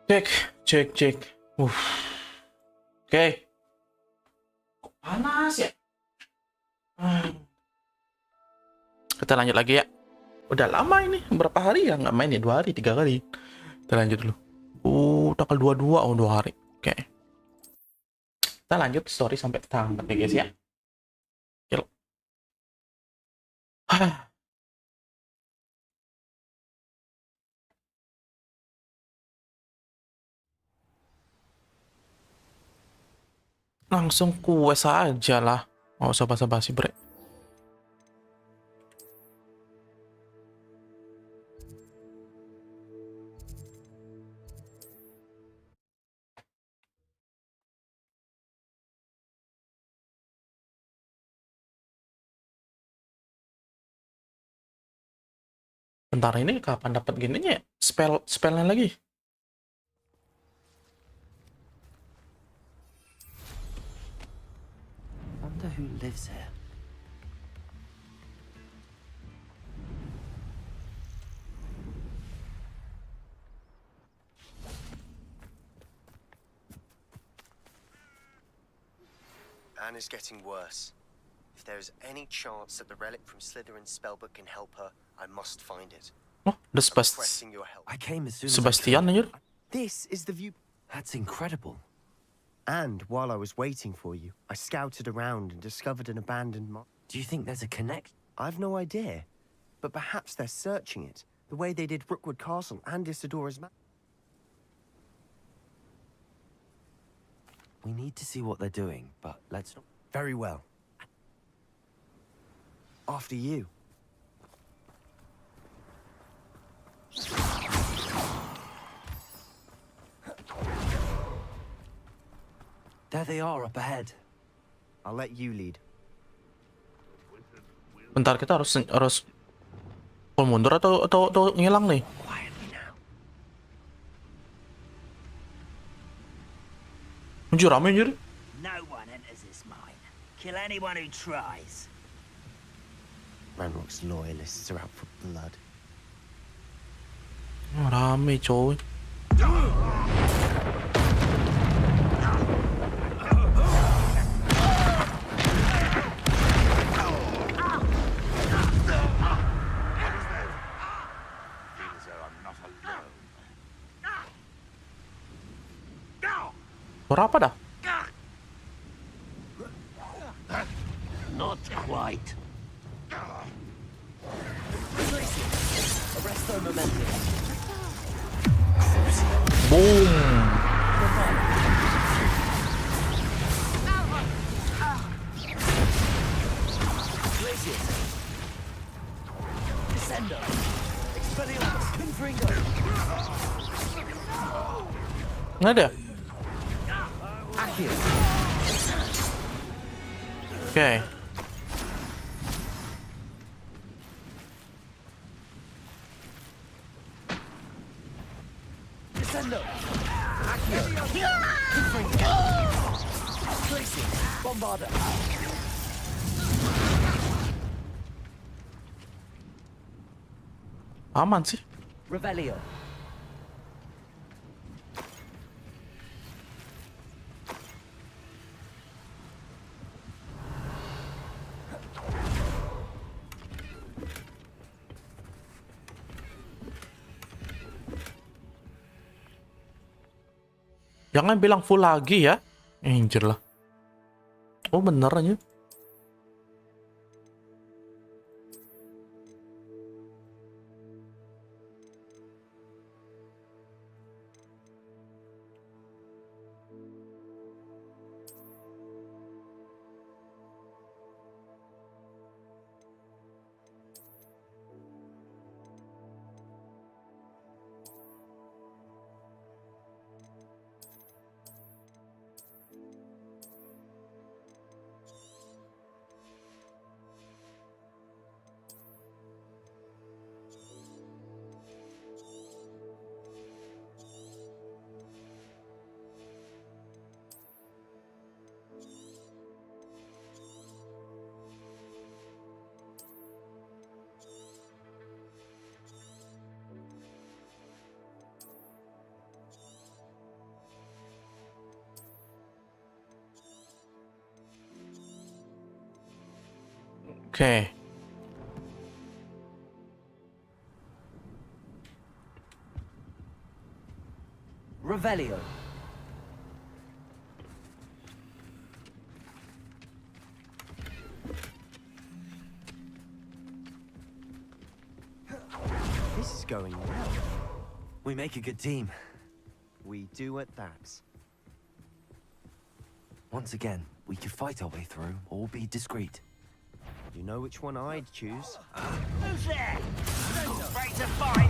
Cek, cek, cek. Oke. Kok panas ya? Kita lanjut lagi ya. Udah lama ini, berapa hari ya nggak main ya? 2 hari, 3 kali. Kita lanjut dulu. Tanggal 22, 2 hari. Oke. Kita lanjut story sampai tamat ya guys ya. Yuk. Langsung quest aja lah. Nggak usah basa-basi bre. Bentar ini kapan dapat gininya ya? Spellnya lagi. Wonder who lives here. Anna's getting worse. If there is any chance that the relic from Slytherin's spellbook can help her, I must find it. Oh, the I'm requesting your help. I came as soon as Sebastian I aja. could. This is the view. That's incredible. And while I was waiting for you, I scouted around and discovered an abandoned mine. Do you think there's a connect? I've no idea, but perhaps they're searching it, the way they did Rookwood Castle and Isidora's map. We need to see what they're doing, but let's not. Very well. After you. There they are up ahead. I'll let you lead. Bentar, kita harus mundur atau ngilang nih. Quietly now. Anjir, rame anjir. No one enters this mine. Kill anyone who tries. Ranrock's loyalists are out for blood. Rame coy. Suara apa dah? Not quite. Arrest their momentum. Boom. Descendo. Expelliarmus. Confringo. Nggak ada. Accio. Oke. Descendo. Accio. Confringo. Placing. Bombarda. Aman sih. Revelio. Jangan bilang full lagi ya. Anjir lah. Oh bener aja. Oke. Revelio. This is going well. We make a good team. We do at that. Once again, we could fight our way through or be discreet. You know which one I'd choose? Who's there? Afraid to fight?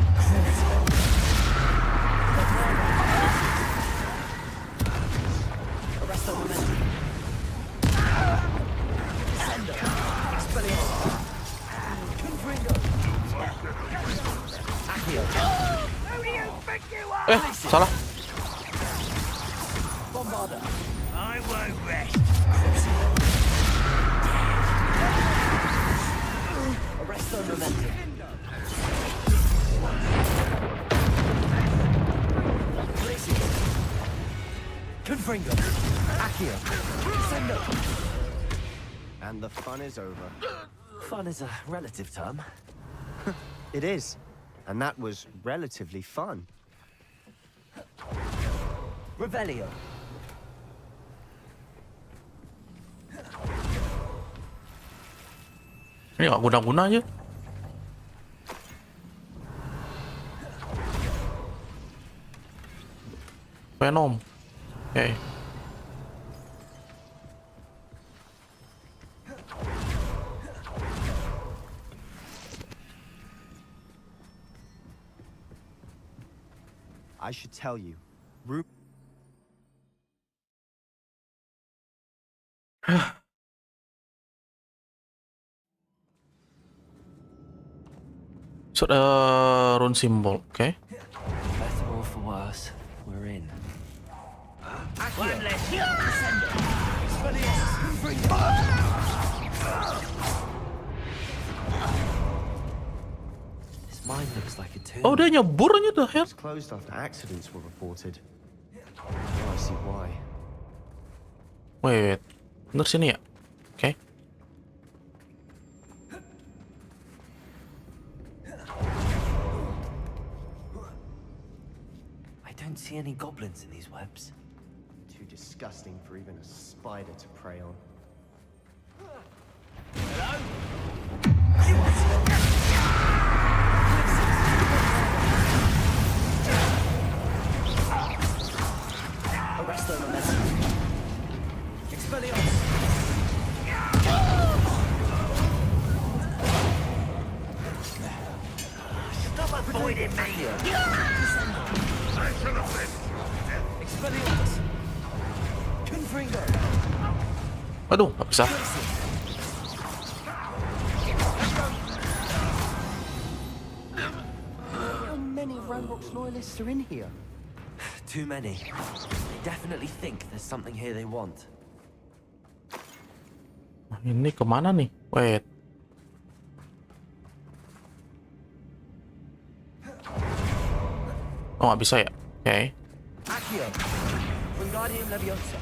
Arresto momentum. Sendo. Expelliarmus. Confringo. Accio. Who do you think you are? Salah. Bombarda. I won't rest. Arresto momentum. Glacius. Confringo. Accio. Sendo. And the fun is over. Fun is a relative term. It is. And that was relatively fun. Revelio. Ini nggak guna-guna aja. Venom. Oke. I should tell you. So, rune symbol, oke. Better or for worse, we're in. One less. Expelliarmus. Confringo. This mine looks like a tomb. Oh, dia nyebur aja dah, ya. It's closed after accidents were reported. Now I see why. Wait. Bener sini ya? Oke. I don't see any goblins in these webs. Too disgusting for even a spider to prey on. Arresto momentum. Expelliarmus. Stop avoiding me. Expelliarmus. Confringo. Aduh, nggak bisa. How many Ramrock's loyalists are in here? Too many. They definitely think there's something here they want. Ini kemana nih? Wait. Oh, nggak bisa ya? Oke. Accio. Wingardium Leviosa.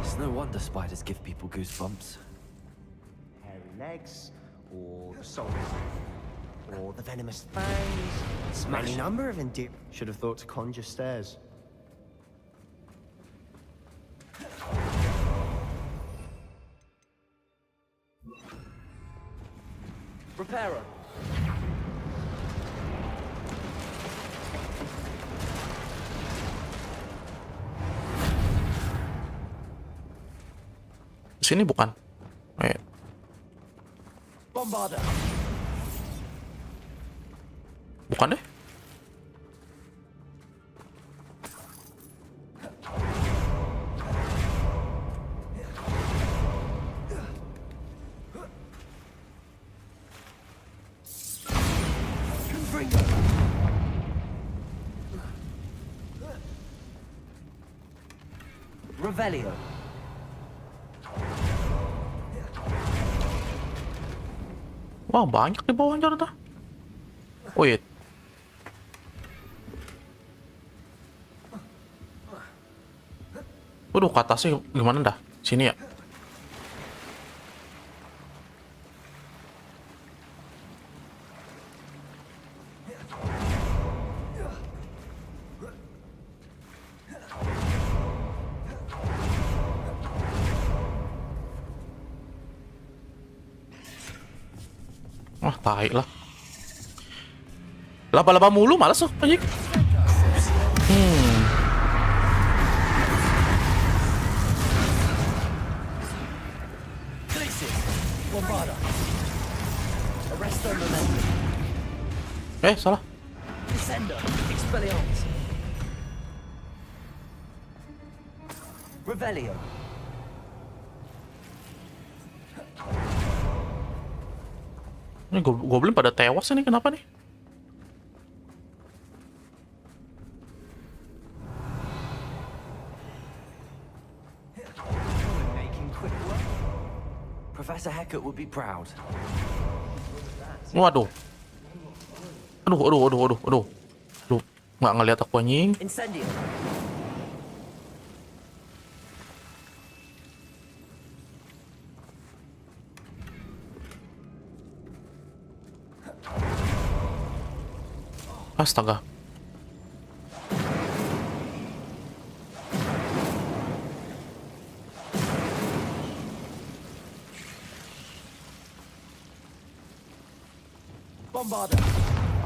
It's no wonder spiders give people goosebumps. Hairy legs, or the soul, or the venomous fangs. Smash. Any number of should have thought to conjure stairs. Reparo. Sini bukan? Wait. Bombarda. Bukan deh. Confringo. Revelio. Wah, banyak di bawahnya ternyata. Wait. Waduh, ke atasnya gimana dah? Sini ya. Wah, tai lah. Laba-laba mulu, malas loh, anjing. Salah. Descender, Expelliarmus. Revelio. Ini goblin pada tewas ini, kenapa nih? Making quick work. Professor Hecat would be proud. Waduh. Aduh. Lu nggak ngeliat aku anjing. Incendio. Astaga. Bombarda.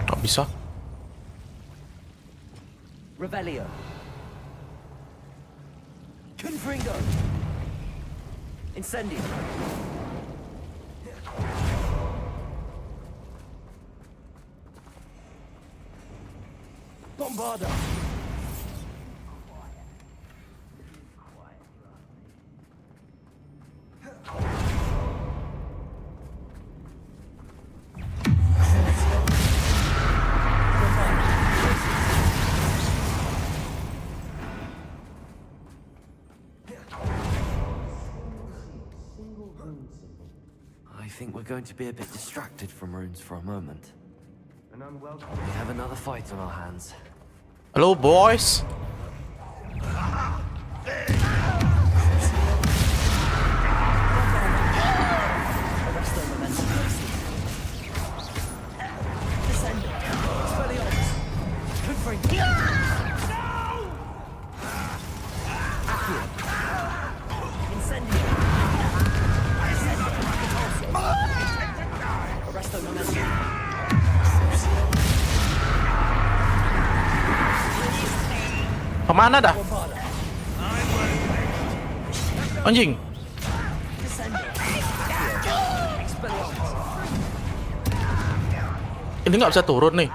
Nggak bisa. Revelio. Confringo. Incendio. Bombarda. I think we're going to be a bit distracted from runes for a moment. We have another fight on our hands. Halo, boys. Kemana dah? Anjing. Ini nggak bisa turun nih.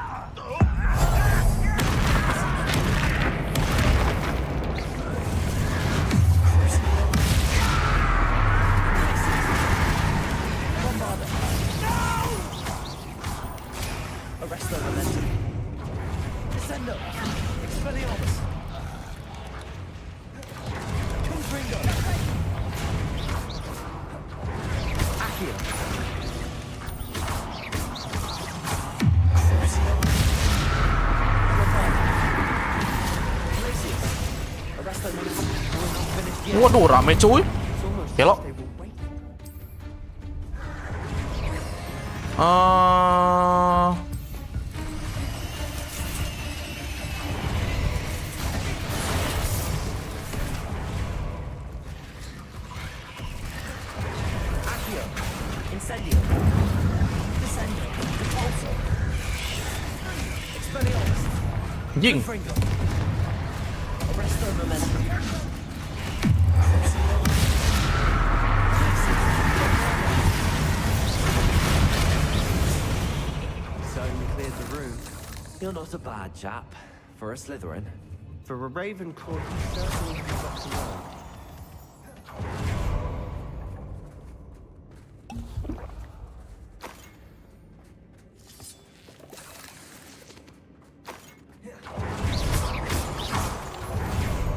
Waduh, rame cuy. Hello. Anjing. You're not a bad chap. For a Slytherin. For a Ravenclaw, he certainly has got to learn.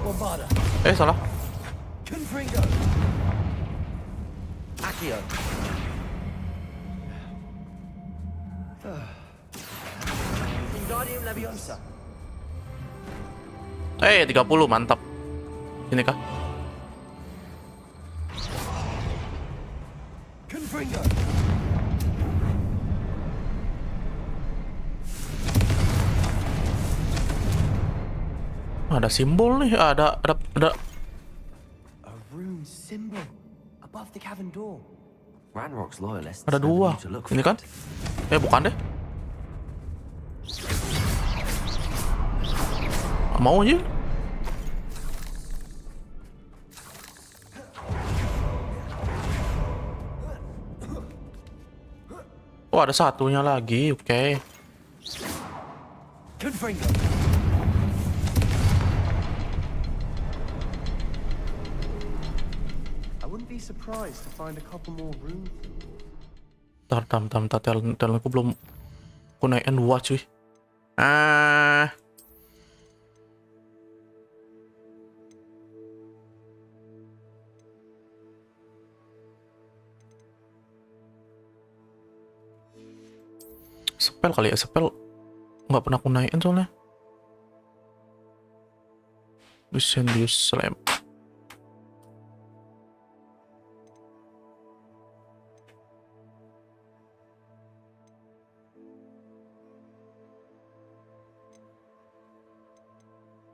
Bombarda. Salah. Confringo. Accio. Wingardium Leviosa. 30, mantap. Ini kah? Confringo. Ada simbol nih, ada. A rune symbol above the cavern door. Ranrock's loyalists Ada never dua. knew to look Ini for kan? it. Bukan deh. Mau aja. Oh, ada satunya lagi. Oke. Confringo. I wouldn't be surprised to find a couple more runes. Bentar, talentku belum aku naikin 2 cuy. Ah. Spell kali ya, spell nggak pernah aku naikin soalnya. Incendious Slam.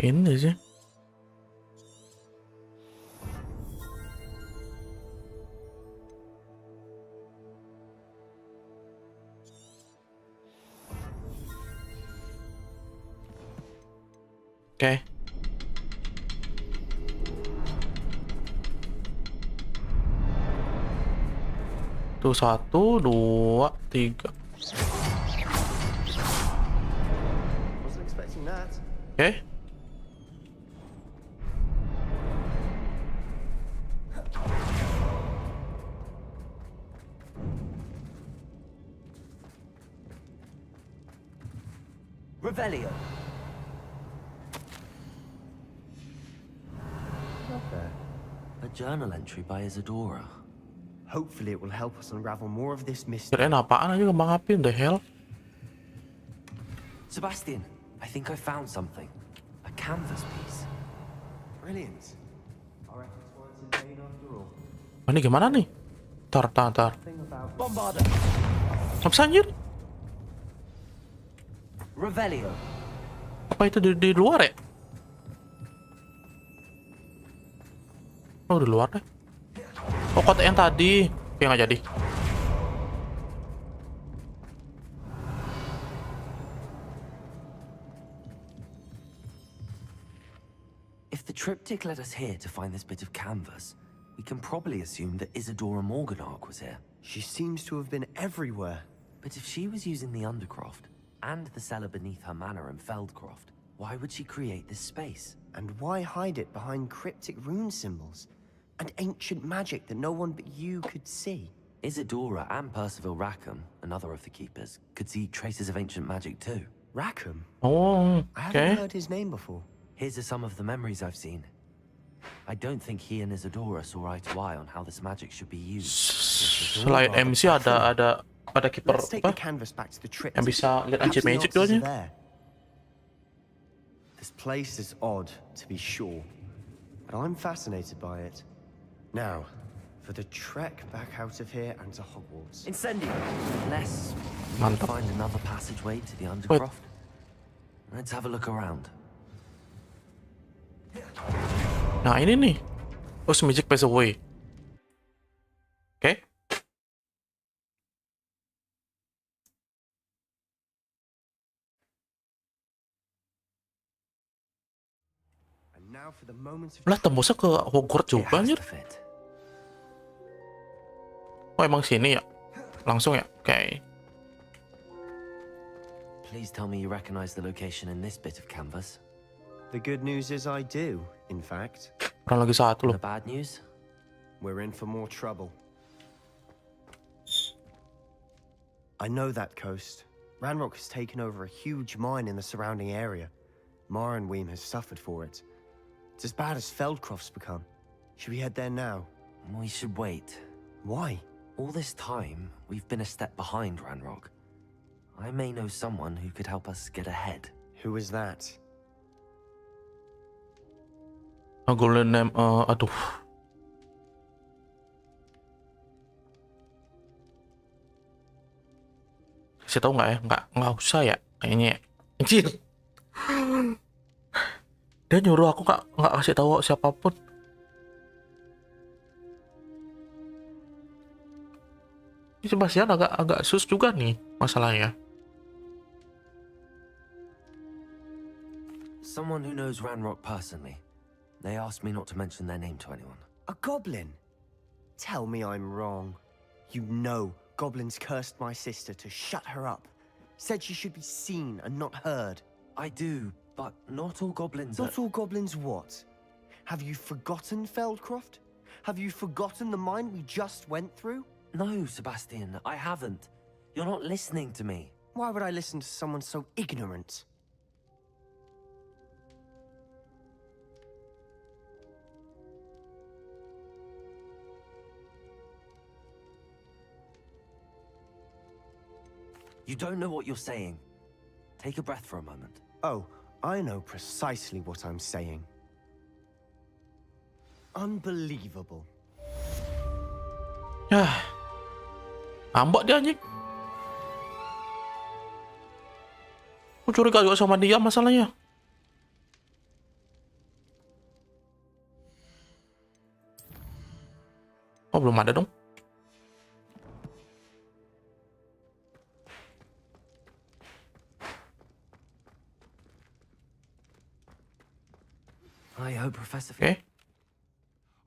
Ini sih. Oke. Tuh 1, 2, 3. Wasn't expecting that. Oke. Revelio. Not there. A journal entry by Isadora. Hopefully it will help us unravel more of this mystery. Kirain apaan aja kembang api, the hell? Sebastian, I think I found something. A canvas piece. Brilliant. Our efforts weren't in vain after all. Ini gimana nih? Tar. Thing about Bombarda. Apa sih, anjir? Revelio. Apa itu di luar ya? Oh, di luar deh. Oh, kotak yang tadi. Oke, nggak jadi. If the triptych led us here to find this bit of canvas, we can probably assume that Isadora Morganark was here. she seems to have been everywhere. But if she was using the Undercroft and the cellar beneath her manor in Feldcroft, why would she create this space? And why hide it behind cryptic rune symbols? And ancient magic that no one but you could see? Isadora and Percival Rackham, another of the keepers, could see traces of ancient magic too. Rackham? Oh, I haven't oke. heard his name before. Here's some of the memories I've seen. I don't think he and Isadora saw eye to eye on how this magic should be used. Selain MC ada kiper Let's take the apa? canvas back to the trip. Yang bisa lihat ancient magic Perhaps the doanya. answers are there. This place is odd, to be sure, but I'm fascinated by it. Now, for the trek back out of here and to Hogwarts. Incendio! Unless we can Mantap. find another passageway to the Undercroft. Let's have a look around. Nah, ini nih. Oh, magic pass away. Oke. And now for the moment of Lah, tembusnya ke Hogwarts It juga has anjir. to fit. Oh, emang sini ya? Langsung ya? Oke. Please tell me you recognize the location in this bit of canvas. The good news is I do, in fact. Kurang lagi satu And loh. the bad news? We're in for more trouble. I know that coast. Ranrock has taken over a huge mine in the surrounding area. Marenweem has suffered for it. It's as bad as Feldcroft's become. Should we head there now? We should wait. Why? All this time, we've been a step behind Ranrock. I may know someone who could help us get ahead. Who is that? A golden name, aduh. kasih tahu nggak ya? Nggak usah ya, kayaknya. Ya. Anjir. Dia nyuruh aku nggak kasih tahu siapapun. Ini Sebastian agak sus juga nih masalahnya. Someone who knows Ranrock personally. They asked me not to mention their name to anyone. A goblin? Tell me I'm wrong. You know goblins cursed my sister to shut her up. Said she should be seen and not heard. I do, but not all goblins Not all goblins what? Have you forgotten Feldcroft? Have you forgotten the mine we just went through? No, Sebastian, I haven't. You're not listening to me. Why would I listen to someone so ignorant? You don't know what you're saying. Take a breath for a moment. Oh, I know precisely what I'm saying. Unbelievable. Yah. Ambak dia anjing. Aku curiga juga sama dia masalahnya. Oh, belum ada dong. I hope Professor... Oke.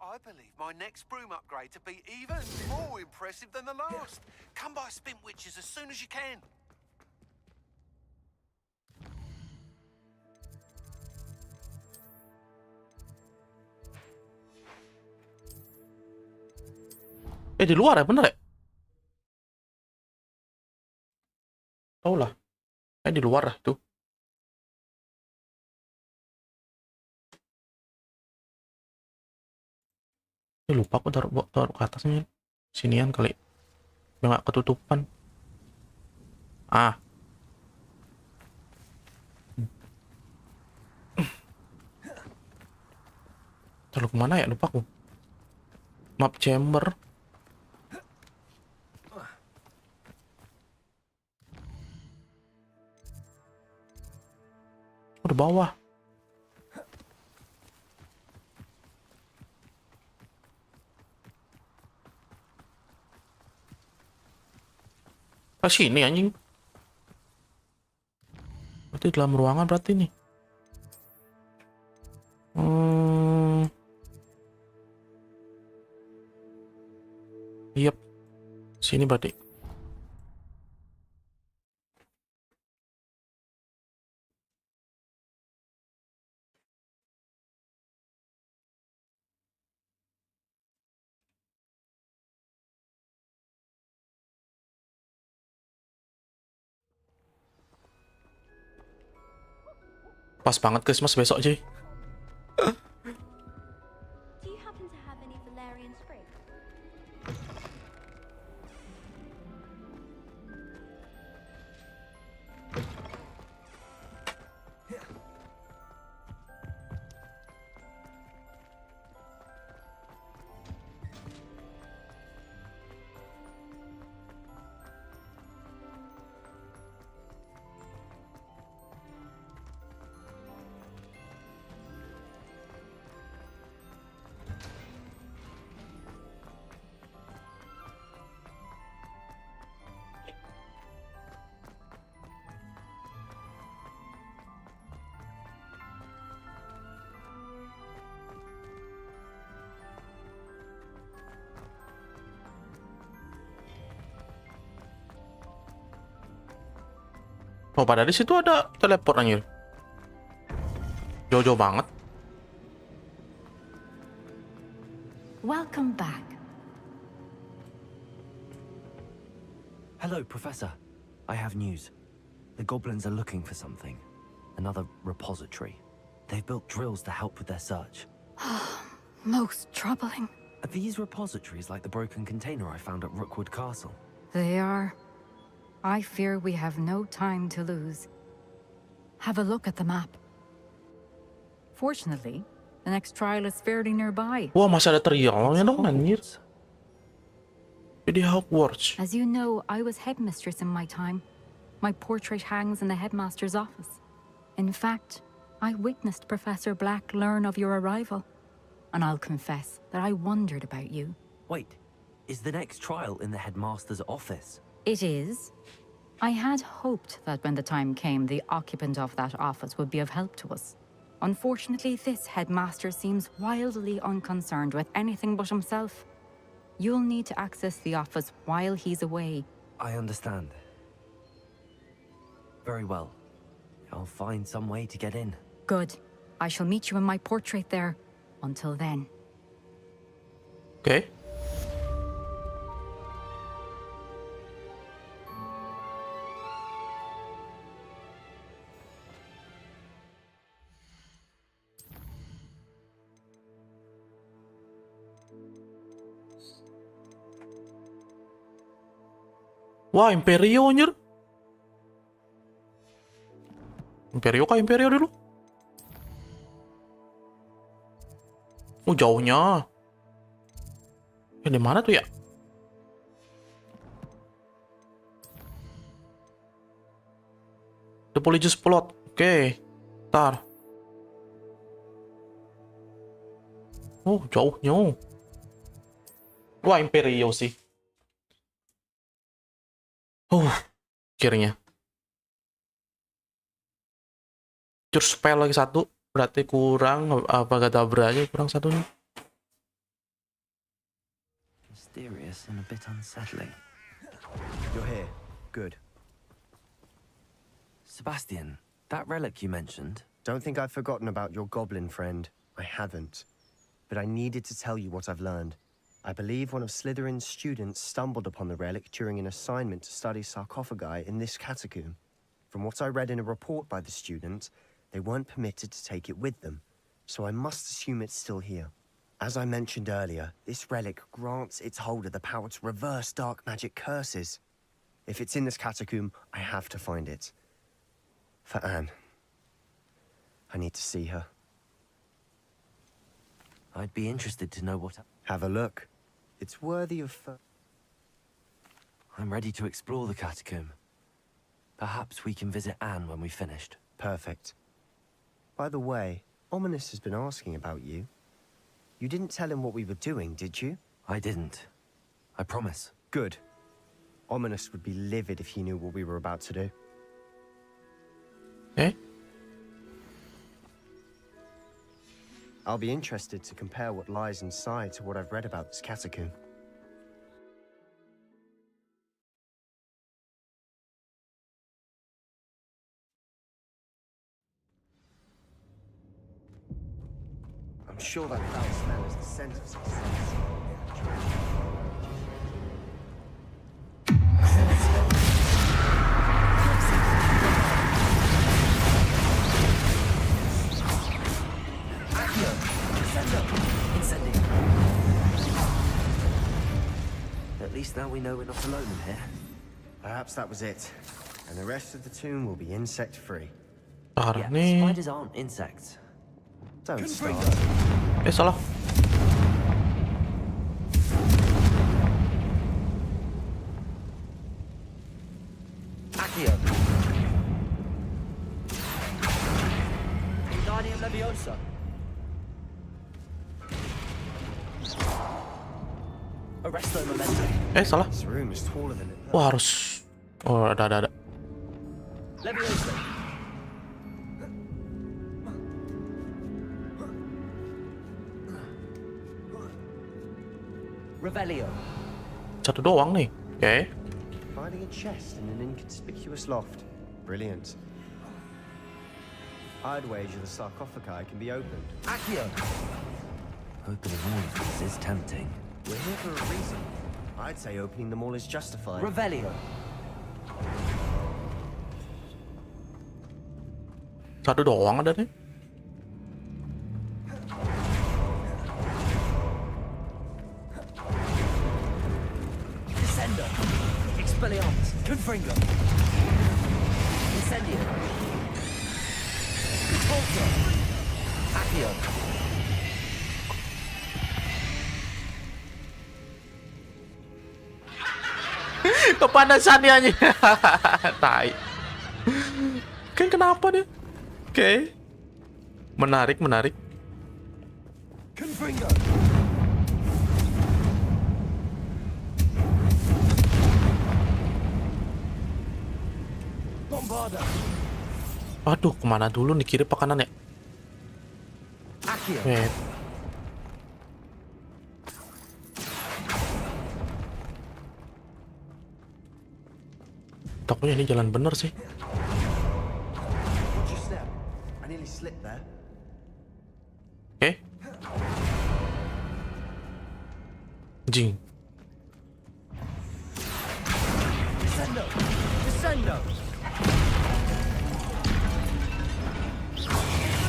I believe my next broom upgrade to be even more impressive than the last. Come by Spin Witches as soon as you can. Di luar ya, bener ya? Tahu lah. Di luar lah tuh. Lupa aku taruh ke atasnya. Sinian kali. Biar nggak ketutupan. Ah. Taruh kemana ya? Lupa aku. Map chamber. Di bawah. Ke sini anjing. Berarti dalam ruangan berarti nih. Yep. Sini berarti. Pas banget Christmas besok, Ji. Do you happen to have any valerian spray? Oh, pada di situ ada teleport anjir. Jauh-jauh banget. Welcome back. Hello, Professor. I have news. The goblins are looking for something. Another repository. They've built drills to help with their search. Most troubling. Are these repositories like the broken container I found at Rookwood Castle? They are. I fear we have no time to lose. Have a look at the map. Fortunately, the next trial is fairly nearby. Wah, masih ada trialnya dong anjir. Jadi Hogwarts. As you know, I was headmistress in my time. My portrait hangs in the headmaster's office. In fact, I witnessed Professor Black learn of your arrival. And I'll confess that I wondered about you. Wait, is the next trial in the headmaster's office? It is. I had hoped that when the time came, the occupant of that office would be of help to us. Unfortunately, this headmaster seems wildly unconcerned with anything but himself. You'll need to access the office while he's away. I understand. Very well. I'll find some way to get in. Good. I shall meet you in my portrait there. Until then. Oke. Wah, Imperio anjir. Imperio kah Imperio dulu? Oh, jauhnya. Di mana tuh ya? The Polygus Plot. Oke. Ntar. Oh, jauhnya. Wah, Imperio sih. Akhirnya. Cur spell lagi satu. Berarti kurang apa Gadabra aja kurang satu nih. Mysterious and a bit unsettling. You're here. Good. Sebastian, that relic you mentioned. Don't think I've forgotten about your goblin friend. I haven't. But I needed to tell you what I've learned. I believe one of Slytherin's students stumbled upon the relic during an assignment to study sarcophagi in this catacomb. From what I read in a report by the student, they weren't permitted to take it with them, so I must assume it's still here. As I mentioned earlier, this relic grants its holder the power to reverse dark magic curses. If it's in this catacomb, I have to find it. For Anne. I need to see her. I'd be interested to know what... Have a look. It's worthy of... I'm ready to explore the catacomb. Perhaps we can visit Anne when we've finished. Perfect. By the way, Ominous has been asking about you. You didn't tell him what we were doing, did you? I didn't. I promise. Good. Ominous would be livid if he knew what we were about to do. Eh? I'll be interested to compare what lies inside to what I've read about this catacomb. I'm sure that foul smell is the scent of success. At least now we know we're not alone in here. Perhaps that was it. And the rest of the tomb will be insect-free. Parah Yeah, nih. spiders aren't insects. Don't start. Salah. Accio. Wingardium Leviosa. Arresto Memento. Salah. This room is taller than it looks. Wah, harus. Oh, ada. Leviosa. Revelio. Satu doang nih. Oke. Finding a chest in an inconspicuous loft. Brilliant. I'd wager the sarcophagi can be opened. Accio. Opening all of these is tempting. We're here for a reason. I'd say opening them all is justified. Revelio. Satu doang ada nih. Descender. Expelliarmus. Confringo. Incendio. Contorto. Accio. Kepanasan dia anjing. Tai. kenapa dia? Oke. Menarik. Confringo! Bombarda! Aduh, kemana dulu nih, kiri apa kanan ya? Accio! Wait. Takutnya ini jalan bener sih. Watch your step. I nearly slipped there. Oke. Jing. Descendo! Descendo!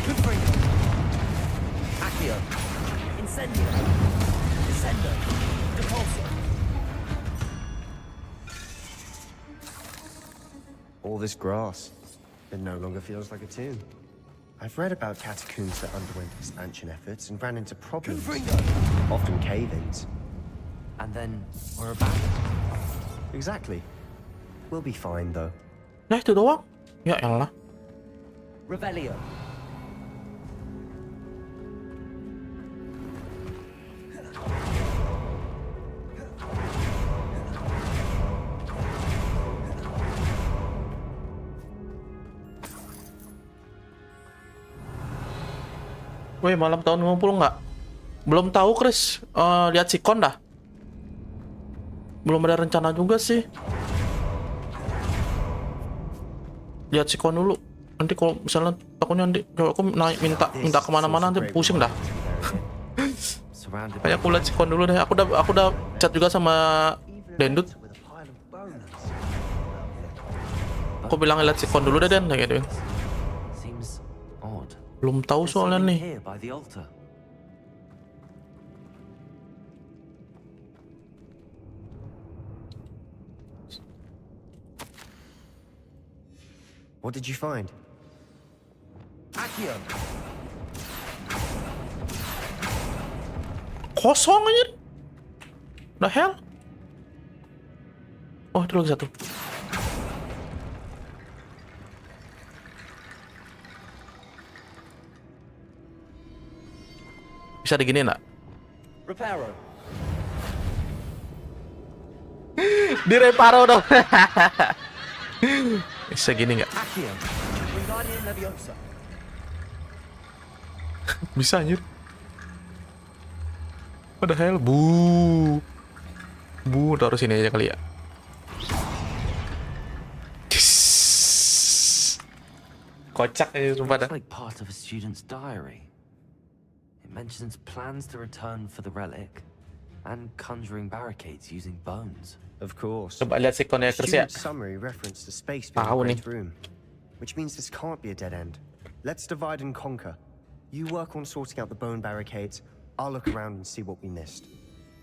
Confringo! Accio! Incendio! Descendo! Depulso! All this grass, it no longer feels like a tomb. I've read about catacombs that underwent expansion efforts and ran into problems, often cave-ins. And then we're abandoned. Exactly. We'll be fine, though. Nah, itu doang. Ya elah. Revelio. Woi, malam tahun 50 nggak? Belum tahu, Chris. Lihat sikon dah. Belum ada rencana juga sih. Lihat sikon dulu. Nanti kalau misalnya takutnya nanti kalau aku naik minta kemana-mana nanti pusing dah. Kayak aku lihat sikon dulu deh. Aku udah chat juga sama Dendut. Aku bilang lihat sikon dulu deh, Den, kayak gitu. Seems odd. Belum tahu There's soalnya something nih. here by the altar. What did you find? Accio! Kosong aja. The hell? Oh, itu lagi satu. Bisa diginiin nggak? Reparo. Direparo dong. Bisa gini nggak? Accio. Wingardium Leviosa. Bisa anjir. What the hell? Bu, taruh sini aja kali ya. Kocak aja sumpah dah. It's like part of a student's diary. It mentions plans to return for the relic and conjuring barricades using bones. Of course. Coba lihat sikonnya The Chris ya. student's summary referenced a space Tahu beyond the nih. great room, which means this can't be a dead end. Let's divide and conquer. You work on sorting out the bone barricades. I'll look around and see what we missed.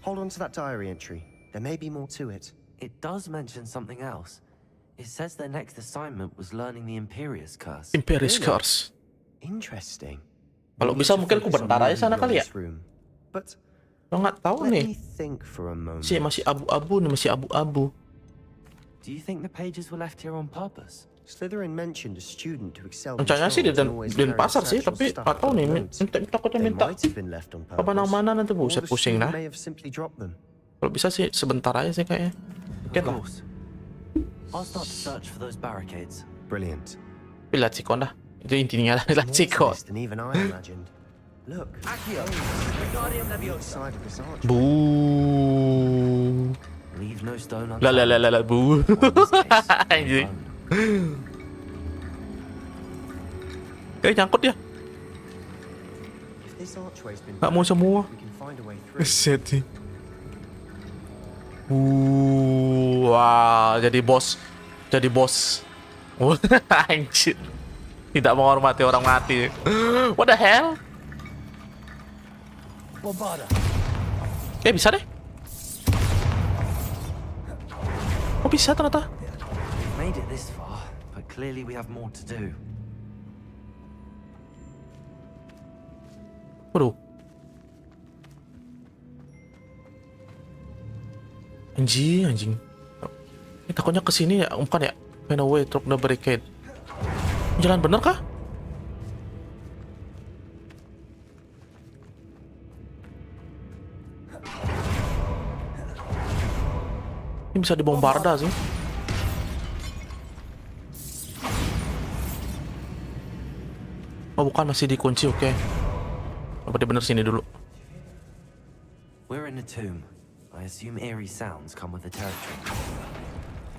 Hold on to that diary entry. There may be more to it. It does mention something else. It says their next assignment was learning the Imperius Curse. Imperius Really? Curse. Interesting. Kalau We'll bisa need to mungkin aku focus on bentar aja sana moving kali ya. this room. But Lo nggak tahu let nih. me think for a moment. Masih abu-abu nih, masih abu-abu. Do you think the pages were left here on purpose? Slytherin mentioned a student who excelled in Rencananya sih di charms and always dan carried pasar sih, satchel tapi stuffed nggak tahu with nih. notes. Takutnya They minta might have been left on apa purpose. mana mana nanti Or buset the pusing student dah. may have simply dropped them. Kalau bisa sih sebentar aja sih kayaknya. Oke Of lah. course. I'll start to search for those barricades. Brilliant. Tapi lihat sikon dah. Itu intinya lah, lihat More to sikon. this than even I imagined. Look. Accio. Wingardium Leviosa. Side of this archway. Bu. Leave no stone Lah unturned. bu. Or in this case, Anjing. bone. Kayak nyangkut ya. If this archway's been Nggak mau semua. we can find a way through. Set sih. Wah, jadi bos. Jadi bos. Anjir. Tidak menghormati orang mati. What the hell? Bombarda. Bisa deh. Oh bisa ternyata. We've made it this far, but clearly we have more to do. Waduh. Anjing. Ini takutnya kesini ya, bukan ya? Find a way through the barricade. Jalan bener kah? Ini bisa dibombarda sih. Oh bukan, masih dikunci, oke. Apa dia bener sini dulu? We're in a tomb. I assume eerie sounds come with the territory.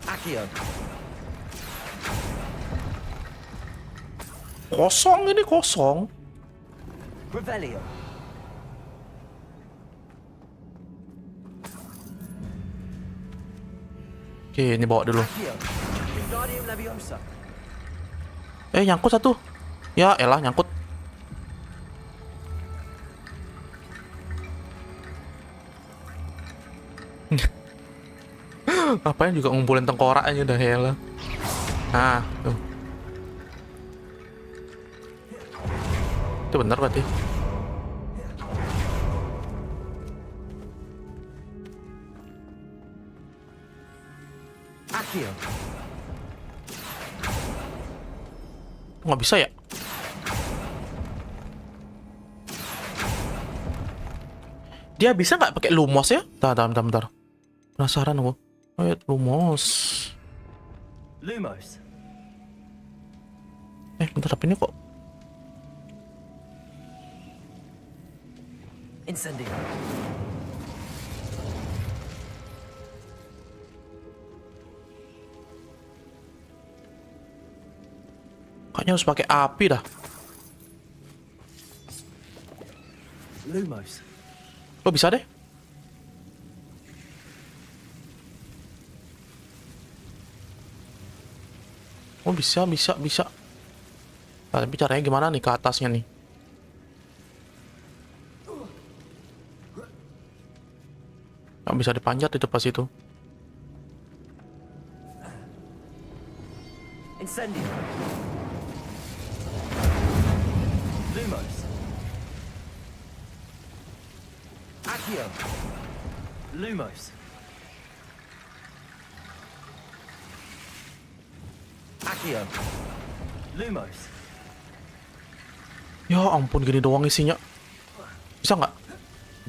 Accio! Kosong ini, kosong. Revelio! Oke, ini bawa dulu. Accio! Wingardium Leviosa! Nyangkut satu. Ya elah, nyangkut. Ngapain juga ngumpulin tengkorak aja udah elah. Nah, tuh. Itu bener berarti. Accio! Nggak bisa ya? Dia bisa nggak pakai lumos ya? Bentar. Penasaran aku. Oh, lumos. Lumos! Bentar, tapi ini kok Incendio! kayaknya harus pakai api dah. Lumos! Oh, bisa deh. Oh, bisa. Nah, tapi caranya gimana nih ke atasnya nih? Nggak bisa dipanjat itu pas itu. Incendio! Lumos! Accio! Lumos! Accio! Lumos! Ya ampun, gini doang isinya. Bisa nggak?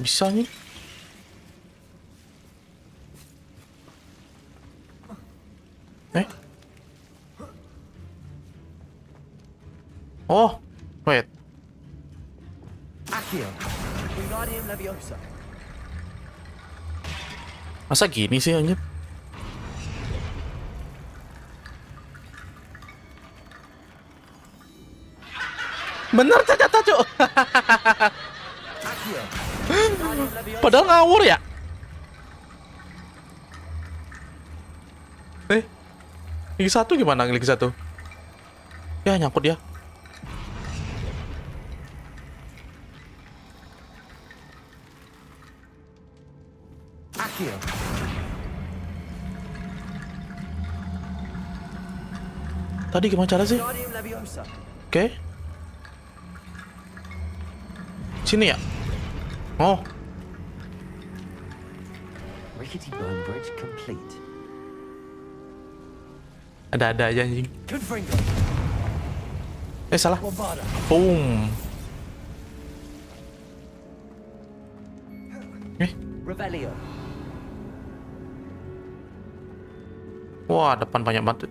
Bisa nih. Oh, wait. Accio! Wingardium Leviosa! Masa gini sih anjir? Bener ternyata, Cuk. Accio! Wingardium Leviosa! Padahal ngawur ya. Gigi satu gimana gigi satu? Ya nyangkut dia. Accio! Tadi gimana cara sih? Wingardium Leviosa! Oke. Sini ya? Oh, Rickety bone bridge complete. ada aja anjing. Confringo! Salah. Bombarda! Boom. Revelio! Wah, depan banyak banget.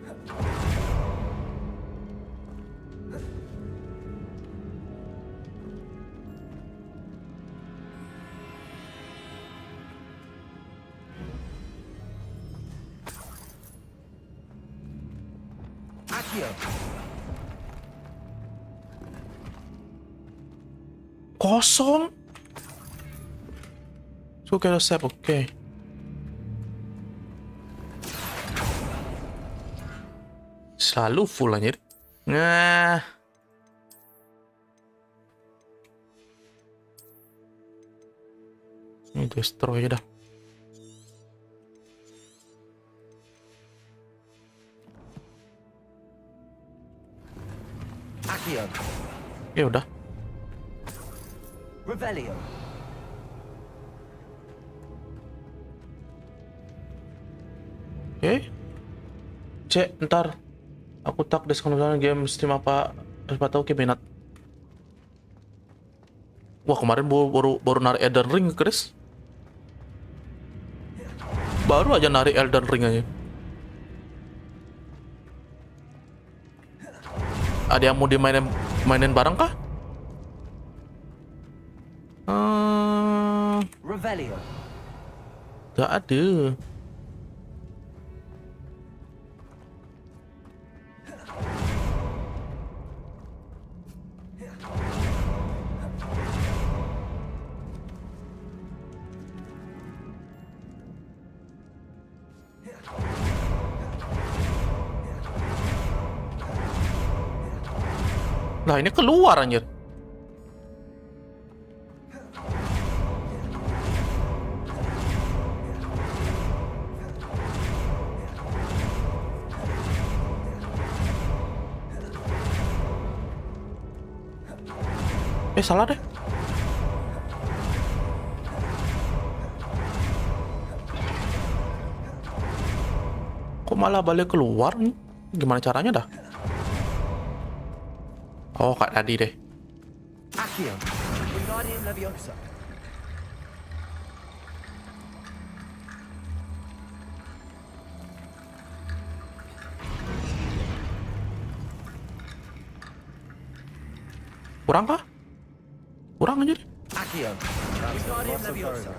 Accio! Kosong. Suka resep, oke. Selalu full anjir. Nah. Ini destroy aja dah. Accio! Ya udah. Revelio! Oke. Cek, ntar. Aku tak diskon game Steam apa tahu ke minat. Wah, kemarin baru narik Elden Ring, Chris. Baru aja narik Elden Ring aja. Ada yang mau mainin bareng kah? Revelio. Gak ada. Lah ini keluar anjir. Salah deh. Kok malah balik keluar nih? Gimana caranya dah? Oh, kayak tadi deh. Accio. Wingardium Leviosa. Kurang kah? Kurang aja deh. Accio. Wingardium Leviosa.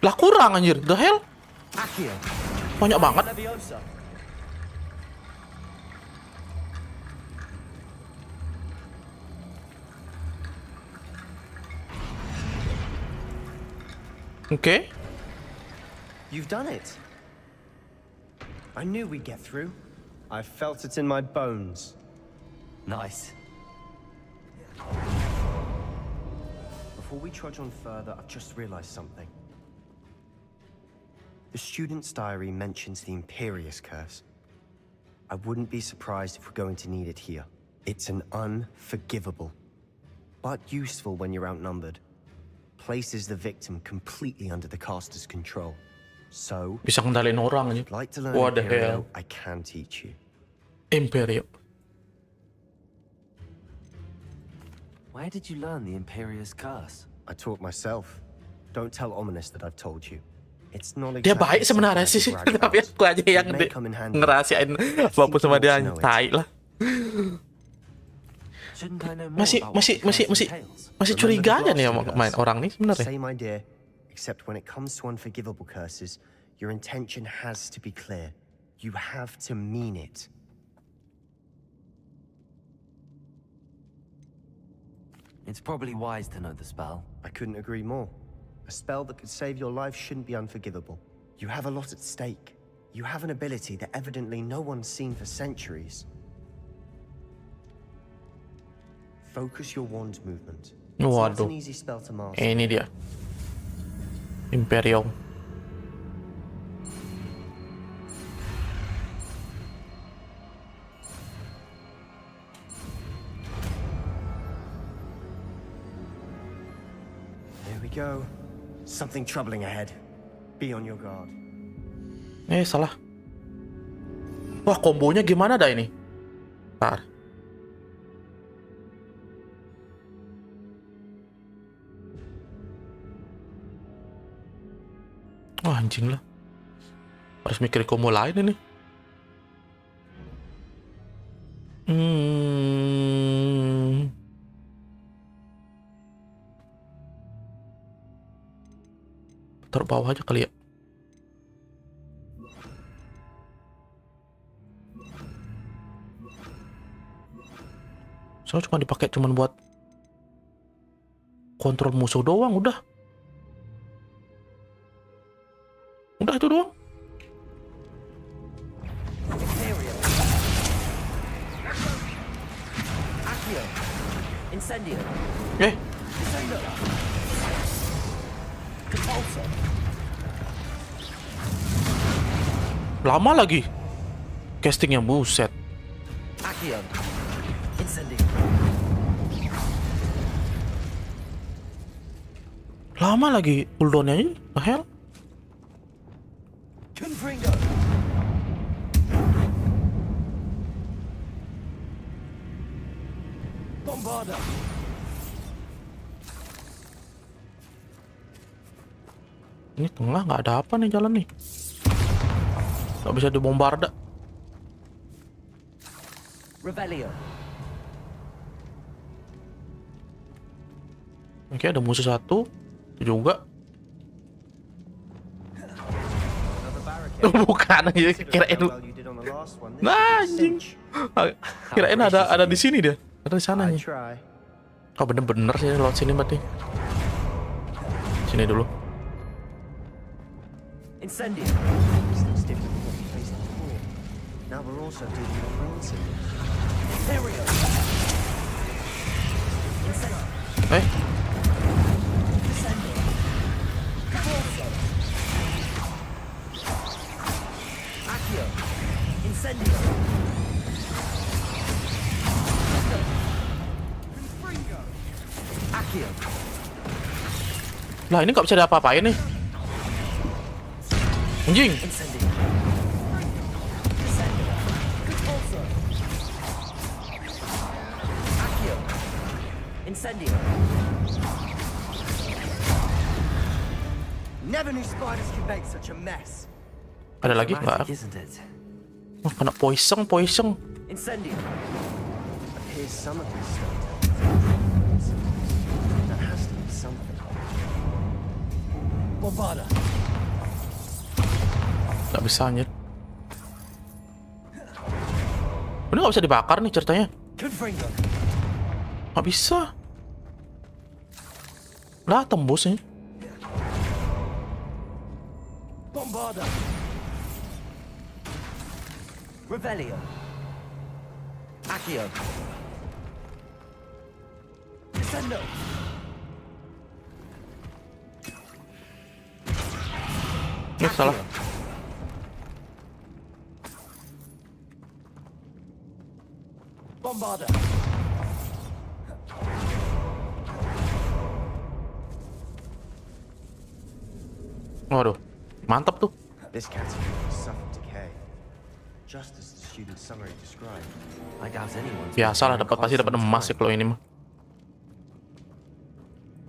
Lah kurang anjir. The hell? Accio. Banyak banget. Leviosa. Oke. You've done it. I knew we'd get through. I felt it in my bones. Nice. Before we trudge on further, I've just realized something. The student's diary mentions the Imperious Curse. I wouldn't be surprised if we're going to need it here. It's an unforgivable, but useful when you're outnumbered. Places the victim completely under the caster's control. So, Bisa kendalin orang aja. if you'd like to learn What the Imperial, hell? I can teach you. Imperial. Where did you learn the Imperious Curse? I taught myself. Don't tell Ominous that I've told you. It's not Dia exactly baik sebenarnya something sih, I can brag tapi about. aku aja yang It may come in handy. ngerahasiain apapun sama dia, tai lah. Shouldn't I know more Masih about what masih the masih curse masih entails? masih Remember curiga the aja nih blasting sama main curse? orang nih sebenarnya. Same idea, except when it comes to unforgivable curses, your intention has to be clear. You have to mean it. It's probably wise to know the spell. I couldn't agree more. A spell that could save your life shouldn't be unforgivable. You have a lot at stake. You have an ability that evidently no one's seen for centuries. Focus your wand movement. It's not Waduh. an easy spell to master. Ini dia. Imperial. There we go. Something troubling ahead. Be on your guard. Salah. Wah, kombonya gimana dah ini? Ntar. Wah, anjing lah. Harus mikir combo lain ini. Taruh bawah aja kali ya. Soalnya cuma dipakai cuman buat kontrol musuh doang, udah. Udah itu doang. Imperial. Accio. Incendio. Descendo. Compulsor. Lama lagi castingnya, buset. Accio. Incendio. Lama lagi cooldownnya ini. The hell? Confringo. Bombarda. Ini tengah nggak ada apa nih jalan nih. Nggak bisa dibombarda. Revelio. Oke, ada musuh satu. Itu juga. Bukan aja, kirain. Nah, anjing. Kirain ada di sini dia. Ada di sana nih. Oh, bener-bener sih lewat sini berarti. Sini dulu. Incendio. Now we're also dealing with ransom. Stereo. Eh, Incendio. Cavalso. Accio. Incendio. Accio. lah ini nggak bisa diapa-apain nih. Anjing. Incendio. Incendio. Cavalso. Accio. Incendio. Never knew spiders could make such a mess. Ada lagi nggak? Dramatic, isn't it? Oh, kena poison. Incendio. Appears some of these stones. That has to be something. Bombarda. Nggak bisa anjir. Ini nggak bisa dibakar nih ceritanya. Confringo. Nggak bisa. Lah tembus nih. Bombarda. Revelio. Accio. Descendo. Ini salah. Bombarda. Waduh, mantap tuh. This category suffered decay, just as the student's summary described. I doubt anyone's Biasalah pasti dapat emas ya kalau ini mah.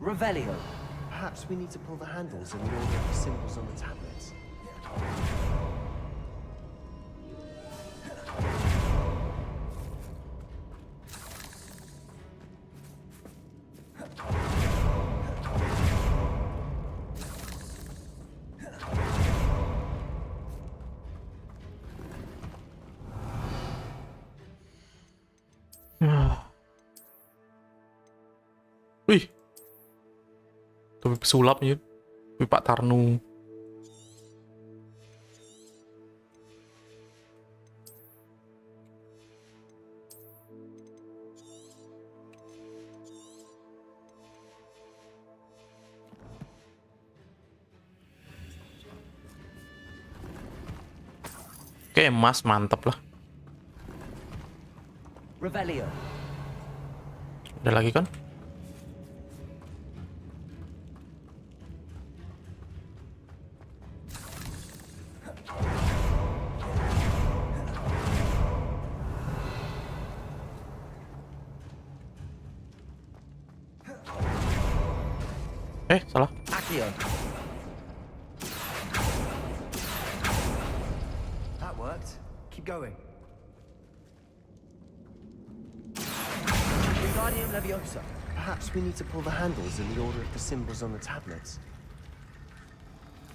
Revelio. Perhaps we need to pull the handles in the order of the symbols on the tablets. Wih, topi pesulap ya. Wih, Pak Tarnu. Oke, emas mantap lah. Revelio. Ada lagi kan? Salah. Accio. That worked. Keep going. Wingardium Leviosa. Perhaps we need to pull the handles in the order of the symbols on the tablets.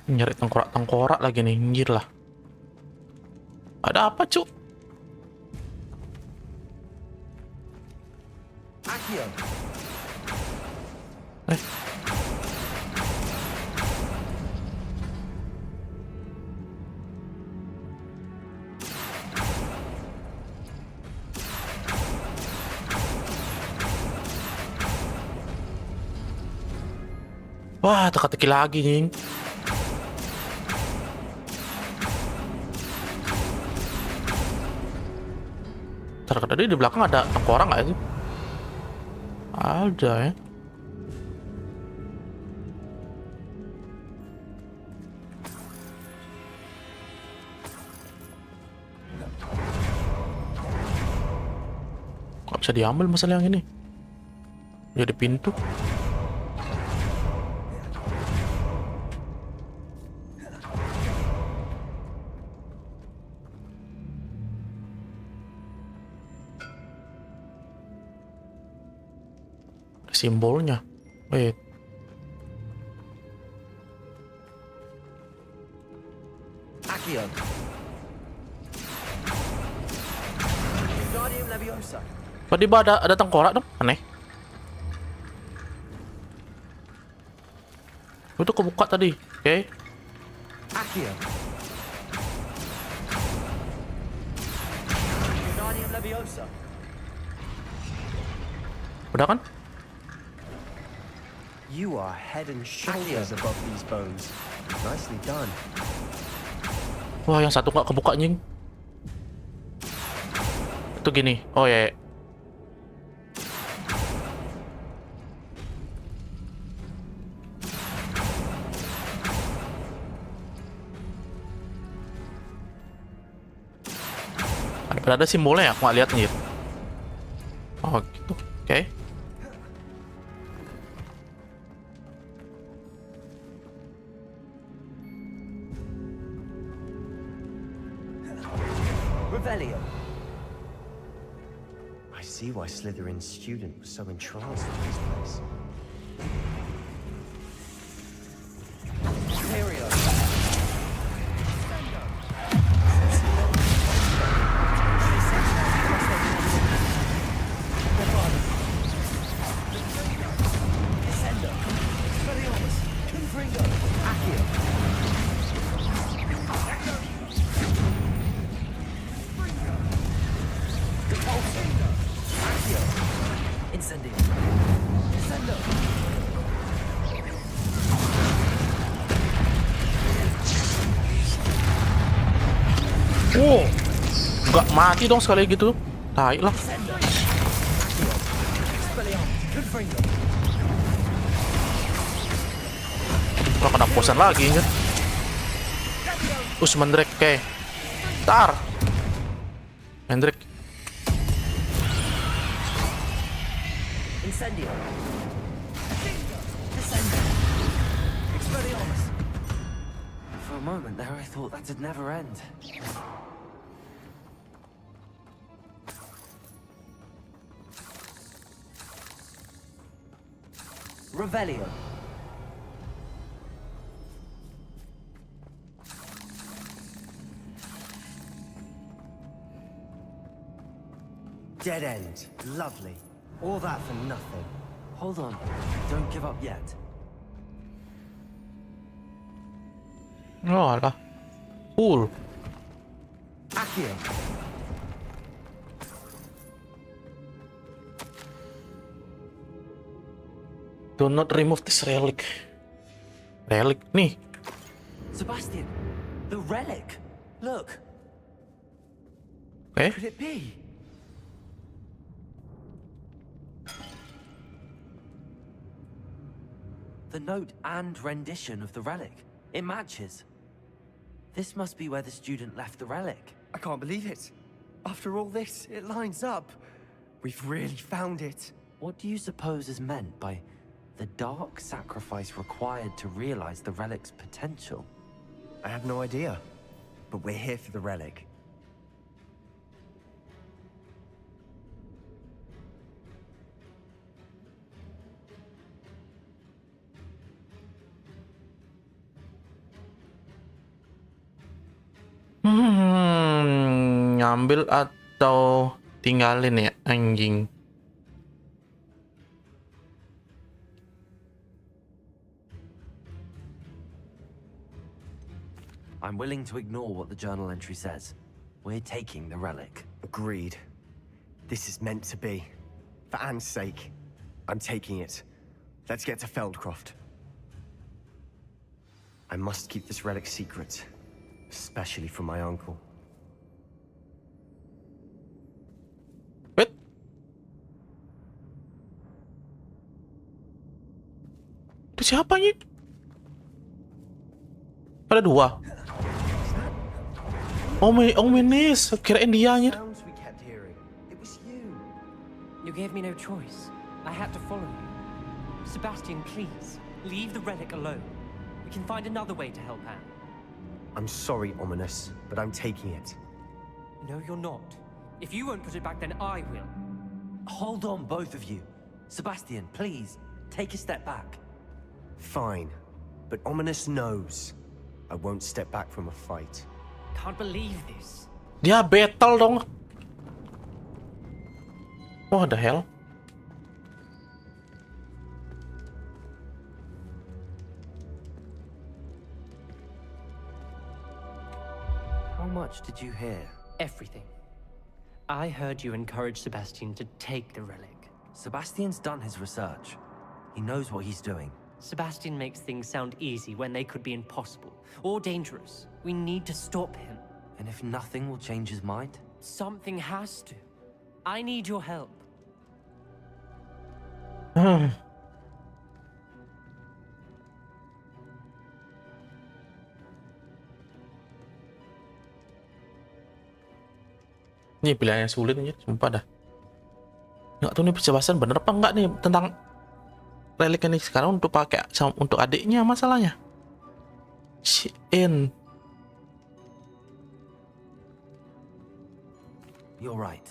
Nyari tengkorak-tengkorak lagi nih, anjir lah. Ada apa, Cuk? Accio. Wah, teka-teki lagi, nih. Tadi di belakang ada tengkorak nggak sih? Ada ya. Nggak bisa diambil masalah yang ini. Jadi pintu. Simbolnya. Wait. Accio. Wingardium Leviosa. Tiba-tiba ada tengkorak dong, aneh. Itu kebuka tadi, oke. Accio. Wingardium Leviosa. Udah kan? You are head and shoulders above these bones. Nicely done. Wah, yang satu nggak kebuka nying. Itu gini. Oh ya. Ada simbolnya ya, aku nggak lihat nih. Oh gitu. Oke. Revelio. I see why Slytherin's student was so entranced with this place. Imperio. Descendo. Expelliarmus. Confringo. Accio. Accio. Incendio. Descendo. Wow. Nggak mati dong sekali gitu. Tai lah. Descendo. Accio. Expelliarmus. Confringo. Kalau kena posan lagi kan. Mandrake, oke. Tar. Mandrake. Incendio. Descendo. Expelliarmus. For a moment there, I thought that'd never end. Revelio. Dead end. Lovely. All that for nothing. Hold on. Don't give up yet. Oh alah. Cool. Accio. Do not remove this relic. Relic nih. Sebastian, the relic. Look, Oke. could it be? The note and rendition of the relic. It matches. This must be where the student left the relic. I can't believe it. After all this, it lines up. We've really found it. What do you suppose is meant by the dark sacrifice required to realize the relic's potential? I have no idea. But we're here for the relic. Ngambil atau tinggalin ya, anjing. I'm willing to ignore what the journal entry says. We're taking the relic. Agreed. This is meant to be. For Anne's sake, I'm taking it. Let's get to Feldcroft. I must keep this relic secret, especially from my uncle. Wait. Itu siapa ini? Ada dua. Oh, Menis. Kirain dia anjir. Sounds we kept hearing. It was you. You gave me no choice. I had to follow you. Sebastian, please, leave the relic alone. We can find another way to help Anne. I'm sorry, Ominous, but I'm taking it. No, you're not. If you won't put it back, then I will. Hold on, both of you. Sebastian, please, take a step back. Fine, but Ominous knows I won't step back from a fight. Can't believe this. Dia battle dong. What the hell? How much did you hear? Everything. I heard you encourage Sebastian to take the relic. Sebastian's done his research. He knows what he's doing. Sebastian makes things sound easy when they could be impossible or dangerous. We need to stop him. And if nothing will change his mind? Something has to. I need your help. Ini pilihan yang sulit aja, sumpah dah. Nggak tahu nih penjelasan bener apa enggak nih tentang relik ini sekarang untuk pakai untuk adiknya masalahnya. Shit. You're right.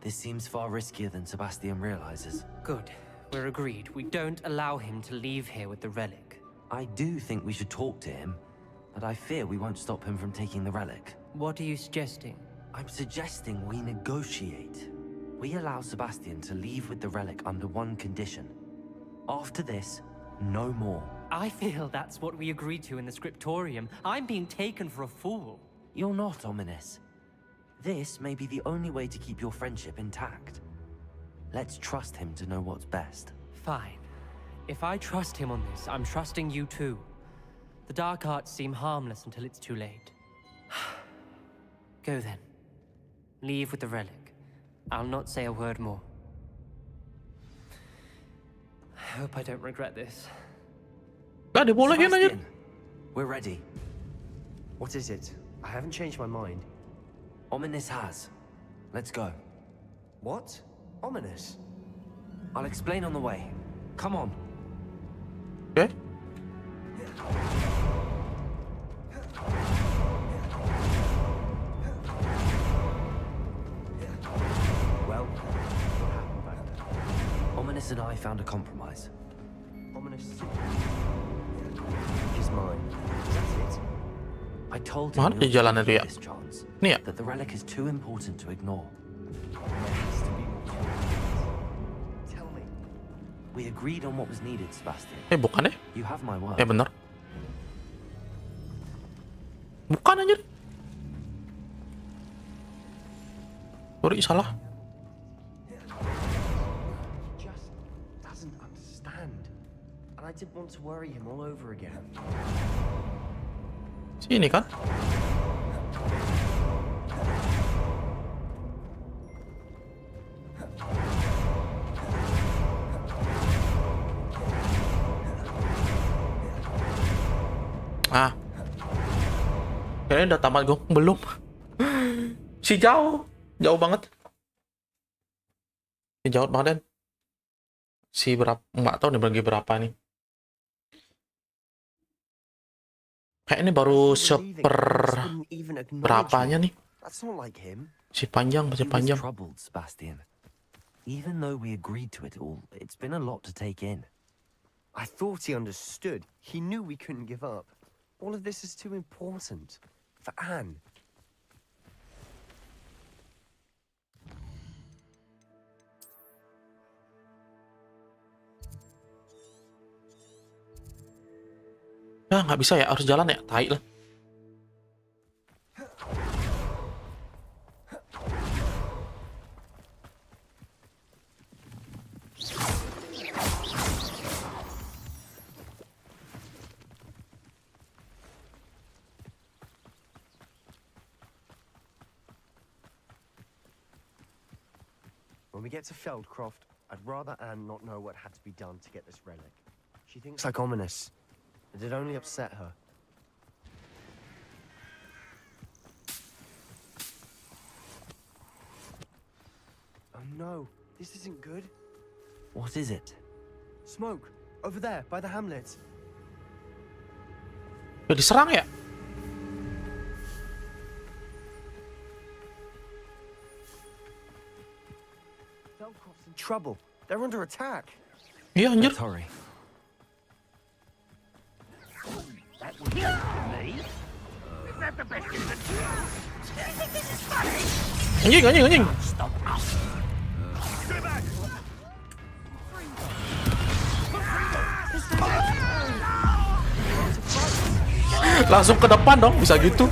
This seems far riskier than Sebastian realizes. Good. We're agreed. We don't allow him to leave here with the relic. I do think we should talk to him, but I fear we won't stop him from taking the relic. What are you suggesting? I'm suggesting we negotiate. We allow Sebastian to leave with the relic under one condition. After this, no more. I feel that's what we agreed to in the scriptorium. I'm being taken for a fool. You're not, Ominous. This may be the only way to keep your friendship intact. Let's trust him to know what's best. Fine. If I trust him on this, I'm trusting you too. The dark arts seem harmless until it's too late. Go then. Leave with the relic. I'll not say a word more. I hope I don't regret this. Gak dibolehin aja. Sebastian, we're ready. What is it? I haven't changed my mind. Ominous has. Let's go. What? Ominous? I'll explain on the way. Come on. Oke. Well, what happened back there? Ominous and I found a compromise. Ominous is mine. Is that it? I told Mana him di jalan we'll itu ya? take this chance, Nih ya. that the relic is too important to ignore. There has to be more to it. Tell me. We agreed on what was needed, Sebastian. Bukan ya? You have my word. Bener. Bukan aja. Sorry, salah. He just doesn't understand. And I didn't want to worry him all over again. Sini kan? Kayaknya udah tamat gue. Belum. Si jauh banget. Si jauh banget dan si berapa, nggak tahu nih bagi berapa nih. Kayak ini baru berapanya nih. That's not like him. Masih panjang. He was troubled, Sebastian. Even though we agreed to it all, it's been a lot to take in. I thought he understood. He knew we couldn't give up. All of this is too important. For Anne. Ya nggak bisa ya, harus jalan ya, tai lah. When we get to Feldcroft, I'd rather Anne not know what had to be done to get this relic. She thinks like Ominous. It'd only upset her. Oh no, This isn't good. What is it? Smoke. Over there, by the hamlet. Ya diserang ya? Feldcroft's in trouble. They're under attack. Iya anjir. Let's hurry. That would be me. Is that the best you can do? Do you think this is funny? Anjing. Stop us. Stay back. Langsung ke depan dong, bisa gitu.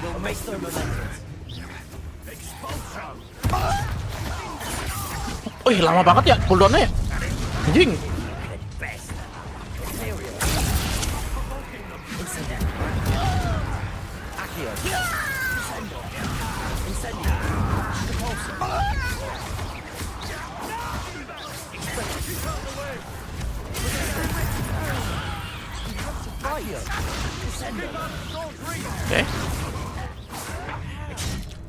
We'll make them relentless. Wih, lama banget ya cooldownnya ya. Anjing. Oke.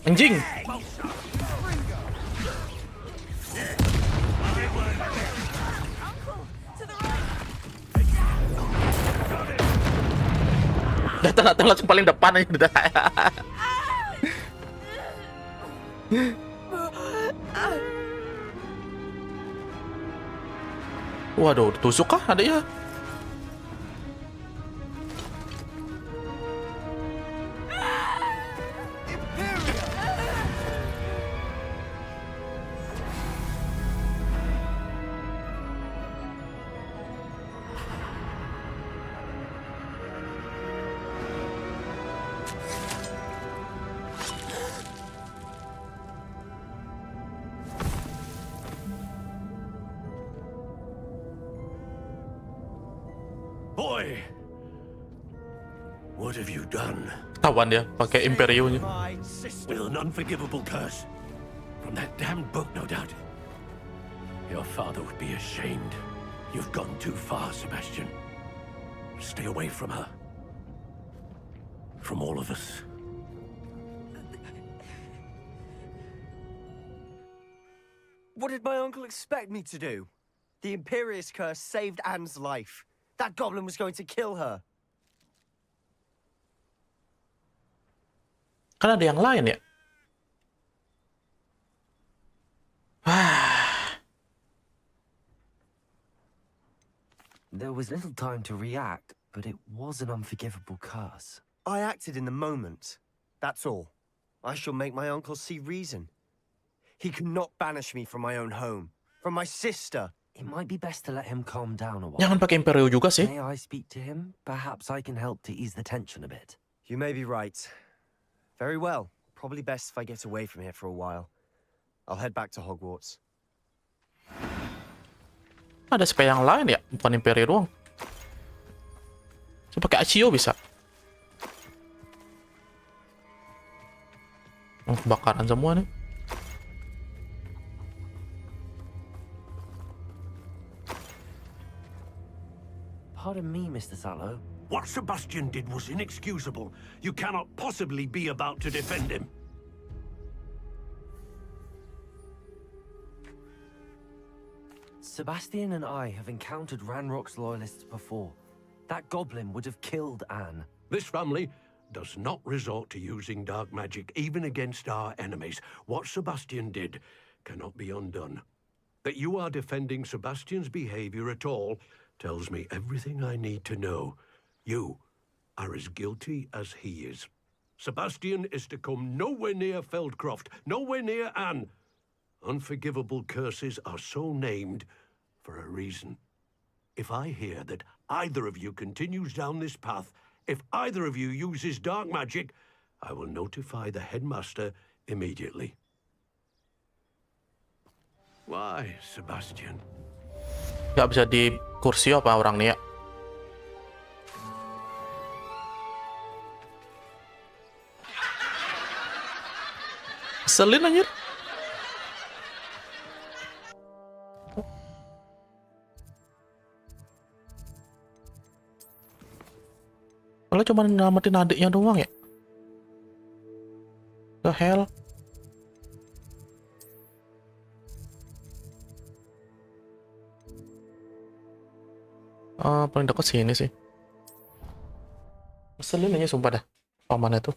Anjing. Datang langsung paling depan aja udah. Waduh, ditusuk kah adanya? Boy, what have you done? Tawan dia pakai Imperionya. My sister. With an unforgivable curse. From that damned book, no doubt. Your father would be ashamed. You've gone too far, Sebastian. Stay away from her. From all of us. What did my uncle expect me to do? The Imperious curse saved Anne's life. That goblin was going to kill her. Kan ada yang lain ya? There was little time to react, but it was an unforgivable curse. I acted in the moment. That's all. I shall make my uncle see reason. He cannot banish me from my own home, from my sister. It might be best to let him calm down a while. Jangan pakai Imperio juga sih. May I speak to him? Perhaps I can help to ease the tension a bit. You may be right. Very well. Probably best if I get away from here for a while. I'll head back to Hogwarts. Ada spell yang lain ya, bukan Imperio doang. Saya pakai Accio bisa. Kebakaran semua nih. Pardon me, Mr. Sallow. What Sebastian did was inexcusable. You cannot possibly be about to defend him. Sebastian and I have encountered Ranrock's loyalists before. That goblin would have killed Anne. This family does not resort to using dark magic even against our enemies. What Sebastian did cannot be undone. That you are defending Sebastian's behavior at all tells me everything I need to know. You are as guilty as he is. Sebastian is to come nowhere near Feldcroft, nowhere near Anne. Unforgivable curses are so named for a reason. If I hear that either of you continues down this path, if either of you uses dark magic, I will notify the headmaster immediately. Why, Sebastian? Gak bisa di kursi apa orang nih ya? Selin anjir. Kalau cuma nyelamatin adiknya doang ya? The hell? Paling dekat sini sih. Ngeselin aja sumpah dah. Pamannya tuh.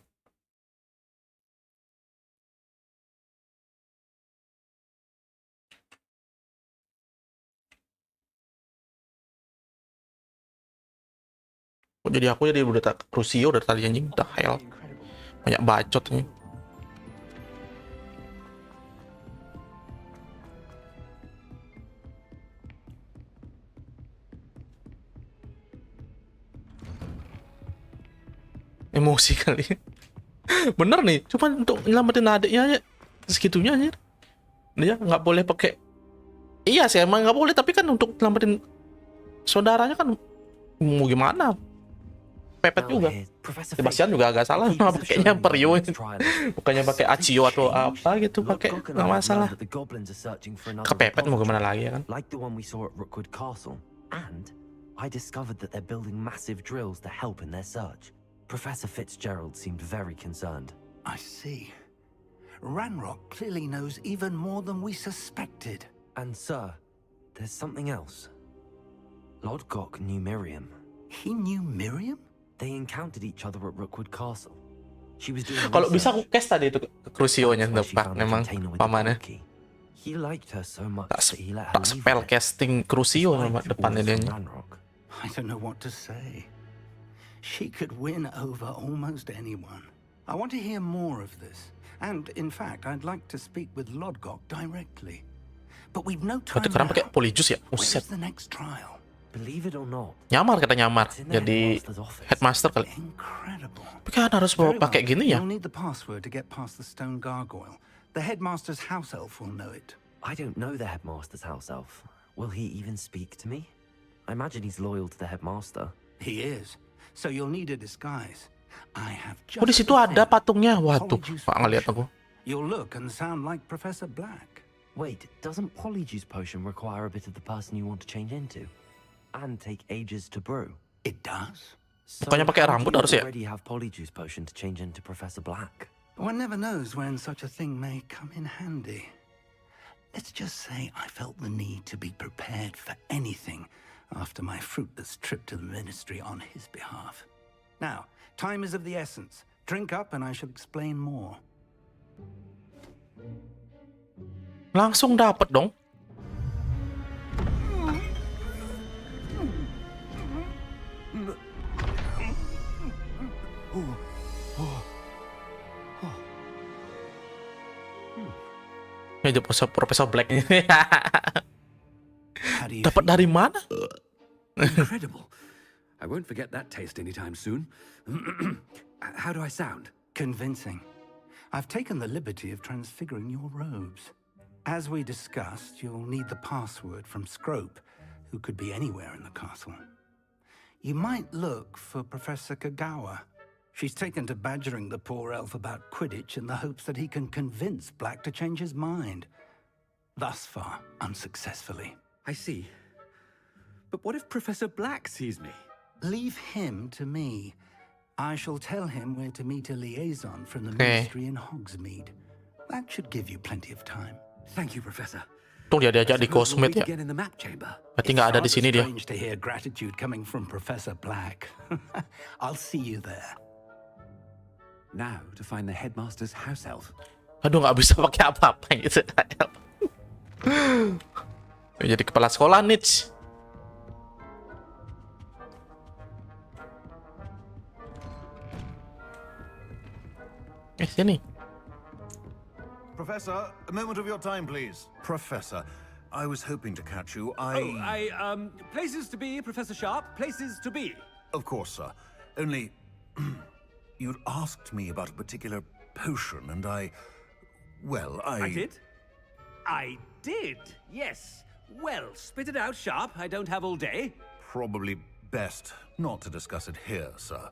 Jadi aku jadi udah tak Rusio udah tadi anjing. The hell? Banyak bacot nih. Emosi kali. Bener nih, cuma untuk nyelamatin adiknya aja segitunya aja. Dia nggak boleh pakai. Iya sih emang nggak boleh, tapi kan untuk nyelamatin saudaranya kan mau gimana? Pepet juga. Sebastian juga agak salah pakainya Perio, bukannya pakai Accio atau apa gitu, pakai nggak masalah. Kepepet mau gimana lagi ya kan? Like the one we saw at Rookwood Castle, and I discovered that they're building massive drills to help in their search. Professor Fitzgerald seemed very concerned. I see. Ranrock clearly knows even more than we suspected. And sir, there's something else. Lodgok knew Miriam. He knew Miriam? They encountered each other at Rookwood Castle. She was doing Kalau bisa aku cast tadi itu Crucio-nya depan memang pamannya. He liked her so much Tak, that he let her tak leave spell it. casting Crucio nama depannya dia. I don't know what to say. She could win over almost anyone. I want to hear more of this. And, in fact, I'd like to speak with Lodgok directly. But we've no time Sekarang pakai now. Polyjuice ya? Where's Buset. the next trial? Believe it or not, Nyamar kata nyamar. Jadi headmaster kali. Incredible. Tapi kan harus bawa Very pakai well. gini ya? You'll need the password to get past the stone gargoyle. The headmaster's house elf will know it. I don't know the headmaster's house elf. Will he even speak to me? I imagine he's loyal to the headmaster. He is. So you'll need a disguise. I have just Oh di situ the ada thing. patungnya. Waduh, Polyjuice nggak ngeliat potion. aku. You'll look and sound like Professor Black. Wait, doesn't Polyjuice potion require a bit of the person you want to change into? And take ages to brew? It does. So Bukannya pakai how do rambut you harus ya? already have Polyjuice potion to change into Professor Black? One never knows when such a thing may come in handy. Let's just say I felt the need to be prepared for anything after my fruitless trip to the ministry on his behalf. Now, time is of the essence. Drink up and I shall explain more. Langsung dapet dong. Ya jadi Profesor Black ini. How do you Dapat feel? dari mana? Incredible. I won't forget that taste anytime soon. How do I sound? Convincing. I've taken the liberty of transfiguring your robes. As we discussed, you'll need the password from Scrope, who could be anywhere in the castle. You might look for Professor Kagawa. She's taken to badgering the poor elf about Quidditch in the hopes that he can convince Black to change his mind. Thus far, unsuccessfully. I see. But what if Professor Black sees me? Leave him to me. I shall tell him where to meet a liaison from the Okay. ministry in Hogsmeade. That should give you plenty of time. Thank you, Professor. Tuh dia diajak di Suppose we'll Cosmet meet ya. again in the map chamber. Berarti nggak ada di It's sini dia. rather strange to hear gratitude coming from Professor Black. I'll see you there. Now to find the headmaster's house elf. Aduh nggak bisa pakai apa-apa gitu. Jadi kepala sekolah Nits. Sini. Professor, a moment of your time, please. Professor, I was hoping to catch you. Places to be, Professor Sharp. Places to be. Of course, sir. Only, you'd asked me about a particular potion, and well, I did, yes. Well, spit it out, Sharp. I don't have all day. Probably best not to discuss it here, sir.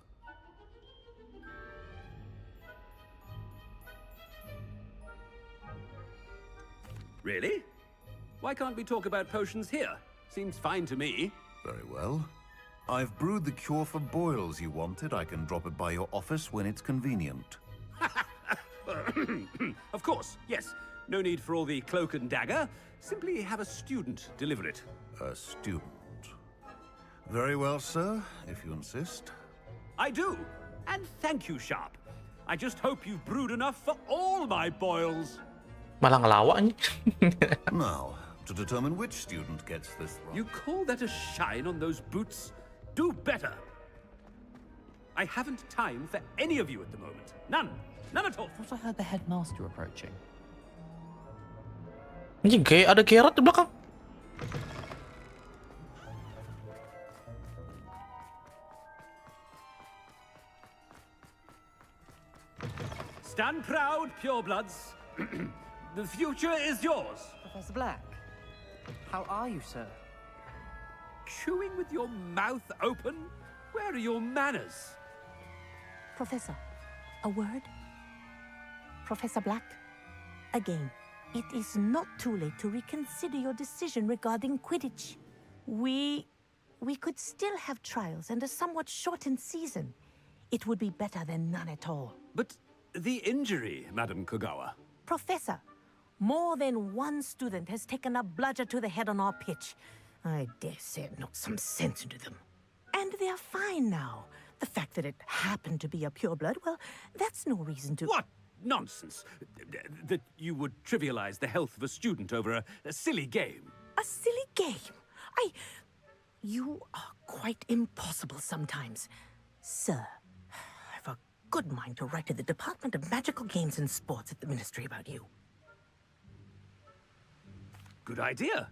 Really? Why can't we talk about potions here? Seems fine to me. Very well. I've brewed the cure for boils you wanted. I can drop it by your office when it's convenient. Of course, yes. No need for all the cloak and dagger. Simply have a student deliver it. A student. Very well, sir, if you insist. I do. And thank you, Sharp. I just hope you've brewed enough for all my boils. Malah ngelawak nih. Now, to determine which student gets this right. You call that a shine on those boots? Do better. I haven't time for any of you at the moment. None. None at all. I thought I heard the headmaster approaching. Anjing, kayak ada Geralt di belakang. Stand proud, purebloods. The future is yours. Professor Black, how are you, sir? Chewing with your mouth open? Where are your manners? Professor, a word? Professor Black, again, it is not too late to reconsider your decision regarding Quidditch. We could still have trials and a somewhat shortened season. It would be better than none at all. But the injury, Madam Kogawa. Professor, more than one student has taken a bludger to the head on our pitch. I dare say it knocked some sense into them. And they're fine now. The fact that it happened to be a pureblood, well, that's no reason to... What nonsense! That you would trivialize the health of a student over a silly game. A silly game? You are quite impossible sometimes. Sir, I've a good mind to write to the Department of Magical Games and Sports at the Ministry about you. Good idea.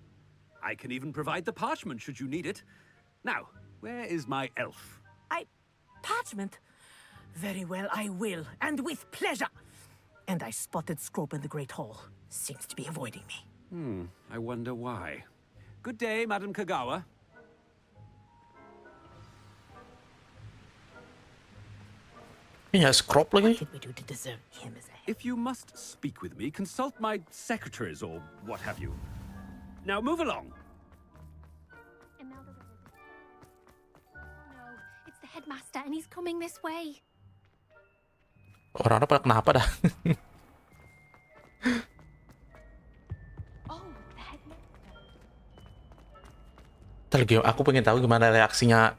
I can even provide the parchment should you need it. Now, where is my elf? Parchment? Very well, I will, and with pleasure. And I spotted Scrope in the Great Hall. Seems to be avoiding me. I wonder why. Good day, Madam Kogawa. Ini ya scrop What lagi. did we do to deserve him as a... If you must speak with me, consult my secretaries or what have you. Now move along. Imelda no, it's the headmaster and he's coming this way. Orang-orang pada kenapa dah? Oh, the headmaster. Lagi aku pengen tahu gimana reaksinya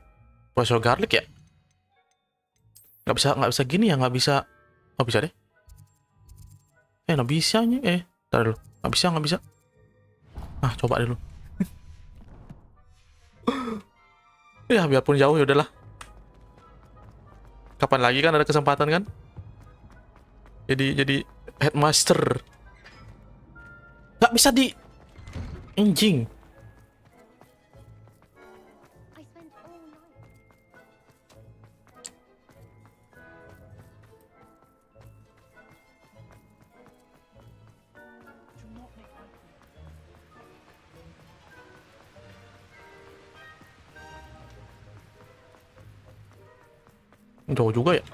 Profesor Garlic ya. Nggak bisa gini ya, nggak bisa. Oh bisa deh. Nggak bisa nih. Tar dulu. Nggak bisa. Ah, coba dulu. Ya, biarpun jauh ya udahlah. Kapan lagi kan ada kesempatan kan? Jadi headmaster. Nggak bisa di anjing. I spent all night. Do not make eye contact. Jauh juga ya.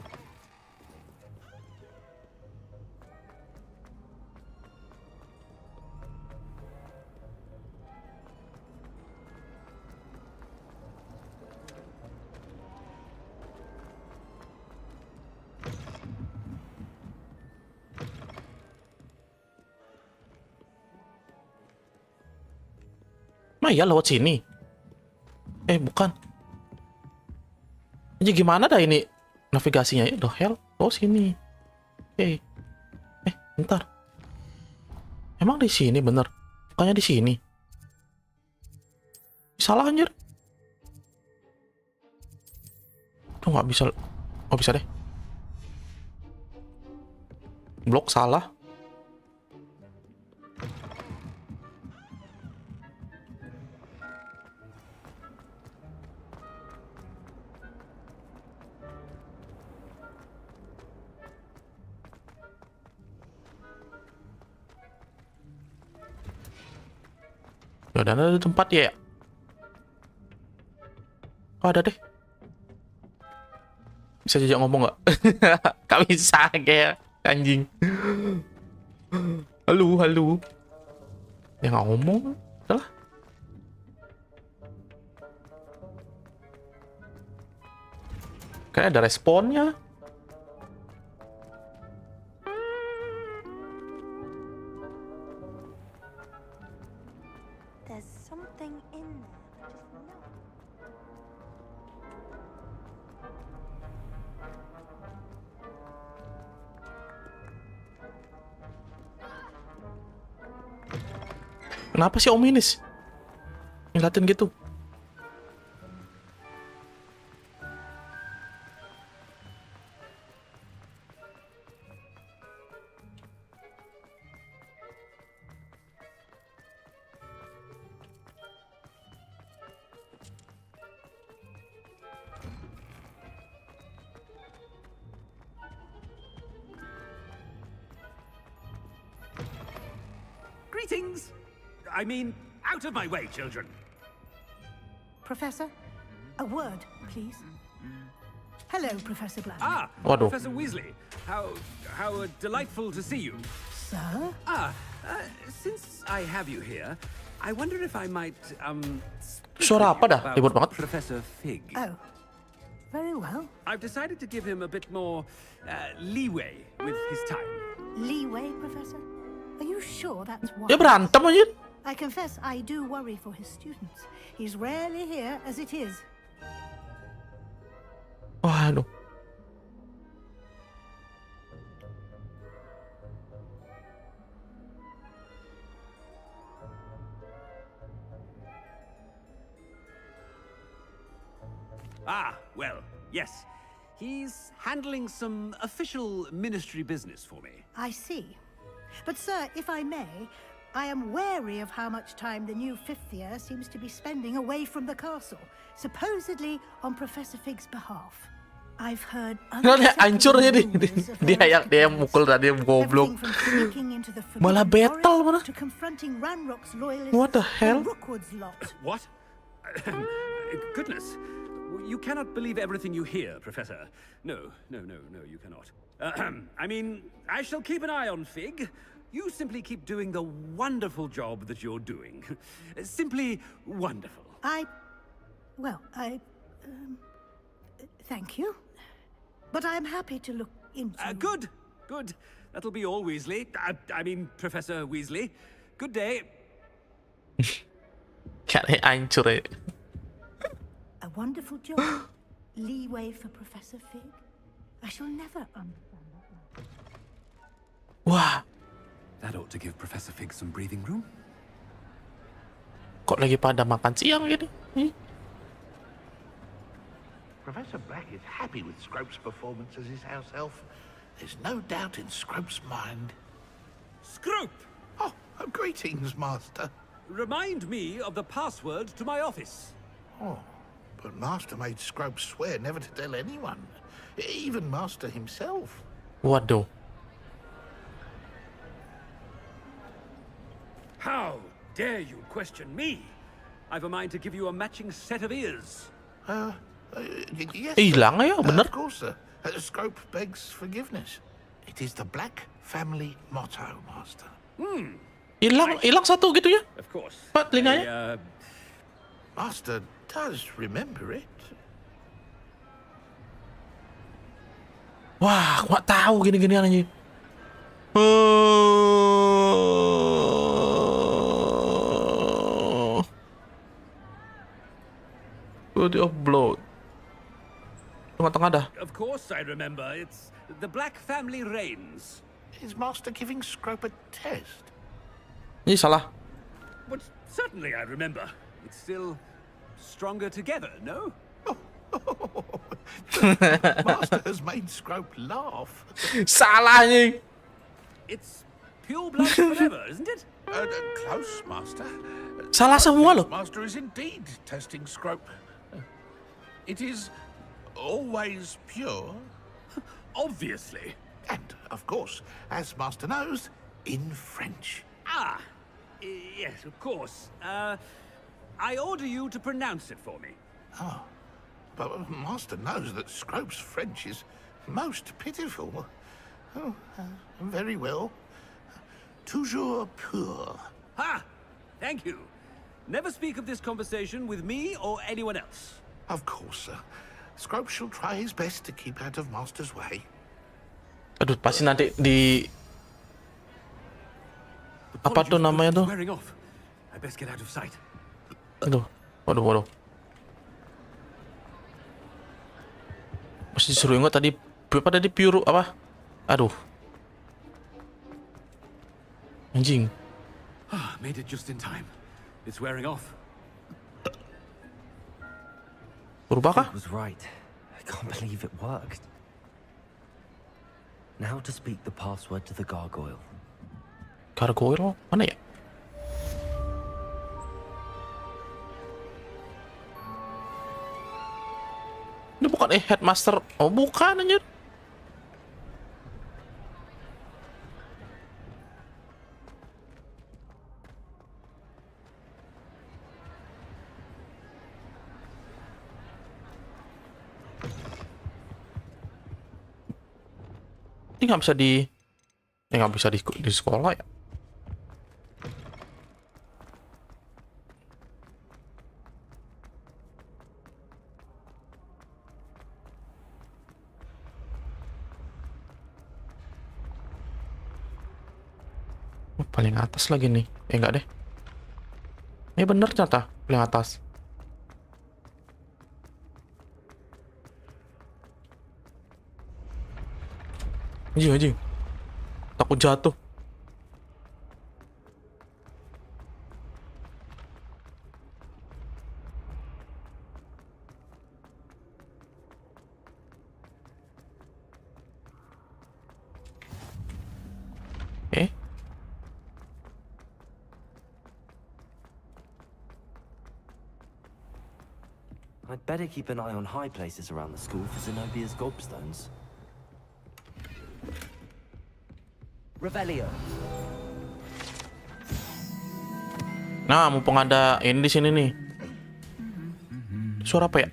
Nah ya lewat sini. Bukan. Ini gimana dah ini navigasinya ya? The hell? Oh sini. Oke. Bentar. Emang di sini bener? Bukannya di sini? Salah anjir. Tuh nggak bisa. Oh bisa deh. Blok salah. Ya dan ada tempat ya. Oh ada deh. Bisa jajak ngomong nggak? Gak bisa kayak anjing. Halo. Dia nggak ngomong. Udah lah. Kayak ada responnya. There's something in there. I just know. Kenapa sih Om Inis ngeliatin gitu? Greetings! I mean, out of my way, children. Professor, a word, please. Hello, Professor Black. Ah, Waduh. Professor Weasley. How delightful to see you. Sir? Since I have you here, I wonder if I might, speak Suara with apa you dah? about Ribut banget. Professor Fig. Oh, very well. I've decided to give him a bit more, leeway with his time. Leeway, Professor? Are you sure that's wise? Dia berantem aja. I confess I do worry for his students. He's rarely here as it is. Waduh. Well, yes. He's handling some official ministry business for me. I see. But, sir, if I may, I am wary of how much time the new fifth year seems to be spending away from the castle, supposedly on Professor Fig's behalf. I've heard Dia hancur aja dia mukul tadi goblok. Malah battle mana? To confronting Ranrock's loyalists. What the hell? Rookwood's lot. What? Goodness. You cannot believe everything you hear, Professor. No, you cannot. I mean, I shall keep an eye on Fig. You simply keep doing the wonderful job that you're doing. Simply wonderful. Thank you. But I'm happy to look into... Good. That'll be all, Weasley. I mean, Professor Weasley. Good day. Kayak hancur ya. A wonderful job. Leeway for Professor Fig. I shall never understand that. Wah, That ought to give Professor Fig some breathing room. kok lagi pada makan siang gini? Professor Black is happy with Scrope's performance as his house elf. There's no doubt in Scrope's mind. Scrope! Oh, greetings, Master. Remind me of the password to my office. Oh, but Master made Scrope swear never to tell anyone, even Master himself. Waduh. How dare you question me? I've a mind to give you a matching set of ears. Yes. Hilang ya, bener? Of course, sir. Scrope begs forgiveness. It is the Black family motto, Master. Hilang satu gitu ya? Of course. Pak, telinganya? Master does remember it. Wah, aku gak tahu gini-ginian aja. Body of blood. Tengah-tengah dah. Of course I remember. It's the Black family reigns. Is Master giving Scrope a test? Ini salah. But certainly I remember. It's still stronger together, no? Master has made Scrope laugh. Salah ini. It's pure blood forever, isn't it? Close, Master. Salah semua loh. Master is indeed testing Scrope. It is always pure. Obviously. And, of course, as Master knows, in French. Yes, of course. I order you to pronounce it for me. Oh, but Master knows that Scrope's French is most pitiful. Oh, very well. Toujours pur. Ha! Thank you. Never speak of this conversation with me or anyone else. Of course, sir. Scrope shall try his best to keep out of Master's way. Aduh, pasti nanti di apa tuh namanya tuh? Wearing off. I best get out of sight. Aduh, waduh. Masih disuruh ingat tadi pure apa? Aduh. Anjing. Made it just in time. It's wearing off. Berubah kah? Fig was right. I can't believe it worked. Now to speak the password to the gargoyle. Gargoyle? Mana ya? Ini bukan headmaster. Oh, bukan anjir. Ini nggak bisa nggak bisa di sekolah ya? Paling atas lagi nih. Enggak deh. Ini bener ternyata paling atas. Anjing. Takut jatuh. I'd better keep an eye on high places around the school for Zenobia's gobstones. Revelio. Nah, mumpung ada ini di sini nih. Suara apa ya?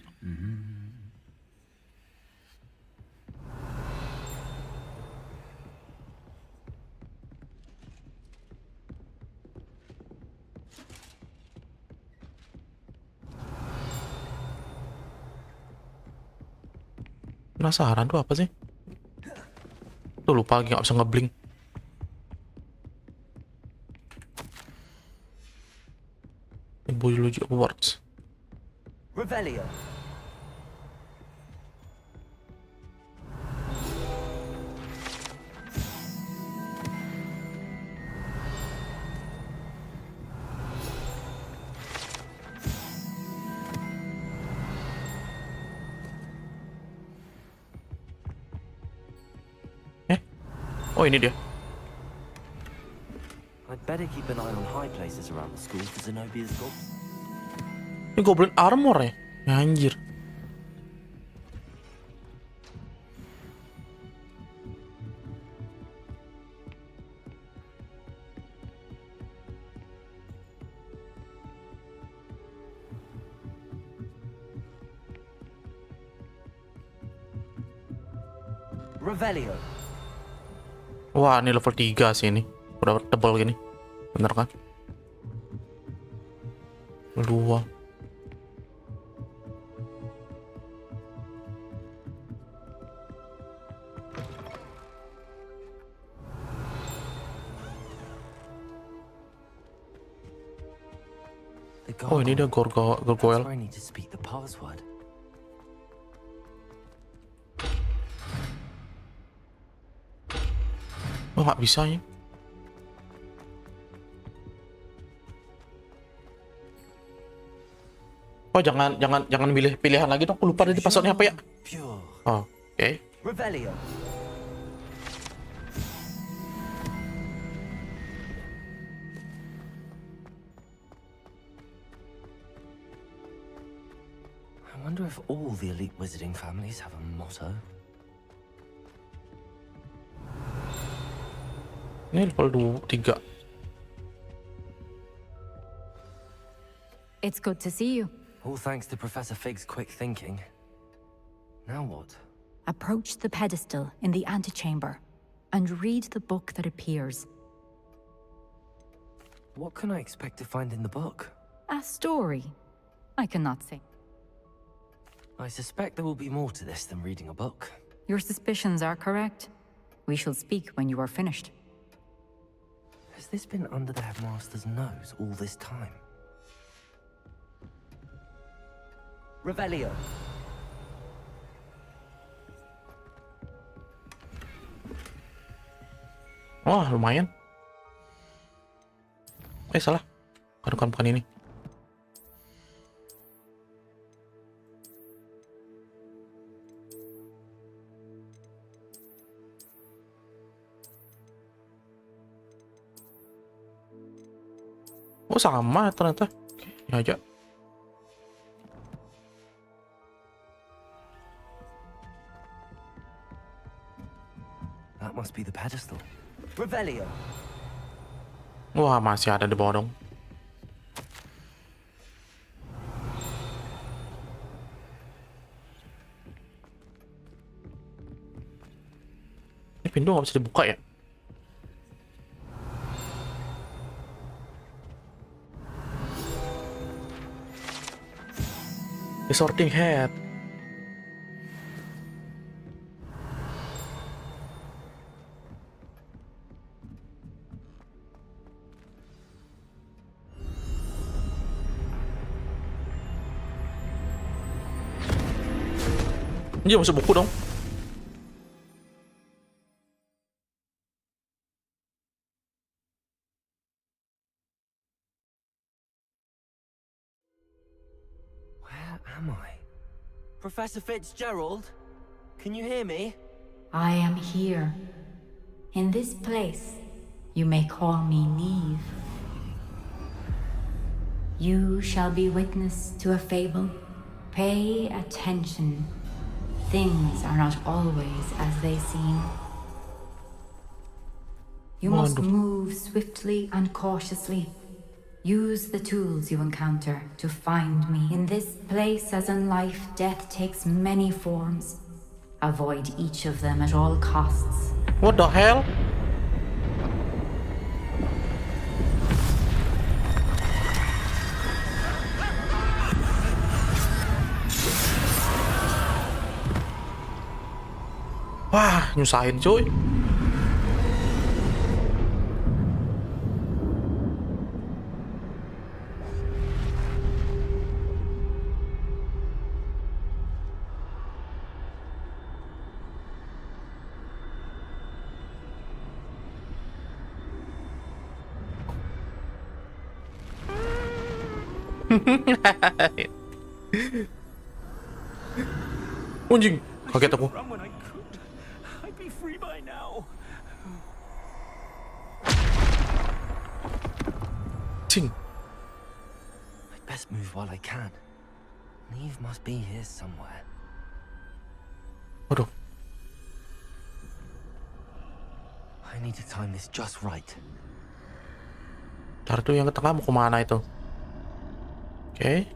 Penasaran tuh apa sih? Tuh lupa lagi, nggak bisa ngeblink. Menjadi Hogwarts. Revelio. Oh, ini dia. I'd better keep an eye on high places around the school for Zenobia's gobstones. Ini goblin armor ya? Anjir. Revelio. Wah, ini level 3 sih ini. Udah tebal gini. Bener kan? Level 2. Oh, ini dia gargoyle. I need to speak the password. Oh, nggak bisa ya. Oh, jangan pilih pilihan lagi dong. Aku lupa tadi passwordnya apa ya. Oh, oke. Revelio. I wonder if all the elite wizarding families have a motto. Ini level 3. It's good to see you. All thanks to Professor Fig's quick thinking. Now what? Approach the pedestal in the antechamber and read the book that appears. What can I expect to find in the book? A story. I cannot say. I suspect there will be more to this than reading a book. Your suspicions are correct. We shall speak when you are finished. Has this been under the headmaster's nose all this time? Revelio. Wah, lumayan. Salah. Bukan ini. Oh, sama ternyata. Oke, ini aja. That must be the pedestal. Revelio. Wah, masih ada di bawah dong. Ini pintu nggak bisa dibuka ya? The Sorting Hat. Ini masuk buku dong. Where am I? Professor Fitzgerald? Can you hear me? I am here. In this place, you may call me Neve. You shall be witness to a fable. Pay attention. Things are not always as they seem. You must move swiftly and cautiously. Use the tools you encounter to find me. In this place, as in life, death takes many forms. Avoid each of them at all costs. What the hell? Wah, nyusahin cuy. Anjing, kaget aku. I'd be free by now. Cing. I'd best move while I can. Neve must be here somewhere. Waduh. I need to time this just right. Ntar tuh yang ke tengah mau kemana itu? Oke.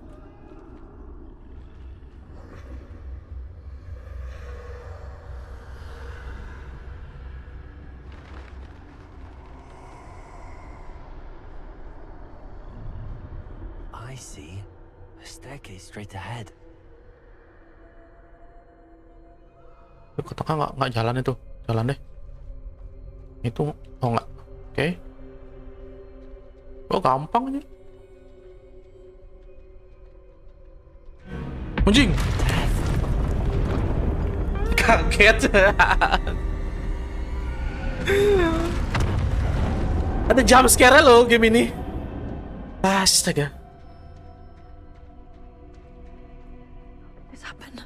I see a staircase straight ahead. Ke tengah nggak jalan itu, jalan deh. Itu oh nggak, oke. Oh gampang aja. Anjing. Kaget. Ada jump scare loh game ini. Astaga. This happened.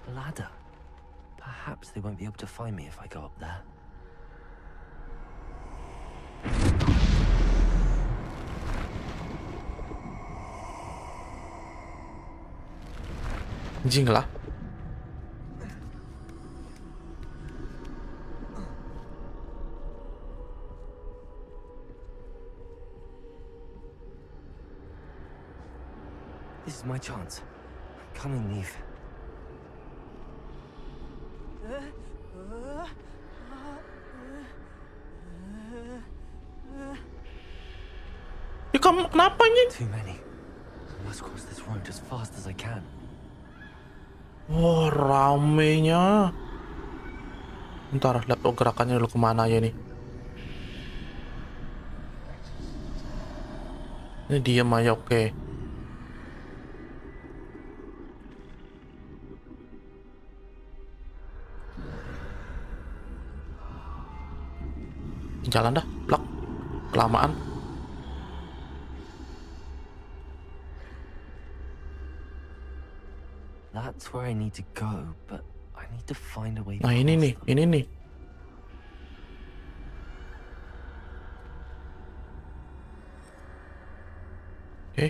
A ladder. Perhaps they won't be able to find me if I go up there. Anjing lah. This is my chance. Come in, Neve. Kenapa ini? Too many. I must cross this road as fast as I can. Oh, ramenya. Bentar, lihat gerakannya dulu kemana aja nih. Ini diem aja, oke. Jalan dah, blok. Kelamaan. That's where I need to go, but I need to find a way. Nah, ini nih, ini nih. Oke.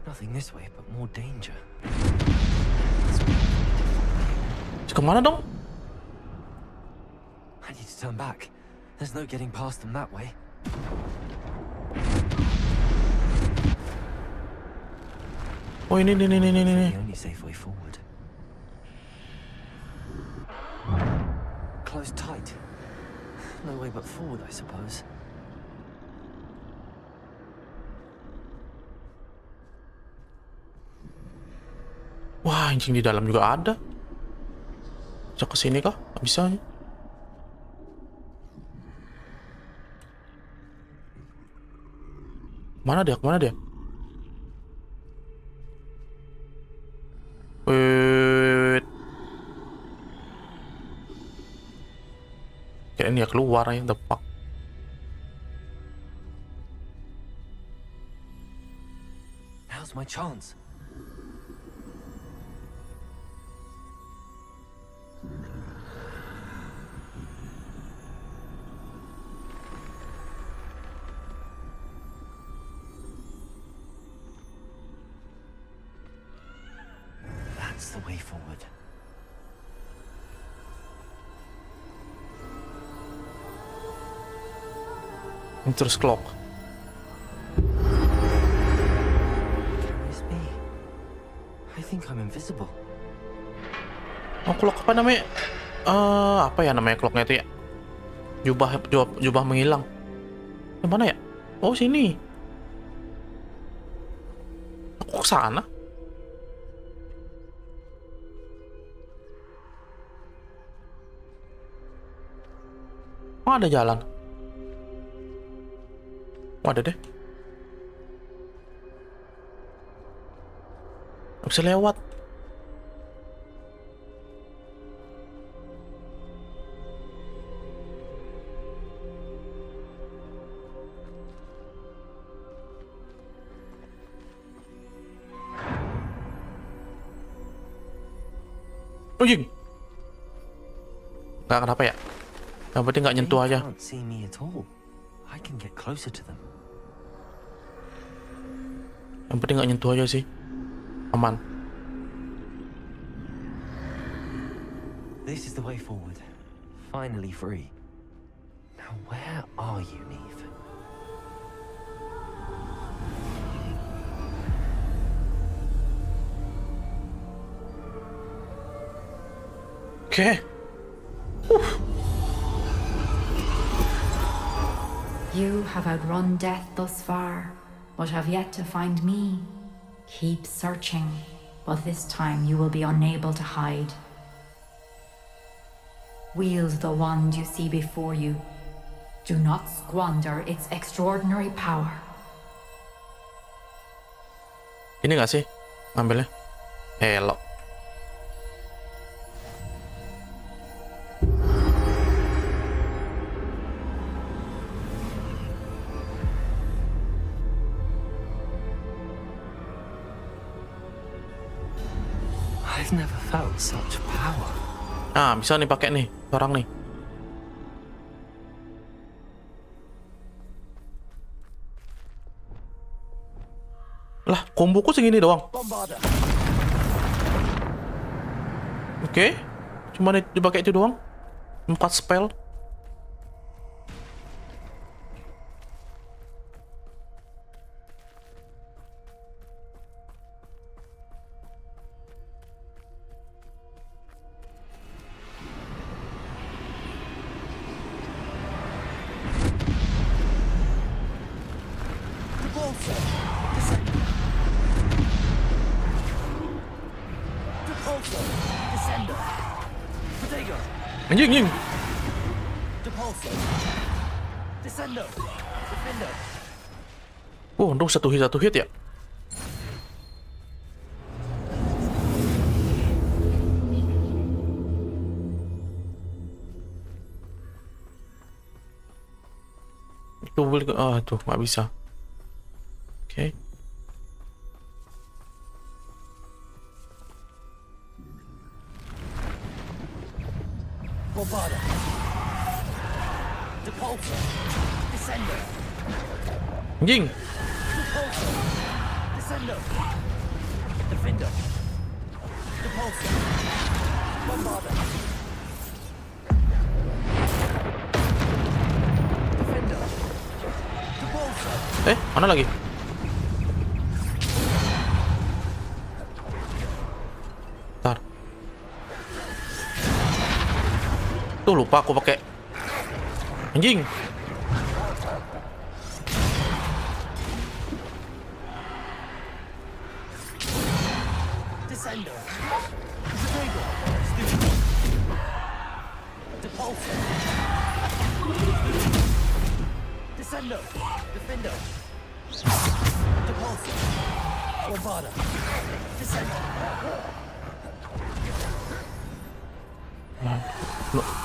Nothing this way, but more danger. Kemana dong? I need to turn back. There's no getting past them that way. Oh, ini. The only safe way forward. Closed tight. No way but forward, I suppose. Wah, anjing di dalam juga ada. Bisa ke sini kah? Nggak bisa. Mana dia? Kemana dia? Wait. Kayaknya dia keluar ya, the fuck. Now's my chance. That's the way forward. Terus clock. Carries me. I think I'm invisible. Oh, clock apa namanya? Apa ya namanya clocknya itu ya? Jubah menghilang. Yang mana ya? Oh, sini. Aku ke sana. Oh, ada jalan. Oh, ada deh. Nggak bisa lewat. Anjing. Nggak kenapa ya? Yang penting nggak nyentuh aja. They can't see me at all. I can get closer to them. Yang penting nggak nyentuh aja sih. Aman. This is the way forward. Finally free. Now where are you, Neve? Oke. You have outrun death thus far, but have yet to find me. Keep searching, but this time you will be unable to hide. Wield the wand you see before you. Do not squander its extraordinary power. Ini nggak sih ngambilnya? Elok. I've never felt such power. Nah, bisa nih pakai nih orang nih. Lah, komboku segini doang. Oke. Cuma dipakai itu doang. 4 spell. Anjing. Oh, untung satu hit ya. Itu boleh, tuh nggak bisa. Oke. Anjing. Mana lagi? Bentar. Tuh lupa aku pakai. Anjing.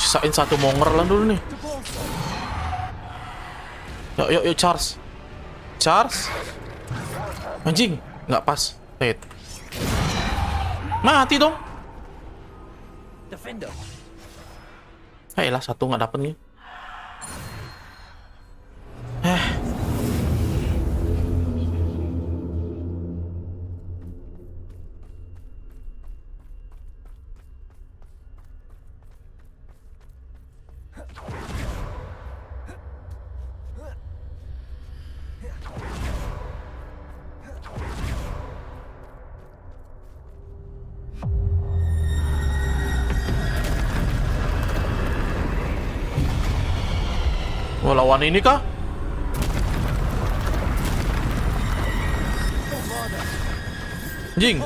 Sisain satu monger lah dulu nih. Yuk charge. Anjing, nggak pas. Wait. Mati dong. Lah satu nggak dapet nih. Mau lawan ini kah? Anjing.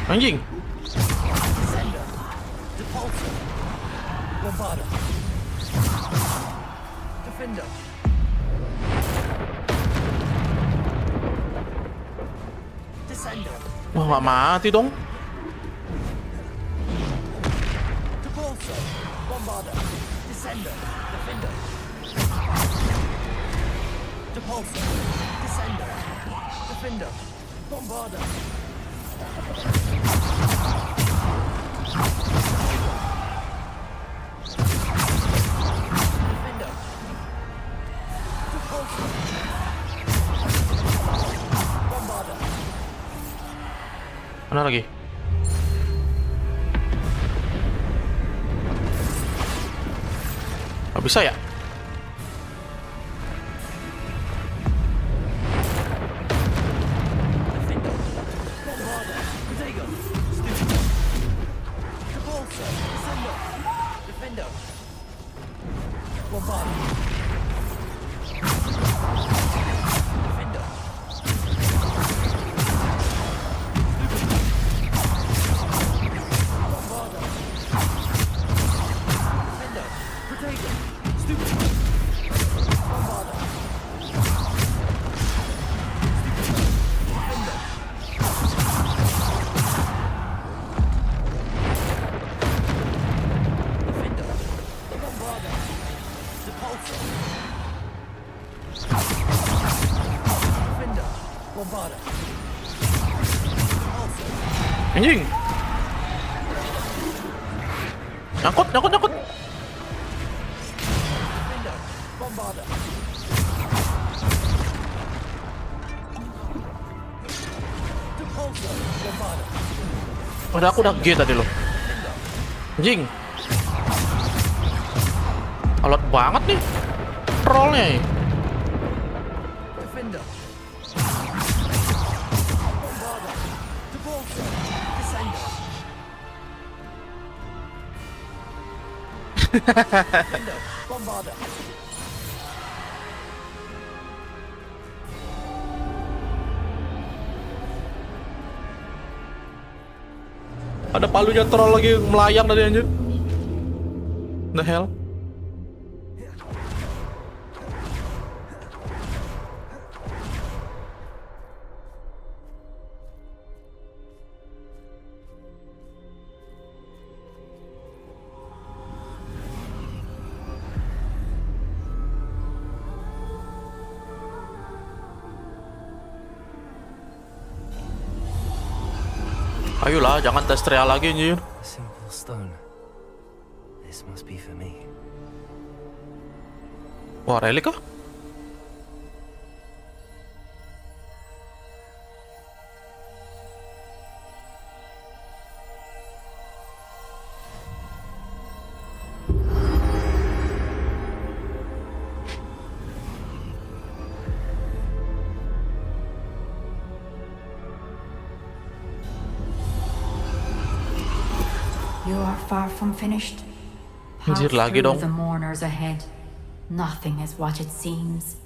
Anjing. Wah, nggak mati dong. Mana lagi? Nggak bisa ya? Anjing. Nyangkut, nyangkut, nyangkut. Aku udah G tadi loh. Anjing. Alot banget nih trollnya. Ada palunya troll lagi melayang dari anjir. The hell? Ayolah, jangan tes trial lagi anjir. A simple stone. This must be for me. Wah, relik kah? You are far from finished. Pass Anjir, lagi through dong. the mourners ahead. Nothing is what it seems.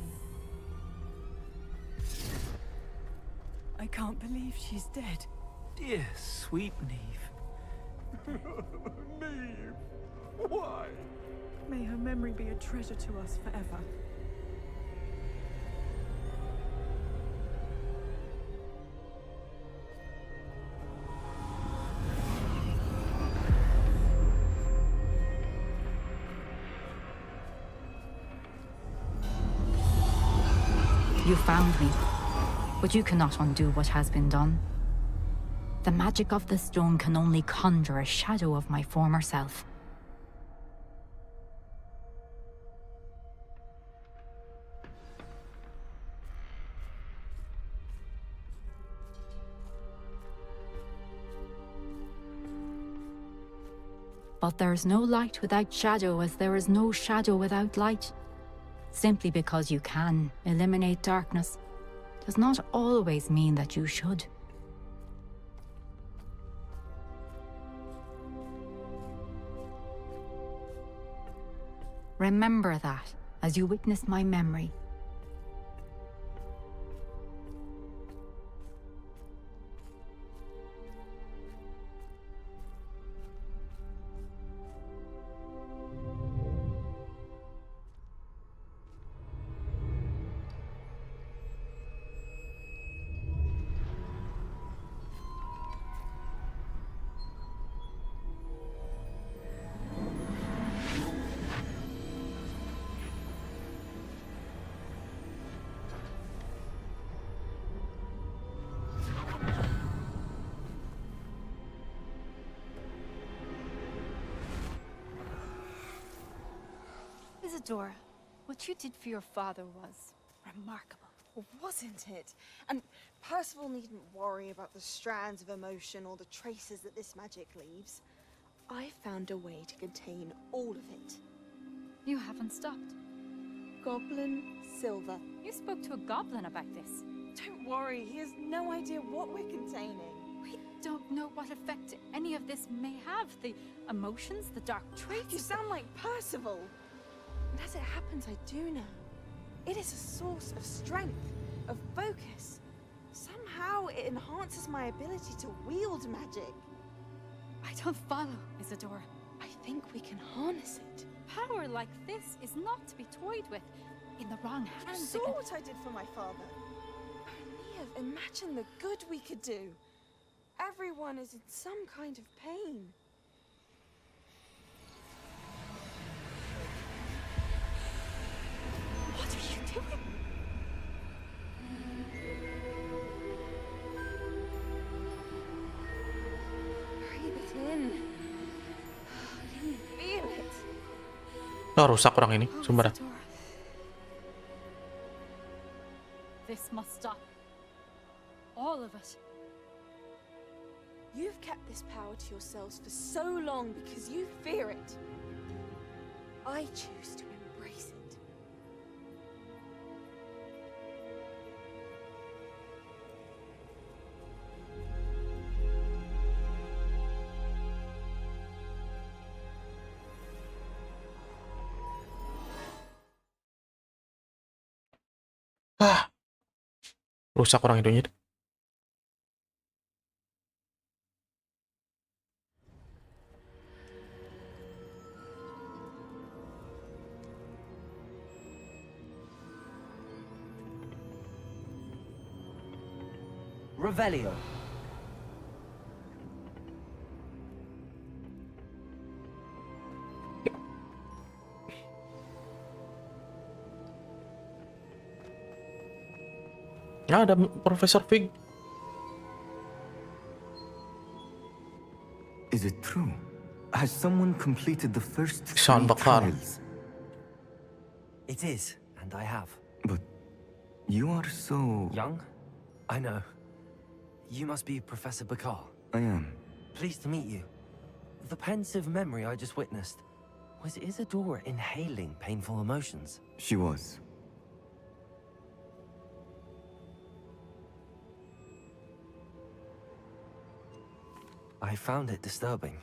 I can't believe she's dead. Dear sweet Neve. Neve, why? May her memory be a treasure to us forever. You found me, but you cannot undo what has been done. The magic of the stone can only conjure a shadow of my former self. But there is no light without shadow, as there is no shadow without light. Simply because you can eliminate darkness does not always mean that you should. Remember that as you witness my memory. Isadora, what you did for your father was remarkable. Wasn't it? And Percival needn't worry about the strands of emotion or the traces that this magic leaves. I found a way to contain all of it. You haven't stopped. Goblin Silver. You spoke to a goblin about this. Don't worry, he has no idea what we're containing. We don't know what effect any of this may have. The emotions, the dark traits. You sound like Percival. And as it happens, I do know. It is a source of strength, of focus. Somehow it enhances my ability to wield magic. I don't follow, Isadora. I think we can harness it. Power like this is not to be toyed with. In the wrong You hands, saw what I did for my father. Neve, imagine the good we could do. Everyone is in some kind of pain. What are you doing? Oh, rusak orang ini, sumpah dah. This must stop. All of it. You've kept this power to yourselves for so long because you fear it. I choose to embrace it. Rusak orang itunya. Revelio. Ya, ada Profesor Fig. Is it true? Has someone completed the first Sampai. trials? It is, and I have. But you are so... Young? I know. You must be Professor Bakar. I am. Pleased to meet you. The pensive memory I just witnessed. Was Isadora inhaling painful emotions? She was. I found it disturbing.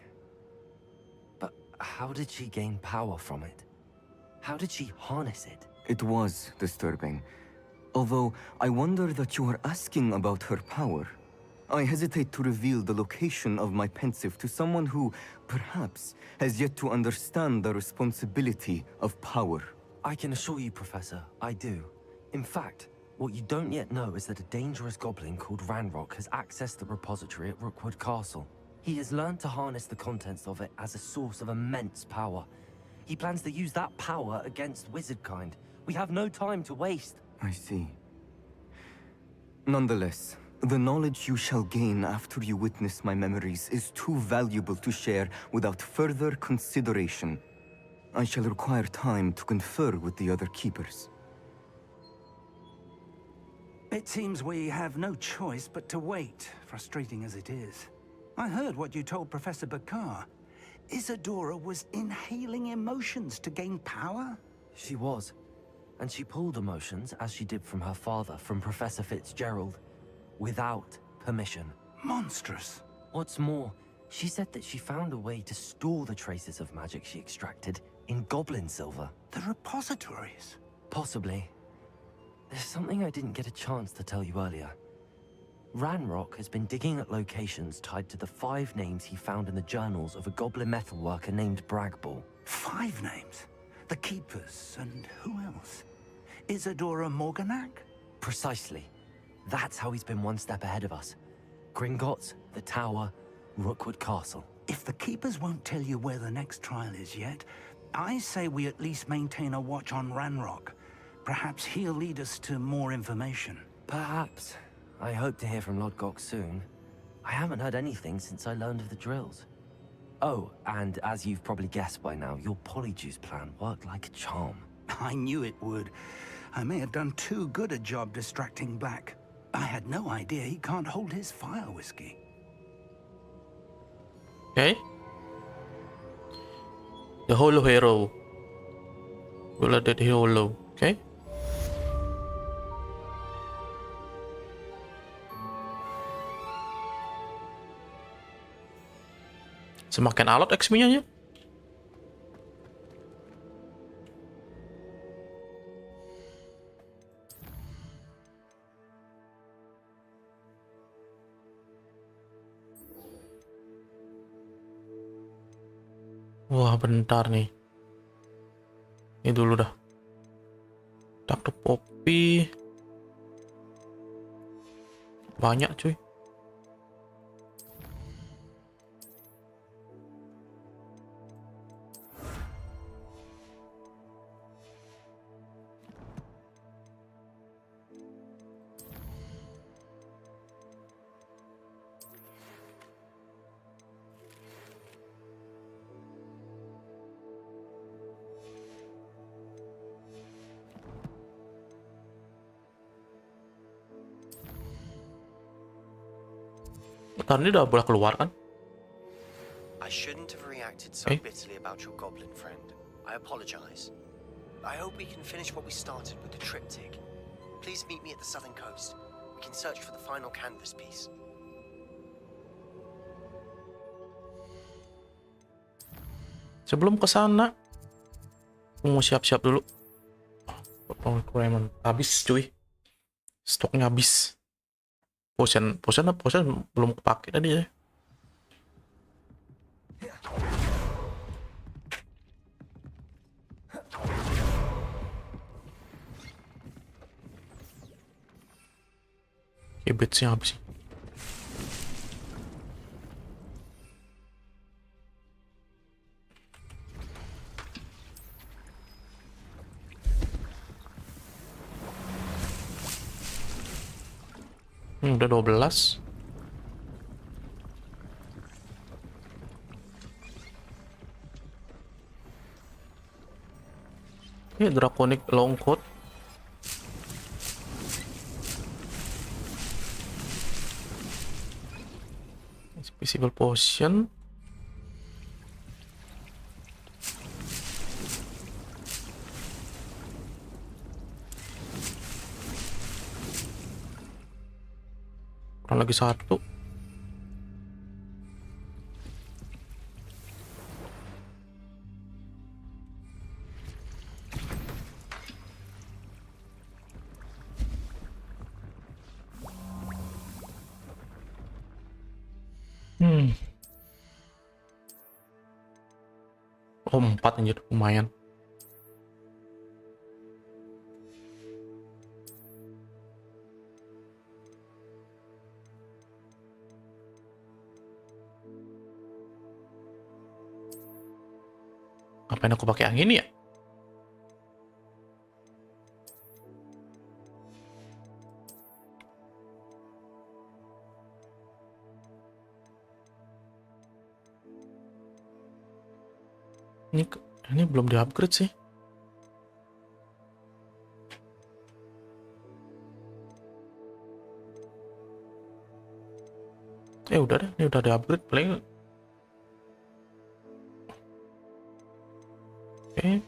But how did she gain power from it? How did she harness it? It was disturbing. Although, I wonder that you are asking about her power. I hesitate to reveal the location of my pensive to someone who, perhaps, has yet to understand the responsibility of power. I can assure you, Professor, I do. In fact, what you don't yet know is that a dangerous goblin called Ranrock has accessed the repository at Rookwood Castle. He has learned to harness the contents of it as a source of immense power. He plans to use that power against wizardkind. We have no time to waste. I see. Nonetheless, the knowledge you shall gain after you witness my memories is too valuable to share without further consideration. I shall require time to confer with the other keepers. It seems we have no choice but to wait, frustrating as it is. I heard what you told Professor Bakar. Isadora was inhaling emotions to gain power? She was. And she pulled emotions, as she did from her father, from Professor Fitzgerald, without permission. Monstrous. What's more, she said that she found a way to store the traces of magic she extracted in goblin silver. The repositories? Possibly. There's something I didn't get a chance to tell you earlier. Ranrock has been digging at locations tied to the 5 names he found in the journals of a goblin metalworker named Bragball. 5 names? The Keepers, and who else? Isadora Morganac? Precisely. That's how he's been one step ahead of us. Gringotts, the Tower, Rookwood Castle. If the Keepers won't tell you where the next trial is yet, I say we at least maintain a watch on Ranrock. Perhaps he'll lead us to more information. Perhaps. I hope to hear from Lodgok soon. I haven't heard anything since I learned of the drills. Oh, and as you've probably guessed by now, your Polyjuice plan worked like a charm. I knew it would. I may have done too good a job distracting Black. I had no idea he can't hold his fire whiskey. Okay. The Hollow Hero. Blooded Hollow. Okay. Semakin alot XP-nya. Wah, bentar nih. Ini dulu dah. Takut Poppy. Banyak cuy. Bentar, ini udah boleh keluar kan? I shouldn't have reacted so bitterly about your goblin friend. I apologize. I hope we can finish what we started with the triptych. Please meet me at the southern coast. We can search for the final canvas piece. Sebelum ke sana, mau siap-siap dulu. Requirement habis cuy. Stoknya habis. Potion belum kepake tadi ya. Habitsnya habis. Udah 12. Ini draconic long coat. Visible potion. Kurang lagi satu. Oh, 4 anjir, lumayan. Ngapain aku pakai yang ini ya? Ini belum di-upgrade sih. Udah deh, ini udah di-upgrade paling. Oke.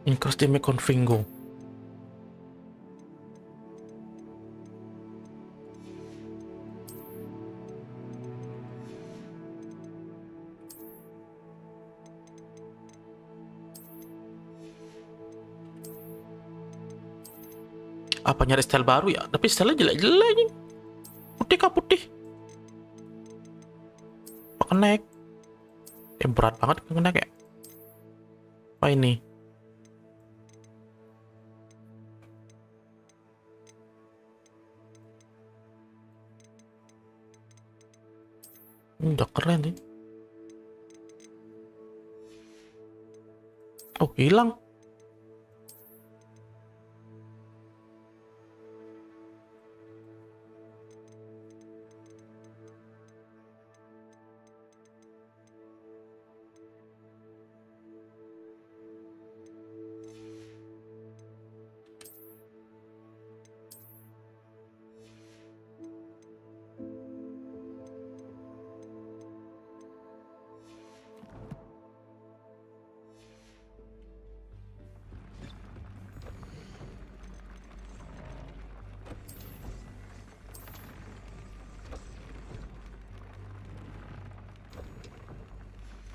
Increase damage on Fingo. Apa nyari style baru ya? Tapi style jelek-jelek nih. Putih kah putih? Pakai naik. Berat banget kena kayak. Apa ini? Udah keren sih. Oh, hilang.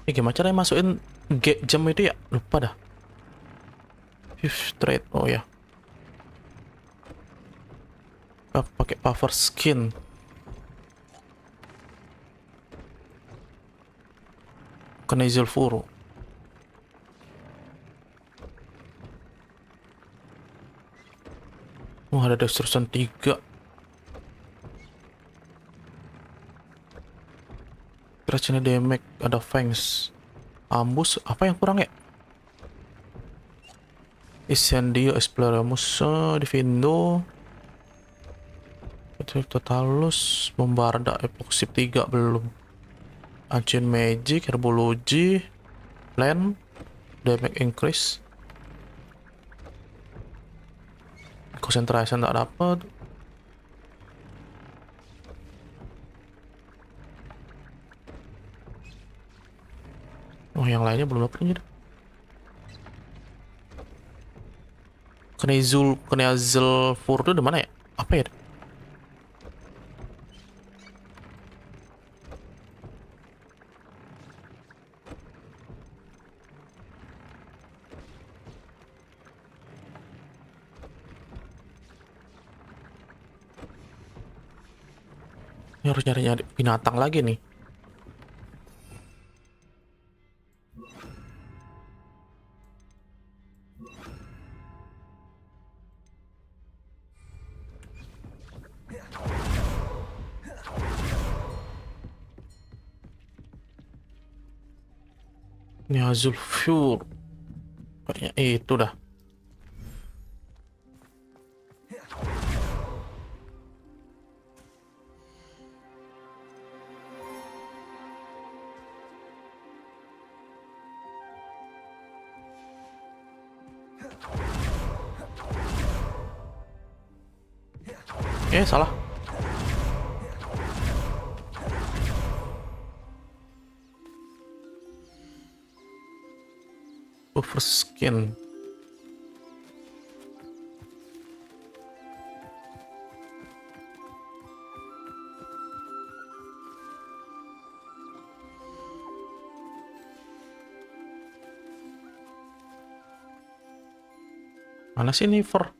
Gimana caranya masukin jam itu ya? Lupa dah. Straight, oh ya. Pakai power skin. Kena Furu. Oh, ada destruction 3. Keracunan damage, ada fangs. Ambus, apa yang kurang ya? Incendio, Explorer, musuh, Divindo. Totalus, Bombarda, Epoxy 3 belum. Ancient Magic, Herbology, Plan, Damage Increase. Concentration tak dapat. Oh, yang lainnya belum dapat aja. Knezel Fur itu di mana ya? Apa ya? Ini harus nyari-nyari binatang lagi nih. Ini Azul Fur. Kayaknya itu dah. Salah. Overskin. Mana sih Niver?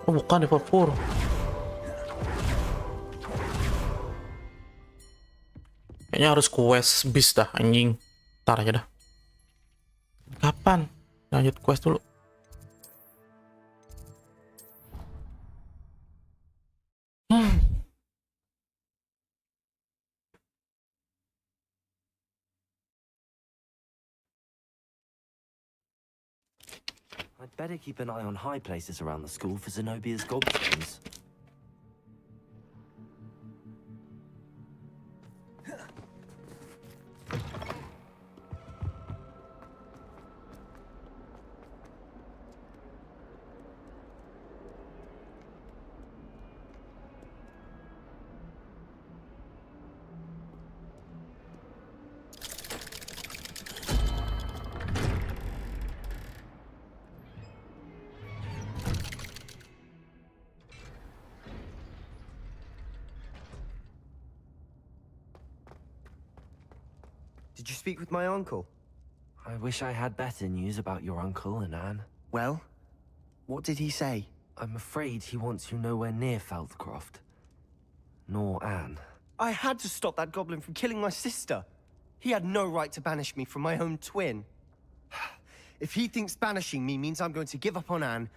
Oh, bukan Niver Fur. Kayaknya harus quest bis dah, anjing. Ntar aja dah. Kapan? Lanjut quest dulu. I'd better keep an eye on high places around the school for Zenobia's gobstones. Did you speak with my uncle? I wish I had better news about your uncle and Anne. Well, what did he say? I'm afraid he wants you nowhere near Feldcroft. Nor Anne. I had to stop that goblin from killing my sister. He had no right to banish me from my own twin. If he thinks banishing me means I'm going to give up on Anne,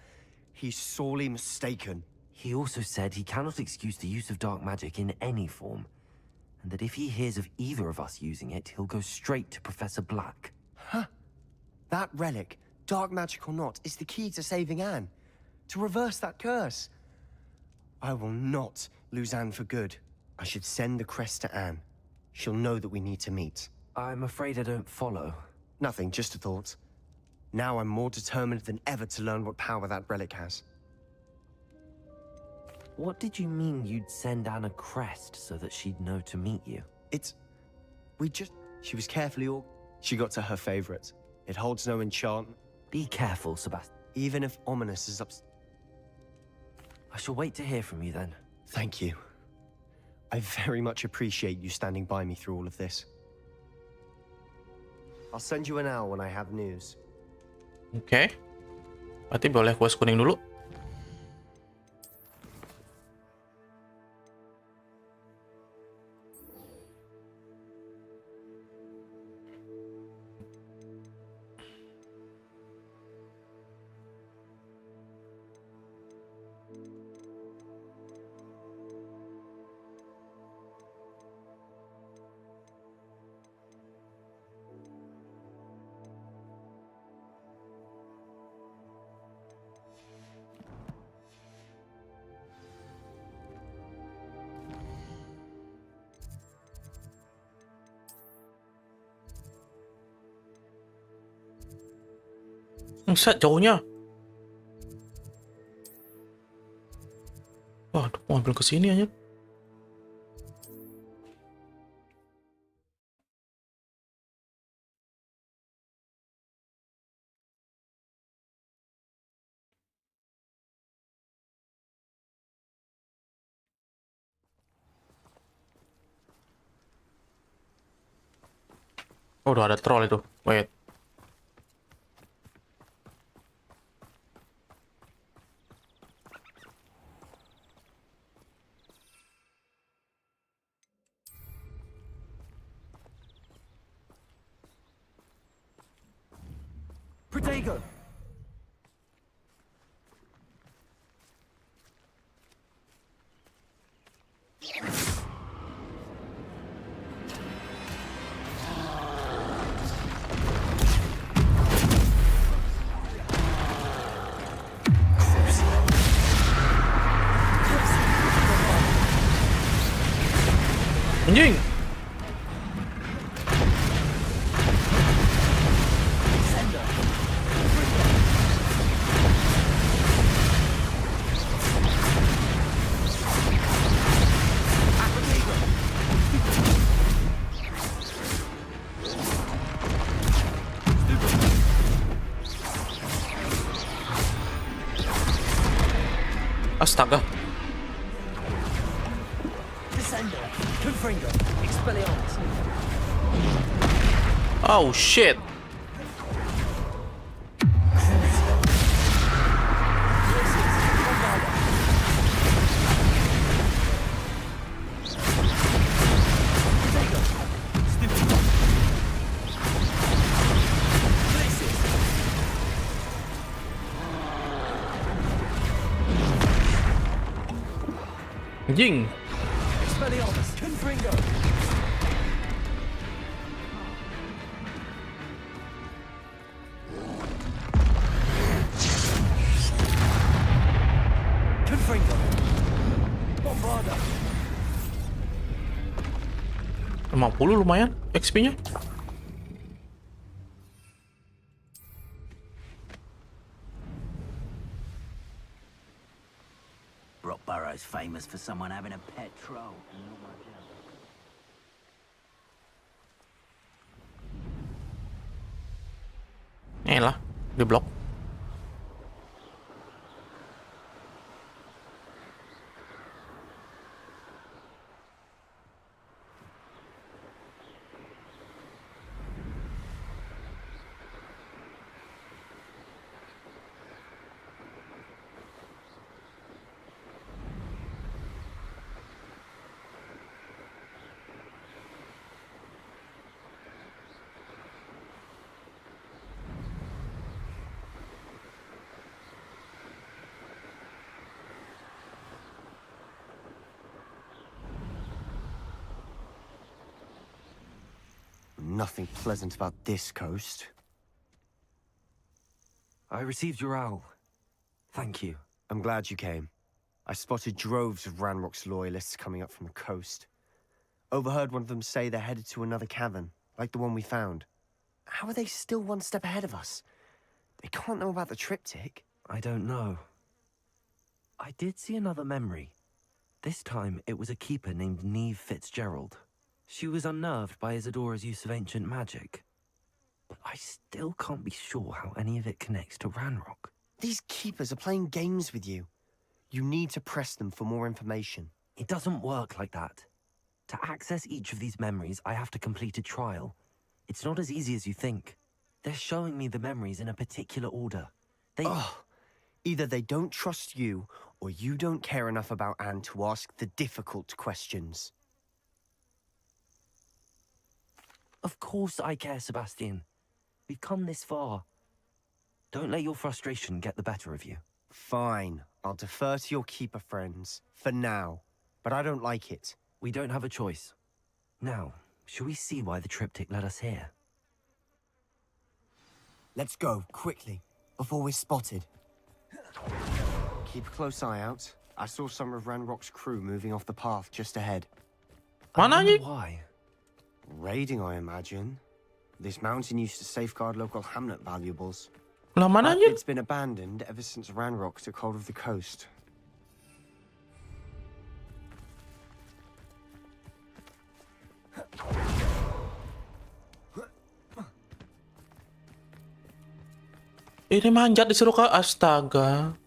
he's sorely mistaken. He also said he cannot excuse the use of dark magic in any form, and that if he hears of either of us using it, he'll go straight to Professor Black. Huh? That relic, dark magic or not, is the key to saving Anne. To reverse that curse. I will not lose Anne for good. I should send the crest to Anne. She'll know that we need to meet. I'm afraid I don't follow. Nothing, just a thought. Now I'm more determined than ever to learn what power that relic has. What did you mean you'd send Anne a crest so that she'd know to meet you? She was carefully She got to her favorite. It holds no enchantment. Be careful, Sebastian. Even if ominous is up... I shall wait to hear from you then. Thank you. I very much appreciate you standing by me through all of this. I'll send you an hour when I have news. Oke. Berarti boleh quest kuning dulu. Set jauhnya. Waduh, mau ambil ke sini aja. Oh, udah ada troll itu. Wait. Protego! Anjing. Astaga. Oh shit. Anjing. Emang 50 lumayan XP-nya. Rockborough's famous for someone having a pet troll. Lah, di blok. Nothing pleasant about this coast. I received your owl. Thank you. I'm glad you came. I spotted droves of Ranrock's loyalists coming up from the coast. Overheard one of them say they're headed to another cavern, like the one we found. How are they still one step ahead of us? They can't know about the triptych. I don't know. I did see another memory. This time, it was a keeper named Neve Fitzgerald. She was unnerved by Isadora's use of ancient magic. But I still can't be sure how any of it connects to Ranrock. These keepers are playing games with you. You need to press them for more information. It doesn't work like that. To access each of these memories, I have to complete a trial. It's not as easy as you think. They're showing me the memories in a particular order. Either they don't trust you, or you don't care enough about Anne to ask the difficult questions. Of course I care, Sebastian. We've come this far. Don't let your frustration get the better of you. Fine. I'll defer to your keeper friends, for now. But I don't like it. We don't have a choice. Now, shall we see why the triptych led us here? Let's go, quickly, before we're spotted. Keep a close eye out. I saw some of Ranrock's crew moving off the path just ahead. I wonder why. Raiding, I imagine. This mountain used to safeguard local hamlet valuables. Lah mana anjir? It's been abandoned ever since Ranrock took hold of the coast. Ini manjat disuruh ke astaga.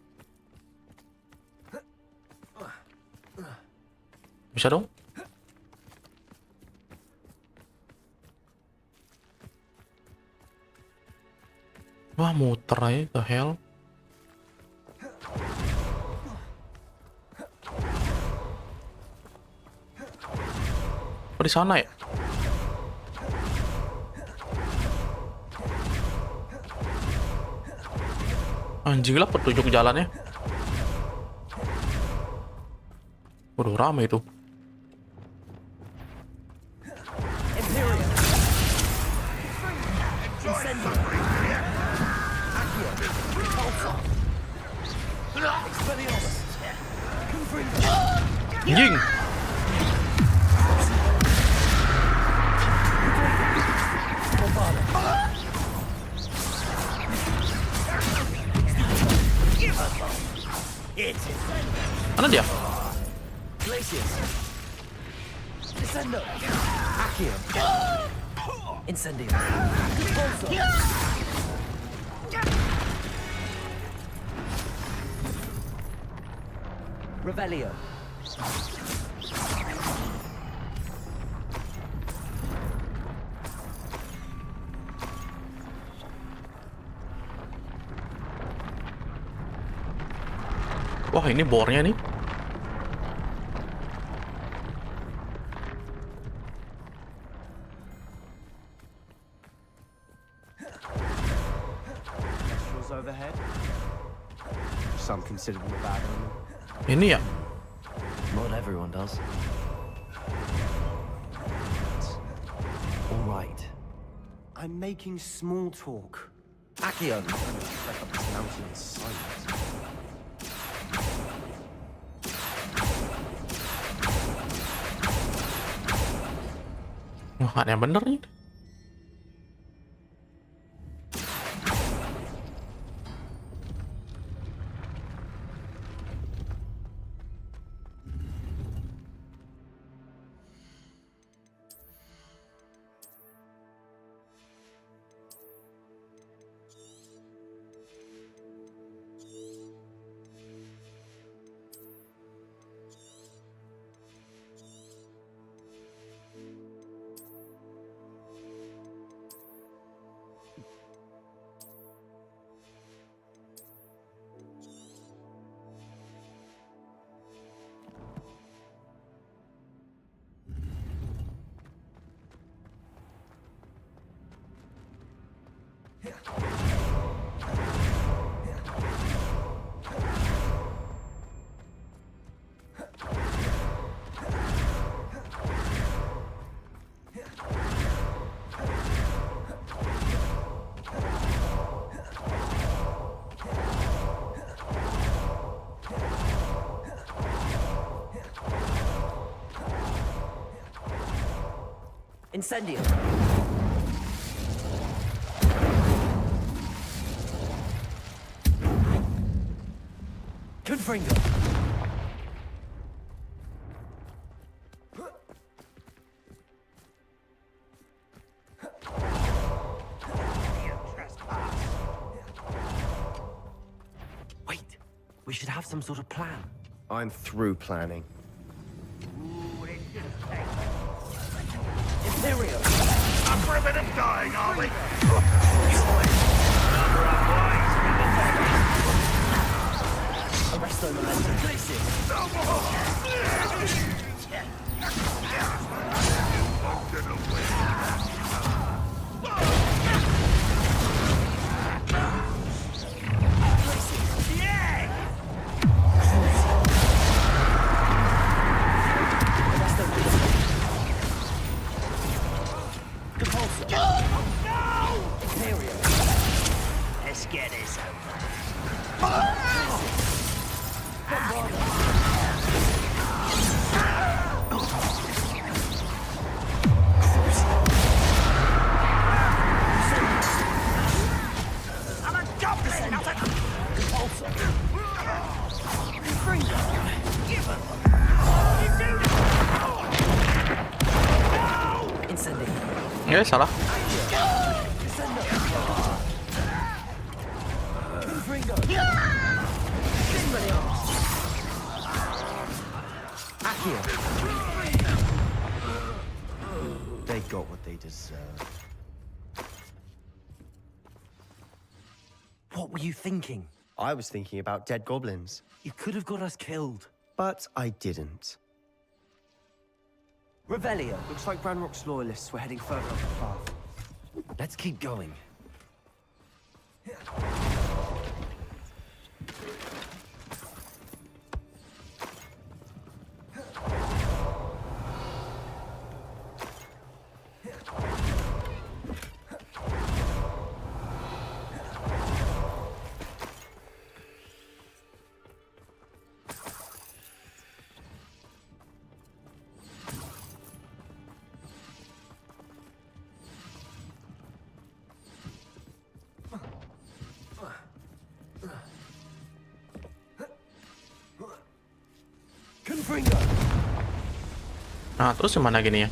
Bisa dong? Wah, muter aja, the hell. Oh, di sana ya? Anjing lah petunjuk jalannya. Waduh, rame itu. Anjing. Mana dia? Revelio. Wah, ini bornya nih. Overhead. Some consider them a bad omen. Ini ya? Not everyone does. All right. I'm making small talk. Accio. Trek up this mountain in silence. Wah, ada yang bener nih. Incendio. Confringo. Wait, we should have some sort of plan. I'm through planning. Imperial. Up for a bit of dying, are we? Arresto momentum. Let's get this over. I'm a Ya salah. They got what they deserve. What were you thinking? I was thinking about dead goblins. You could have got us killed. But I didn't. Revelio. Looks like Ranrock's loyalists were heading further up the path. Let's keep going. Nah, terus gimana gini ya?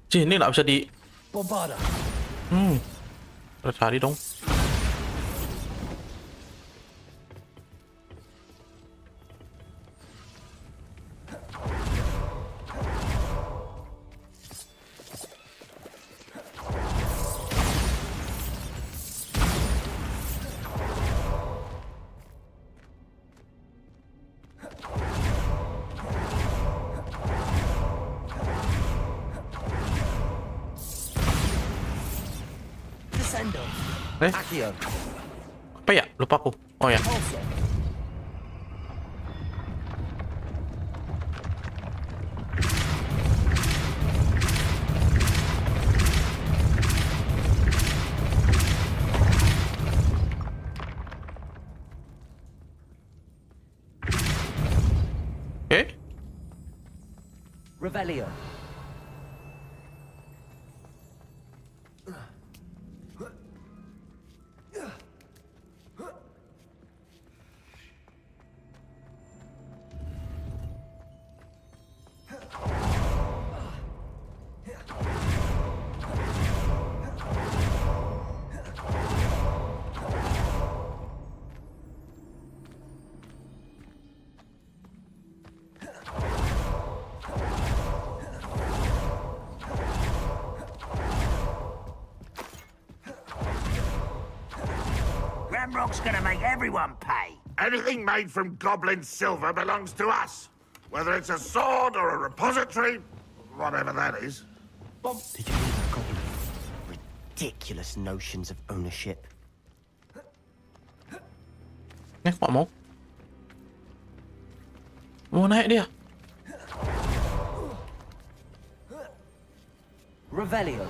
Cih, ini nggak bisa di... Terus cari dong. Apa ya? Lupa aku. Oh ya. Revelio. Ramrock's gonna make everyone pay. Anything made from goblin silver belongs to us. Whether it's a sword or a repository, whatever that is. Did you hear that goblin? Ridiculous notions of ownership. Kok mau? Mau naik dia. Revelio.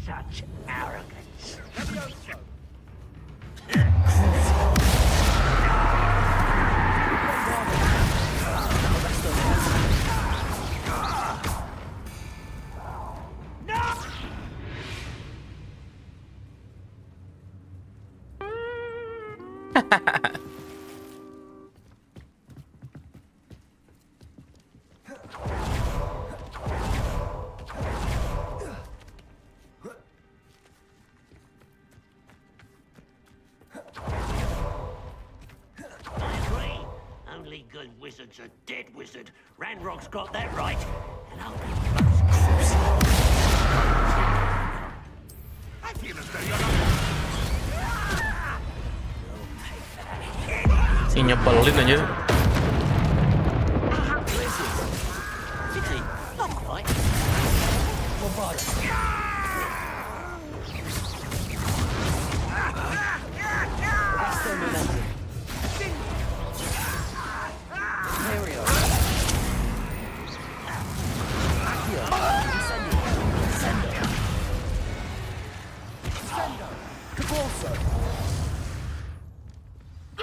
Such arrogance. Only good wizard's a dead wizard. Ranrock's got that right, and I'll be most I feel as though you're Si nyebelin aja. not quite.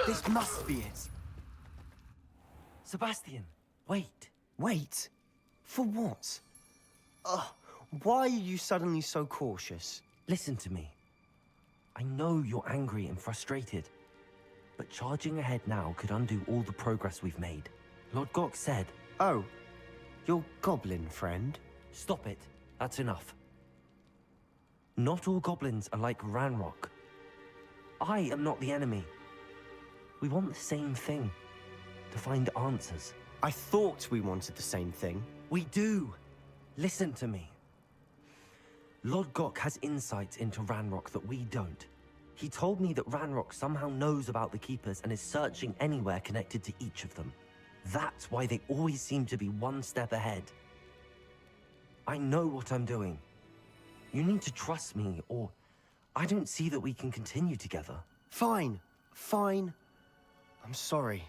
This must be it. Sebastian, wait. Wait? For what? Why are you suddenly so cautious? Listen to me. I know you're angry and frustrated, but charging ahead now could undo all the progress we've made. Lord Gok said... Oh, your goblin friend? Stop it. That's enough. Not all goblins are like Ranrock. I am not the enemy. We want the same thing. To find answers. I thought we wanted the same thing. We do. Listen to me. Lord Gok has insights into Ranrock that we don't. He told me that Ranrock somehow knows about the Keepers and is searching anywhere connected to each of them. That's why they always seem to be one step ahead. I know what I'm doing. You need to trust me, or I don't see that we can continue together. Fine. Fine. I'm sorry.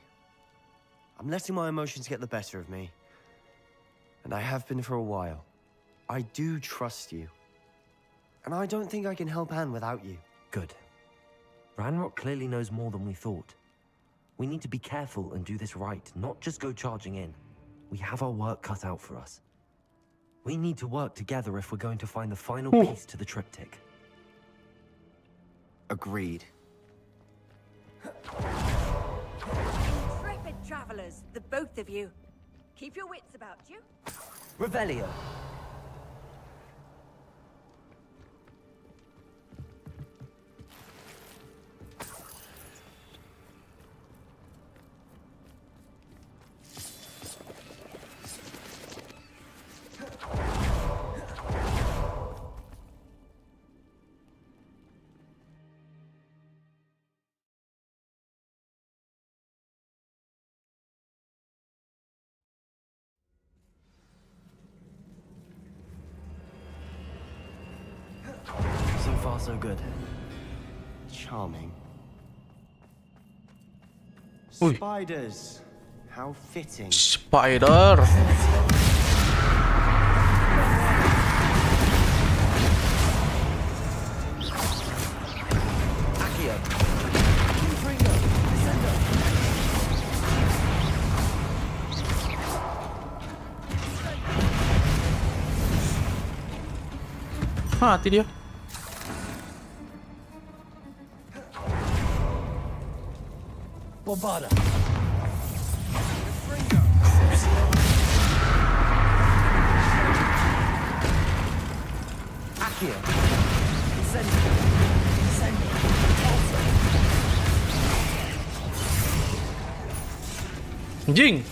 I'm letting my emotions get the better of me. And I have been for a while. I do trust you. And I don't think I can help Anne without you. Good. Ranrock clearly knows more than we thought. We need to be careful and do this right, not just go charging in. We have our work cut out for us. We need to work together if we're going to find the final piece to the triptych. Agreed. Intrepid travelers, the both of you. Keep your wits about you. Revelio. So far, so good. Charming. Ui. Spiders. How fitting. Spider. Accio. Mati dia. Bombarda. Accio. Anjing.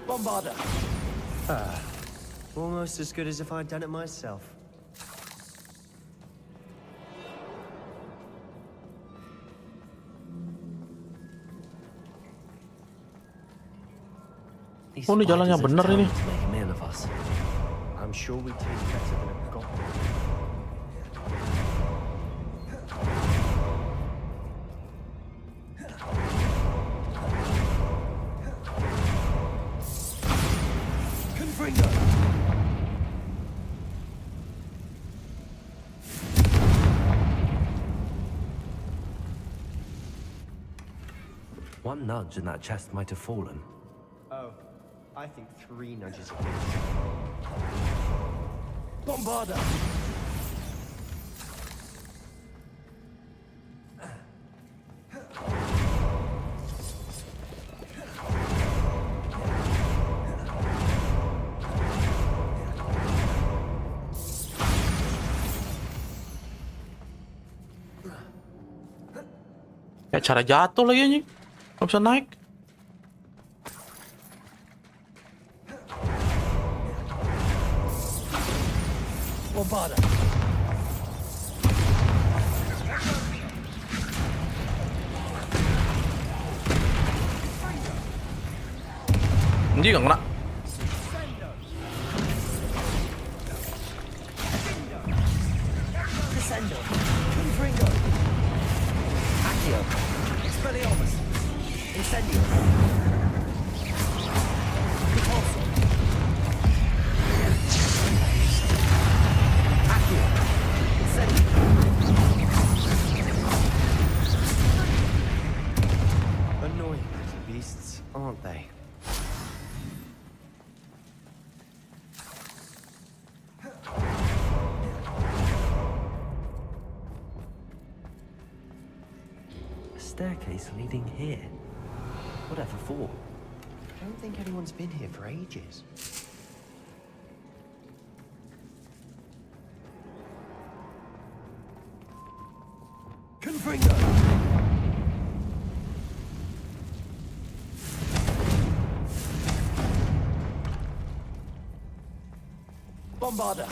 Bombarda. Almost as good as if I'd done it myself. Oh, ini jalan yang bener ini. I'm sure we taste better than a goblin. Confringo. One nudge and that chest might have fallen. Oh, I think 3 nudges. Bombarda. Kayak cara jatuh lagi anjing. Nggak bisa naik. Bombarda. Anjing nggak kena. Descendo. Confringo. Accio. Expelliarmus. Incendio. Repulso. Accio. Incendio. Annoying little beasts, aren't they? Staircase leading here. Whatever for? I don't think anyone's been here for ages. Confringo. Bombarda.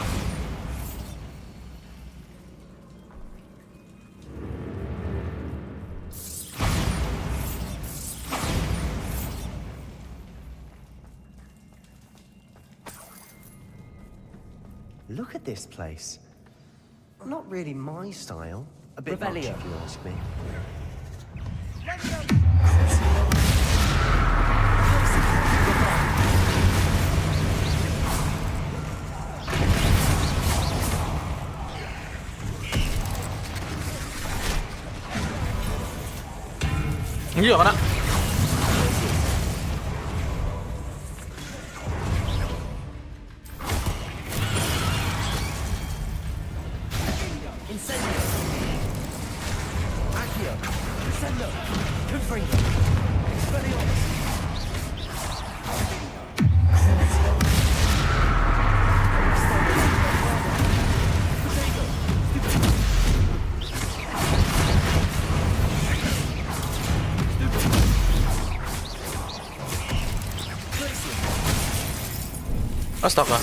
Look at this place. Not really my style. A bit much, Revelio. if you ask me. Anjing nggak kena. Incendio. Accio. Descendo. Confringo. Expelliarmus. Astaga.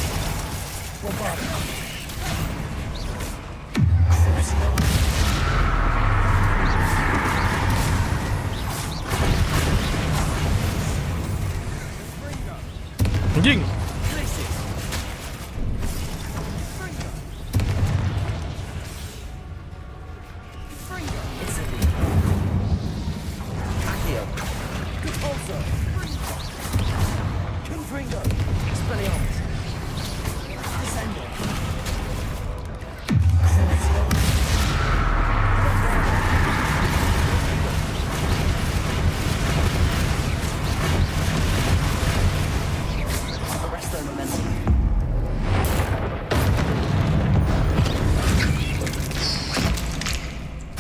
Anjing. Accio. Repulso. Confringo. Expelliarmus. Descendo. Arresto momentum.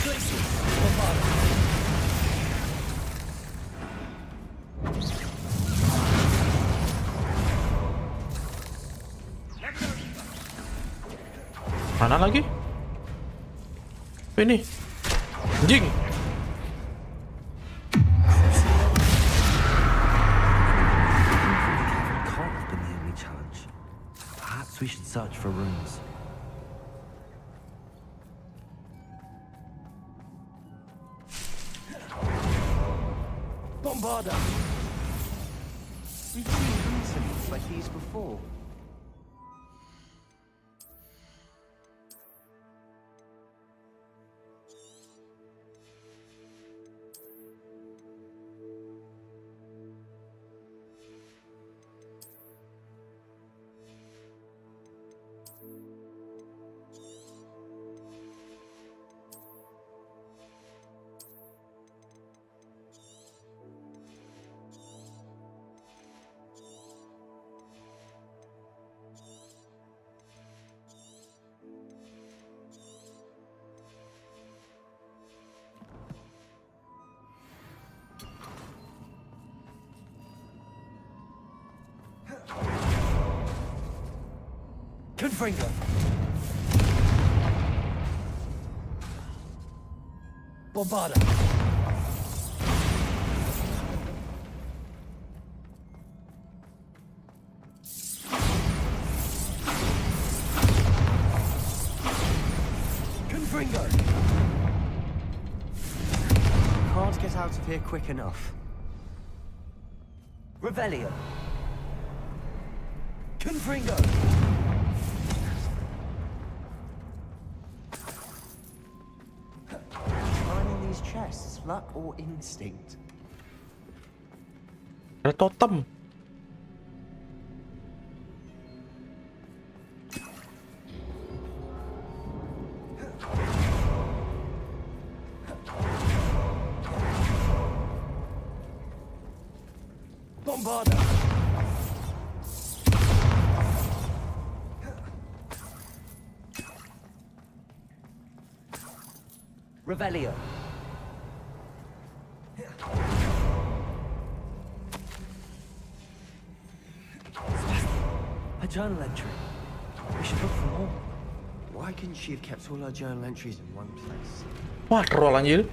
Glacier. Bombarda. Mana lagi? Apa ini? Anjing. Can't have been the only challenge. Perhaps we should search for rooms. Bombarda. We've seen incidents like these before. Confringo. Bombarda. Confringo! Can't get out of here quick enough. Revelio! Confringo! Finding these chests, luck or instinct? Ada totem. Bombarda! Revelio! A journal entry. We should look for more. Why couldn't she have kept all her journal entries in one place? Wah, troll anjir.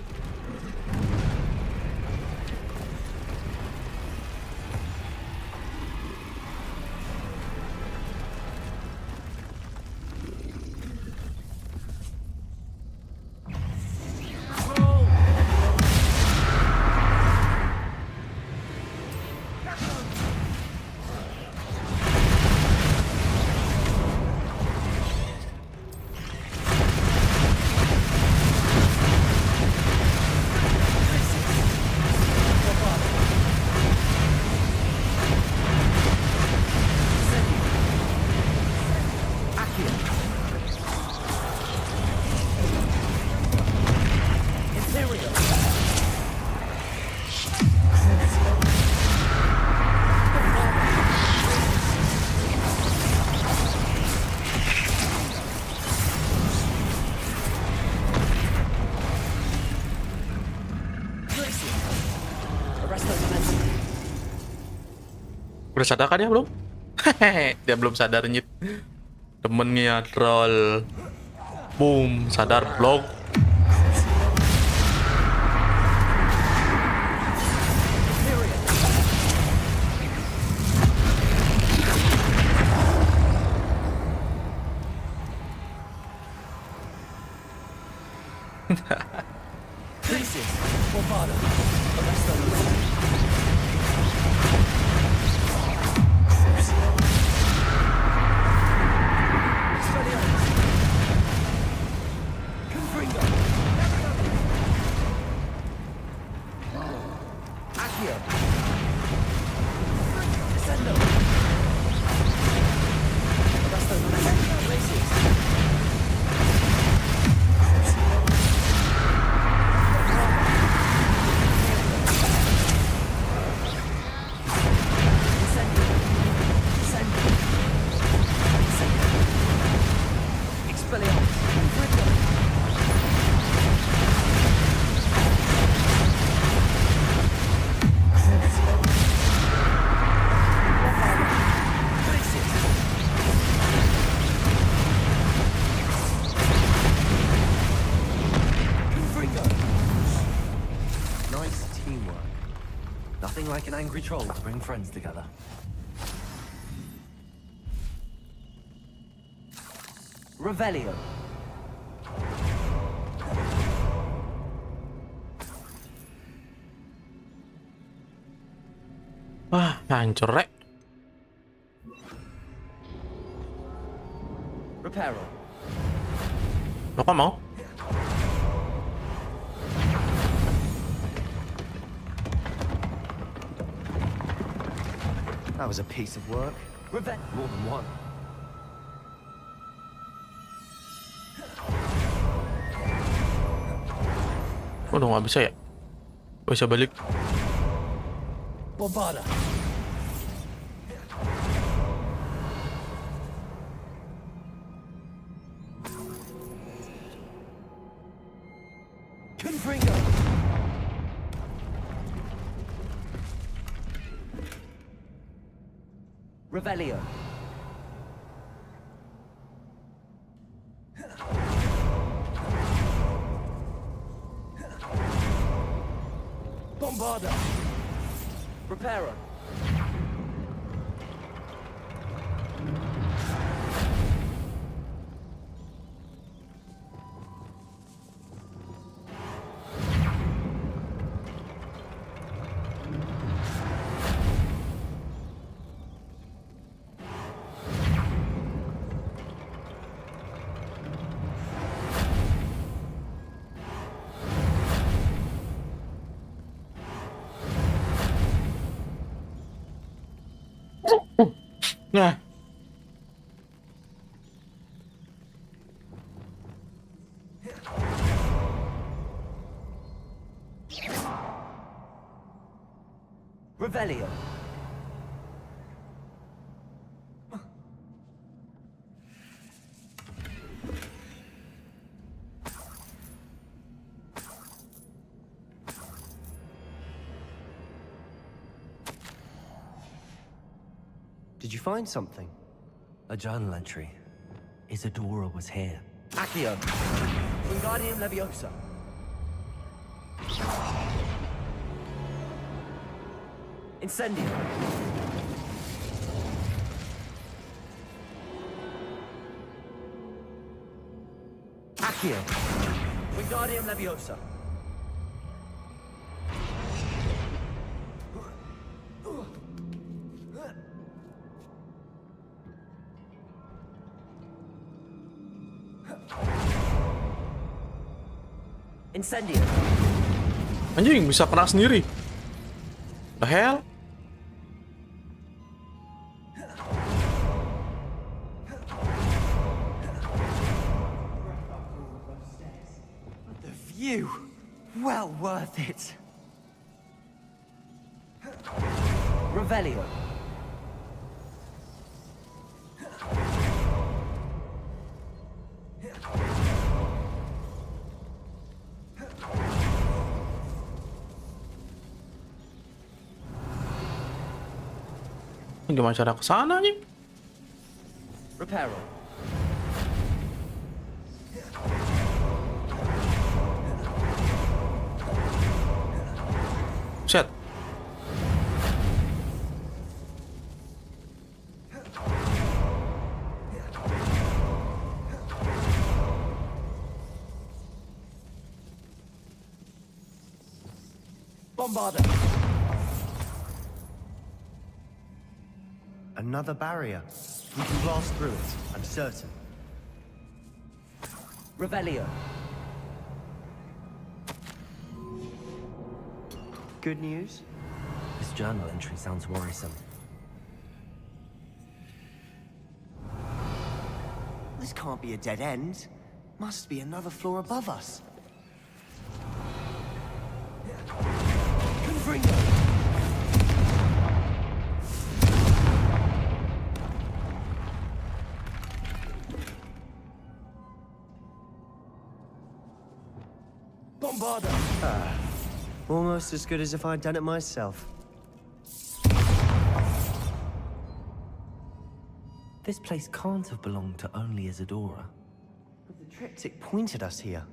Udah sadar kan dia belum? Hehehe, dia belum sadar nyit. Temennya troll. Boom, sadar blok. Thesis! Bombarda! Arrest them! Confringo! Accio! Descendo! Arrest them! Places! Nothing like an angry troll to bring friends together. Revelio. Wah, hancur rek. Reparo. Lo kok mau? That was a piece of work. More than one. Udah nggak bisa ya? Bisa balik. Bombarda! Confringo! Revelio. Bombarda! Reparo. Nah. Revelio. Did you find something? A journal entry. Isadora was here. Accio. Wingardium Leviosa. Incendio. Accio. Wingardium Leviosa. Incendio. Anjing, bisa kena sendiri. The hell? The view. Well worth it. Revelio. Gimana cara kesana nih? Reparo. Set. Bombarda. Another barrier. We can blast through it, I'm certain. Revelio. Good news? This journal entry sounds worrisome. This can't be a dead end. Must be another floor above us. Confringo. Bombarda. Almost as good as if I'd done it myself. This place can't have belonged to only Isadora. But the triptych pointed us here.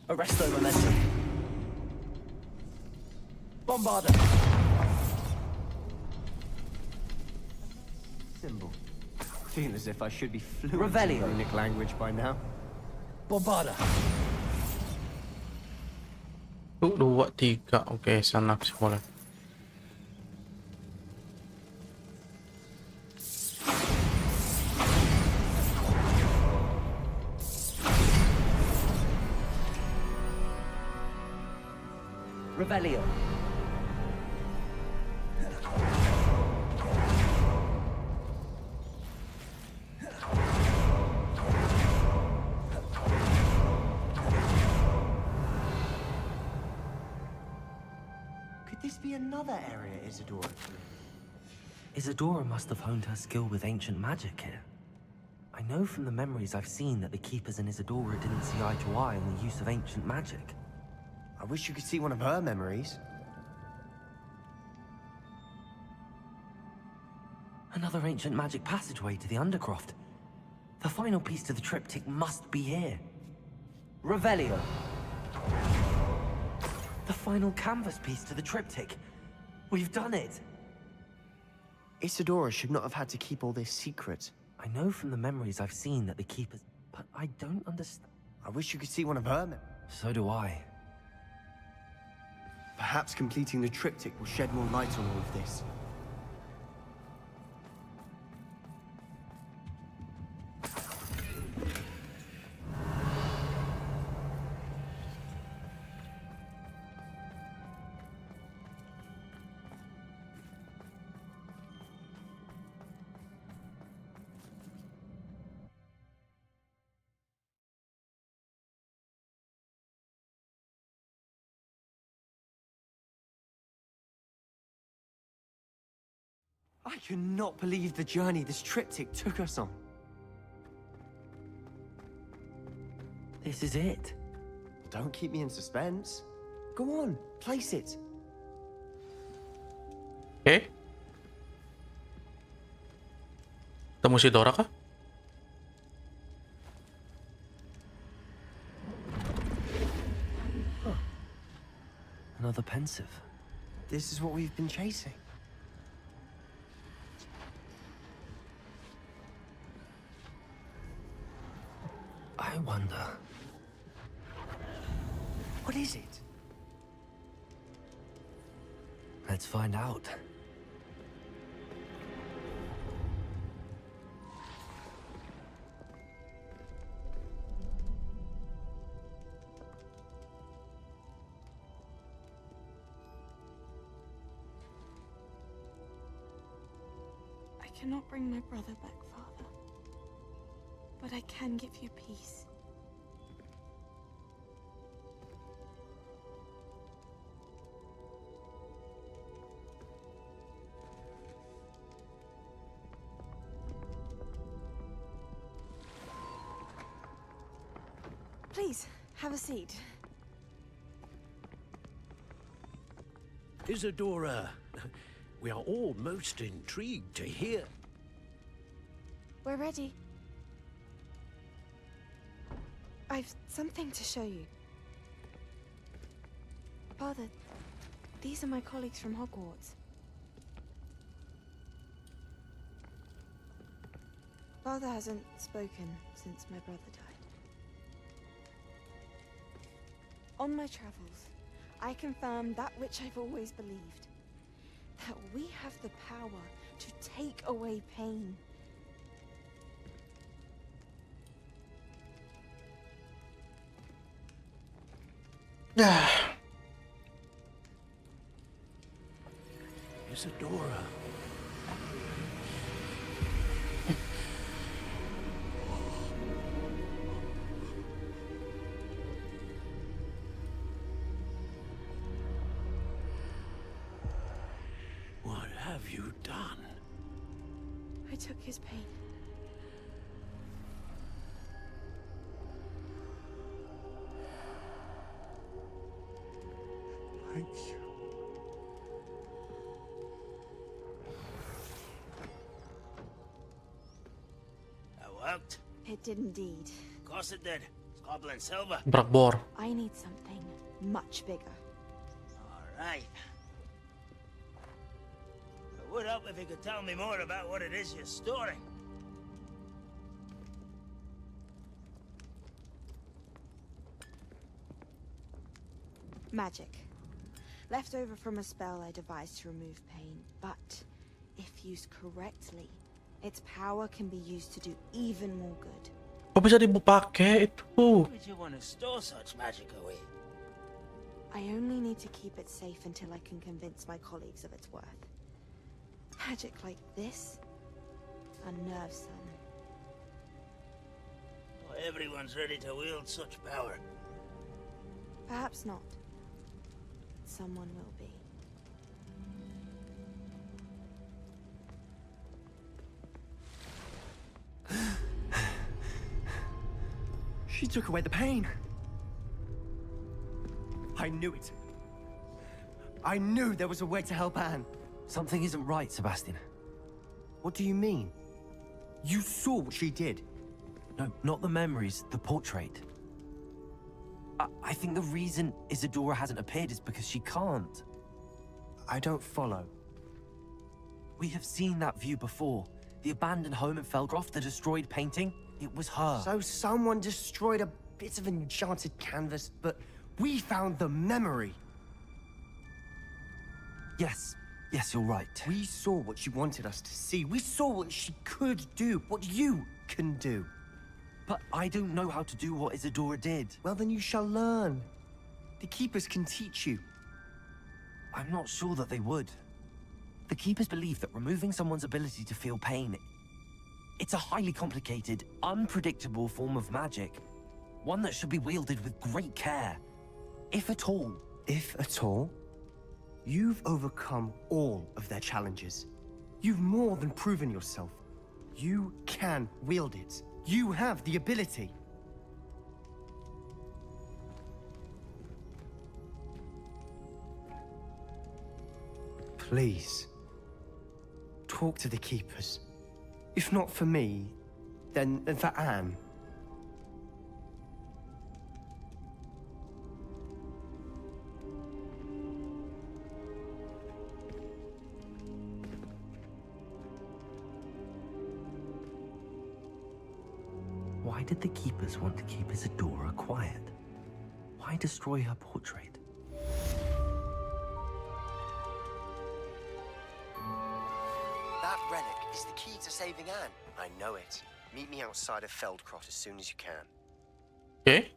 Arresto momentum. Bombarda. Symbol. Feel as if I should be fluent Revelio. in runic language by now. Bombarda. 1, 2, 3. Oke, sana boleh. Revelio. Could this be another area Isadora threw? Isadora must have honed her skill with ancient magic here. I know from the memories I've seen that the Keepers and Isadora didn't see eye to eye on the use of ancient magic. I wish you could see one of her memories. Another ancient magic passageway to the Undercroft. The final piece to the triptych must be here. Revelio. The final canvas piece to the triptych. We've done it. Isadora should not have had to keep all this secret. I know from the memories I've seen that the Keepers... But I don't understand. I wish you could see one of her So do I. Perhaps completing the triptych will shed more light on all of this. I cannot believe the journey this triptych took us on. This is it. Don't keep me in suspense. Go on, place it. Oke. Temu si Dora kah? Another pensive. This is what we've been chasing. I wonder. What is it? Let's find out. I cannot bring my brother back, Father. But I can give you peace. Please, have a seat. Isadora, we are all most intrigued to hear. We're ready. I've something to show you. Father, these are my colleagues from Hogwarts. Father hasn't spoken since my brother died. On my travels, I confirmed that which I've always believed. That we have the power to take away pain. Isadora. What have you done? I took his pain. Thank you. That worked? It did indeed. Of course it did. It's goblin silver. Brakbor. I need something much bigger. All right. It would help if you could tell me more about what it is you're storing. Magic. Left over from a spell I devised to remove pain, but if used correctly, its power can be used to do even more good. Kok bisa dipakai itu? Why would you want to store such magic away? I only need to keep it safe until I can convince my colleagues of its worth. Magic like this unnerves them. Not everyone's ready to wield such power. Perhaps not. Someone will be. She took away the pain. I knew it. I knew there was a way to help Anne. Something isn't right, Sebastian. What do you mean? You saw what she did. No, not the memories, the portrait. I think the reason Isadora hasn't appeared is because she can't. I don't follow. We have seen that view before. The abandoned home in Felgroth, the destroyed painting, it was her. So someone destroyed a bit of enchanted canvas, but we found the memory. Yes, you're right. We saw what she wanted us to see. We saw what she could do, what you can do. But I don't know how to do what Isadora did. Well, then you shall learn. The Keepers can teach you. I'm not sure that they would. The Keepers believe that removing someone's ability to feel pain, it's a highly complicated, unpredictable form of magic. One that should be wielded with great care. If at all. If at all? You've overcome all of their challenges. You've more than proven yourself. You can wield it. You have the ability. Please, talk to the keepers. If not for me, then for Anne. Why did the keepers want to keep Isadora quiet? Why destroy her portrait? That relic is the key to saving Anne. I know it. Meet me outside of Feldcroft as soon as you can. Okay.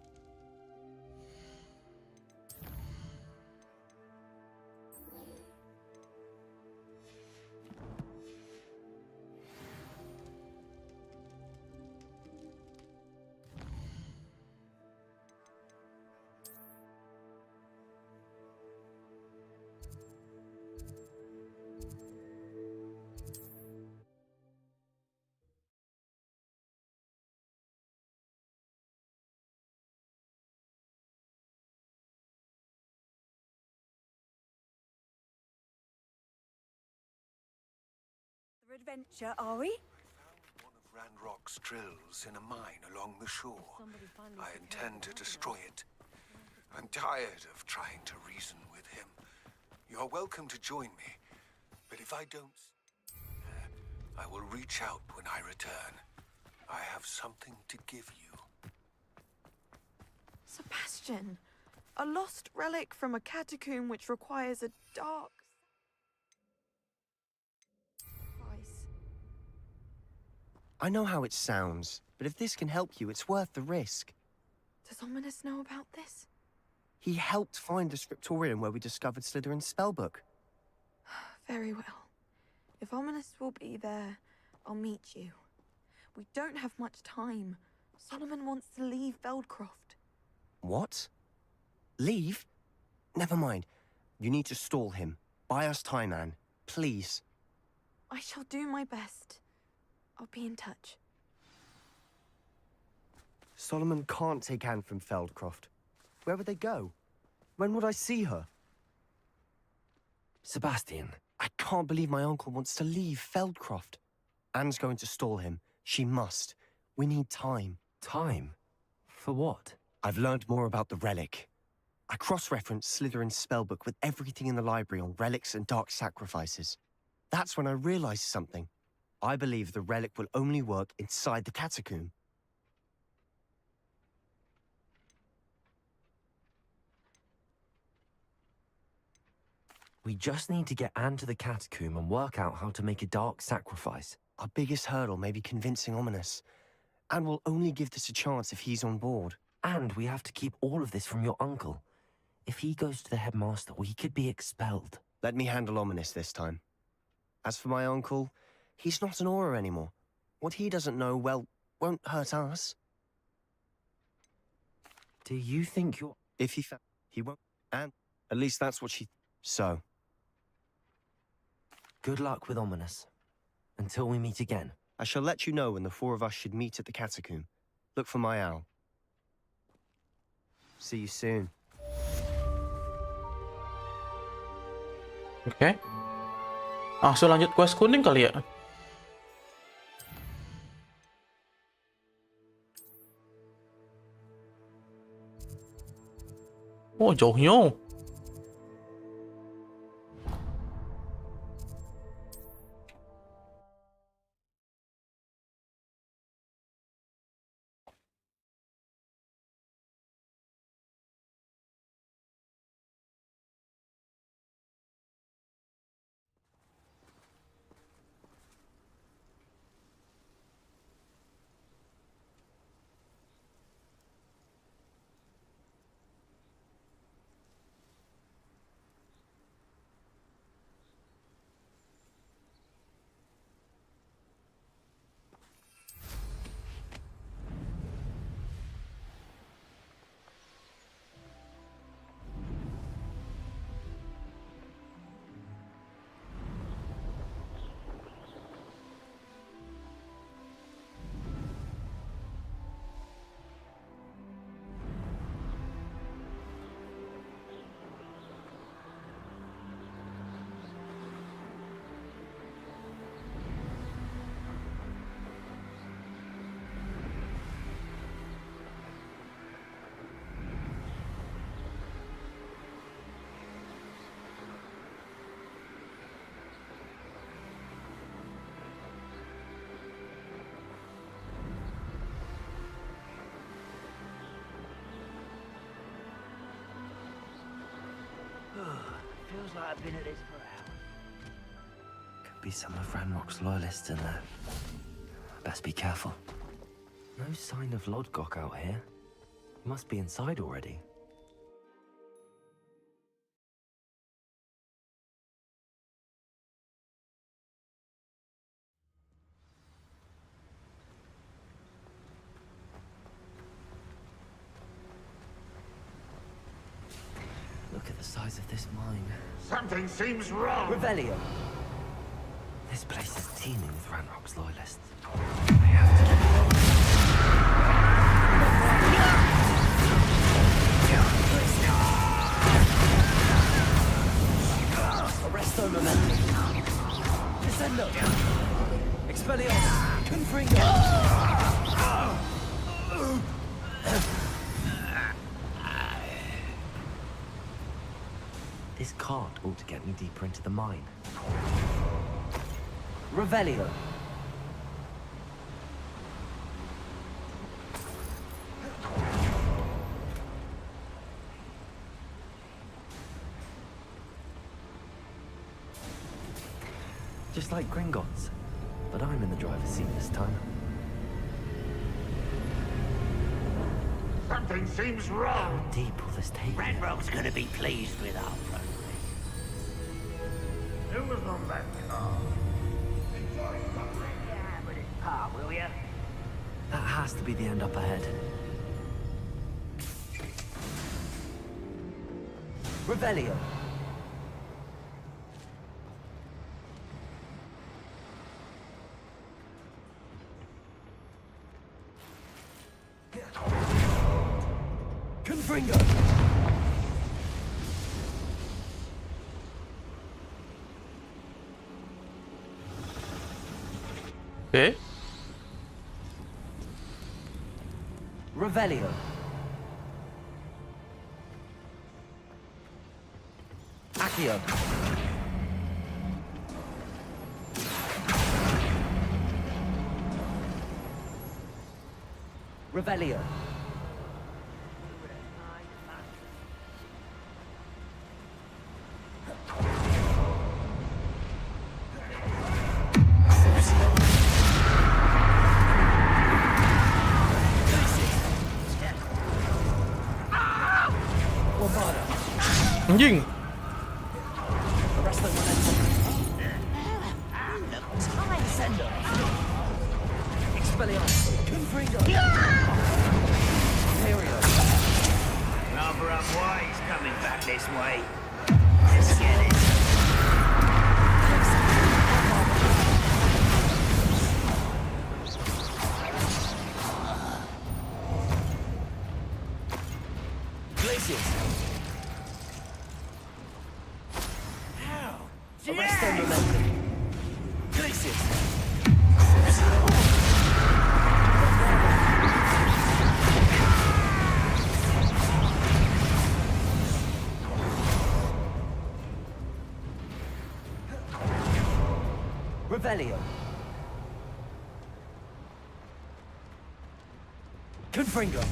Another adventure, are we? One of Ranrock's drills in a mine along the shore. I intend to destroy it. I'm tired of trying to reason with him. You're welcome to join me, but if I don't, I will reach out when I return. I have something to give you. Sebastian, a lost relic from a catacomb which requires a dark sacrifice. I know how it sounds, but if this can help you, it's worth the risk. Does Ominous know about this? He helped find the scriptorium where we discovered Slytherin's spellbook. Very well. If Ominous will be there, I'll meet you. We don't have much time. Solomon wants to leave Feldcroft. What? Leave? Never mind. You need to stall him. Buy us time, Anne. Please. I shall do my best. I'll be in touch. Solomon can't take Anne from Feldcroft. Where would they go? When would I see her? Sebastian. I can't believe my uncle wants to leave Feldcroft. Anne's going to stall him. She must. We need time. Time? For what? I've learned more about the relic. I cross-referenced Slytherin's spellbook with everything in the library on relics and dark sacrifices. That's when I realized something. I believe the relic will only work inside the catacomb. We just need to get Anne to the catacomb and work out how to make a dark sacrifice. Our biggest hurdle may be convincing Ominous. Anne will only give this a chance if he's on board. And we have to keep all of this from your uncle. If he goes to the headmaster, we could be expelled. Let me handle Ominous this time. As for my uncle, he's not an Auror anymore. What he doesn't know, well, won't hurt us. Do you think you're... If he won't. And at least that's what she... So. Good luck with Ominous. Until we meet again. I shall let you know when the four of us should meet at the catacomb. Look for my owl. See you soon. Oke. Langsung lanjut quest kuning kali ya. Oh, jauhnya. Feels like I've been at this for hours. Could be some of Ranrock's loyalists in there. Best be careful. No sign of Lodgok out here. He must be inside already. Look at the size of this mine. Something seems wrong. Revelio. This place is teeming with Ranrock's loyalists. Arresto momentum. Descendo. Expelliarmus. Confringo. This cart ought to get me deeper into the mine. Revelio. Just like Gringotts. But I'm in the driver's seat this time. Something seems wrong. How deep will this take me? Ranrock's gonna be pleased with our progress. Who was on that car? Yeah, but it's part, will ya? That has to be the end up ahead. Revelio. Confringo. Okay. Revelio. Accio. Revelio. Anjing. Arresto momentum. Descendo. Expelliarmus. Confringo. Imperio. Rather unwise coming back this way. Let's get it. Glacius. Arresto momentum. Glacius. Revelio. Confringo.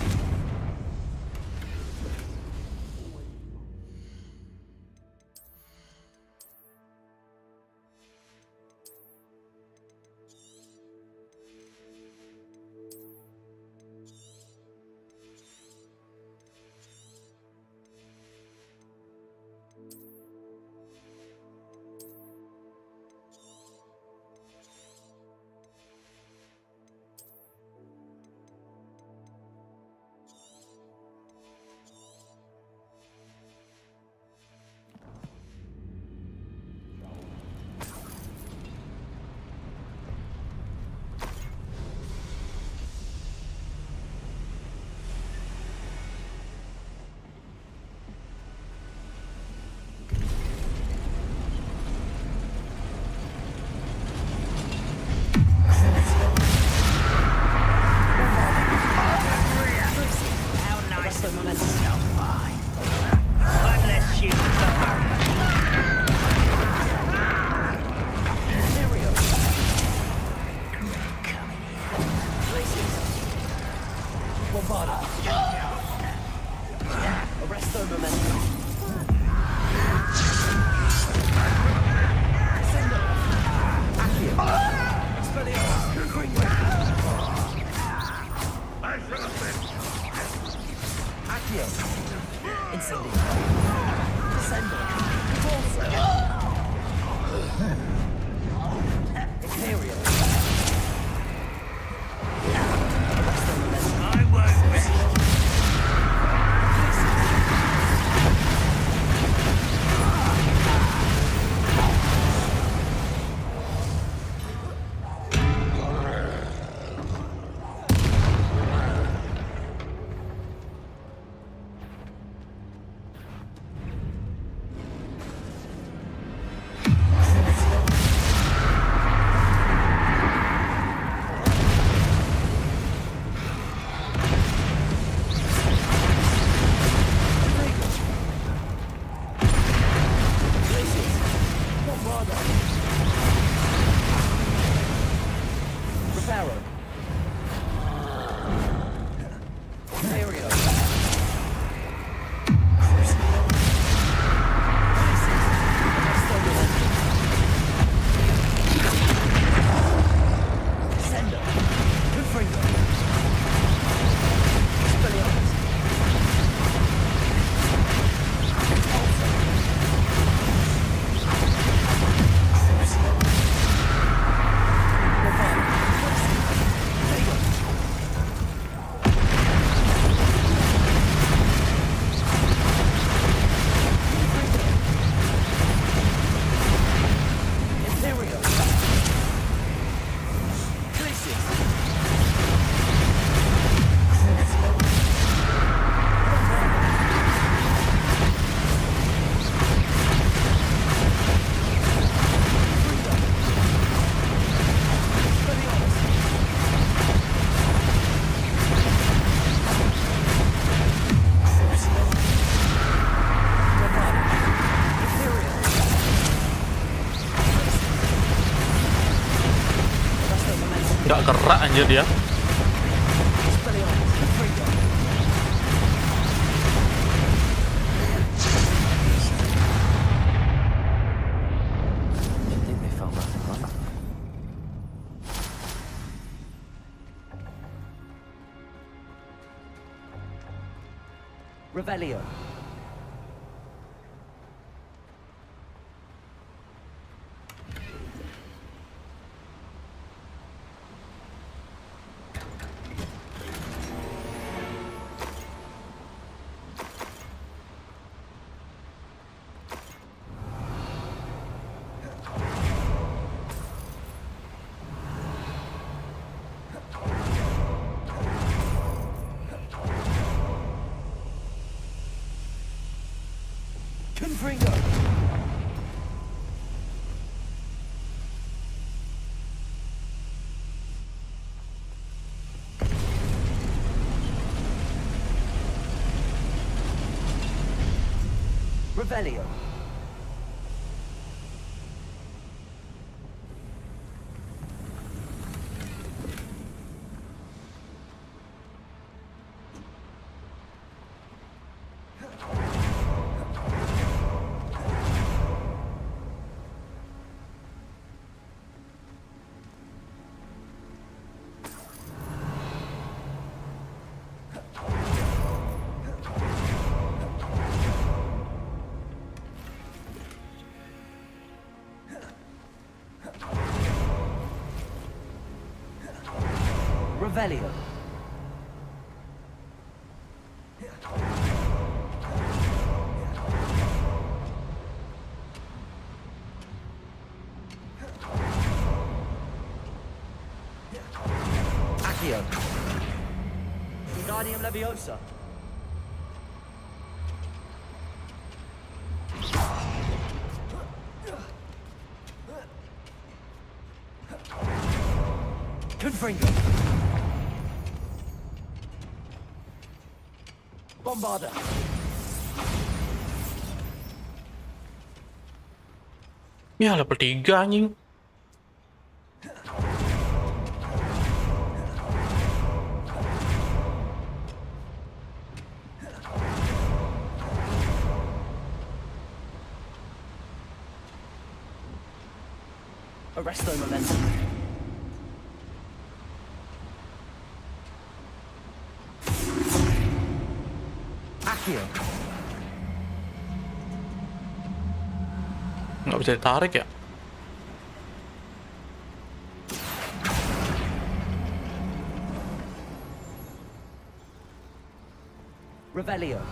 Incendio. Descendo. Repulsor. Imperial. I won't rest. Nggak gerak anjir dia. Revelio. Confringo. Revelio. Revelio. Accio. Wingardium Leviosa. Confringo. Bombarda. Ya level 3 anjing. Arresto momentum. Accio. Nggak bisa ditarik ya? Revelio.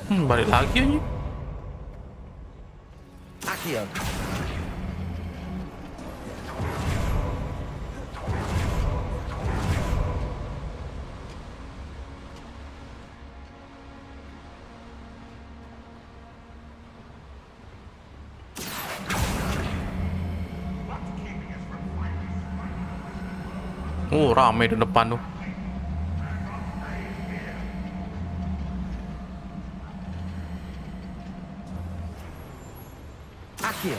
Balik lagi aja. Accio. Rame di depan tuh. Accio.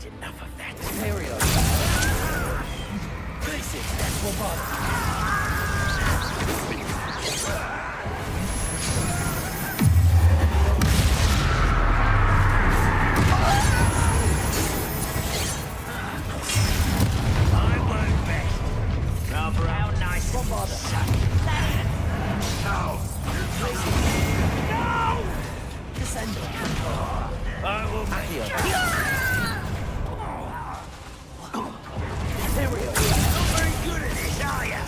Enough of that. Imperio. Basic. That's Bombarda. I won't best. Rather how nice. Bombarda. No. No. Descendo. I will make Accio. Not very good at this, are ya?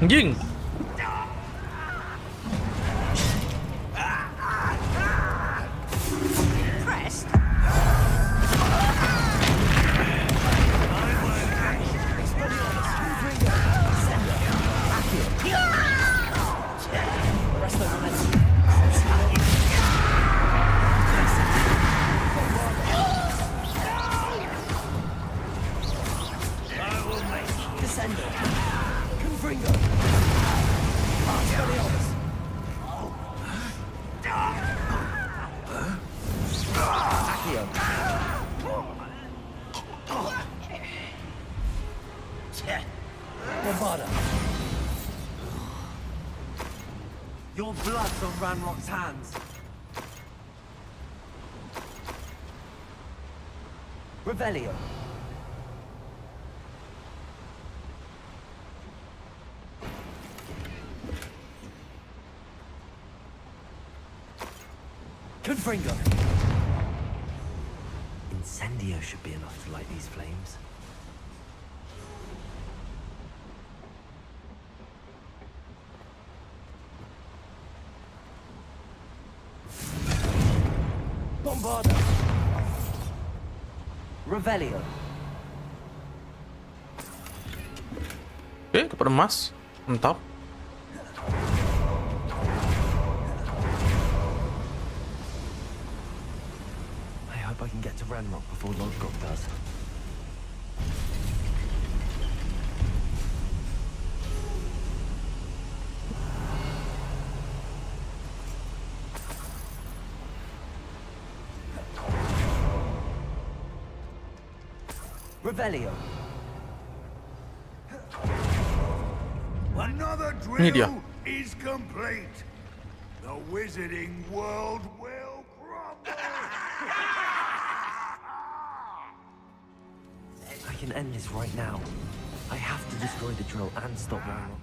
Anjing. Pressed. Bombarda. Your blood's on Ranrock's hands. Revelio. Confringo. Incendio should be enough to light these flames. Bombarda. Revelio. Oke, dapat emas. Mantap. I hope I can get to Ranrock before Lanjut does. Revelio. Another Ini dia. drill is complete. The wizarding world will crumble. I can end this right now. I have to destroy the drill and stop Ranrock.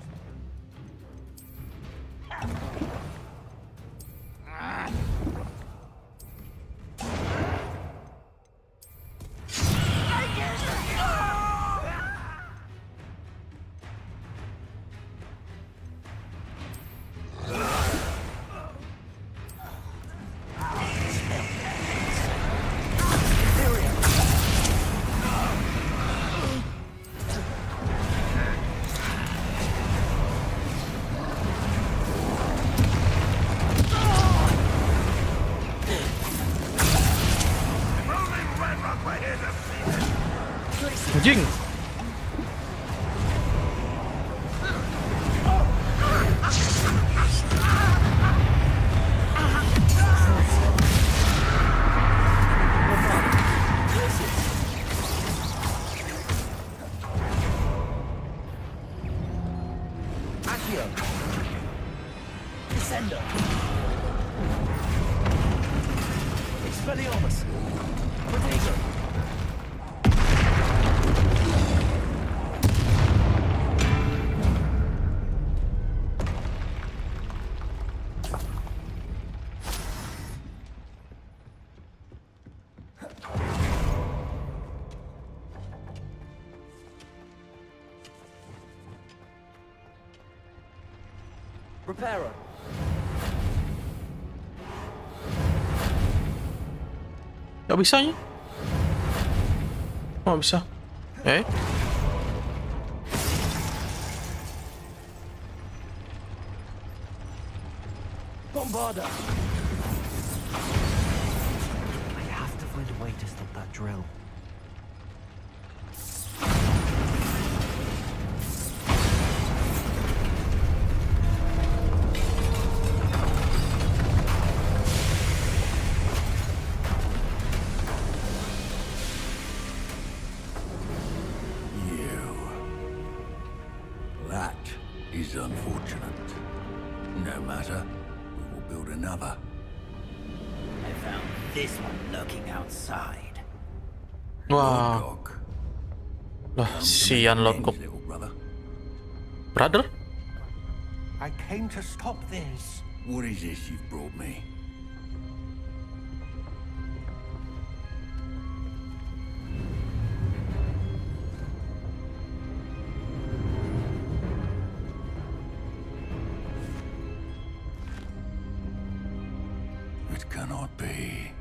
Anjing. Accio. Descendo. Expelliarmus. Potato. Reparo. Gak bisanya? Oh bisa. Bombarda. I have to find a way to stop that drill. That is unfortunate. No matter, we will build another. I found this one lurking outside. Wah. Lah, sian Lord Gok. Brother? I came to stop this. What is this you've brought me? It cannot be.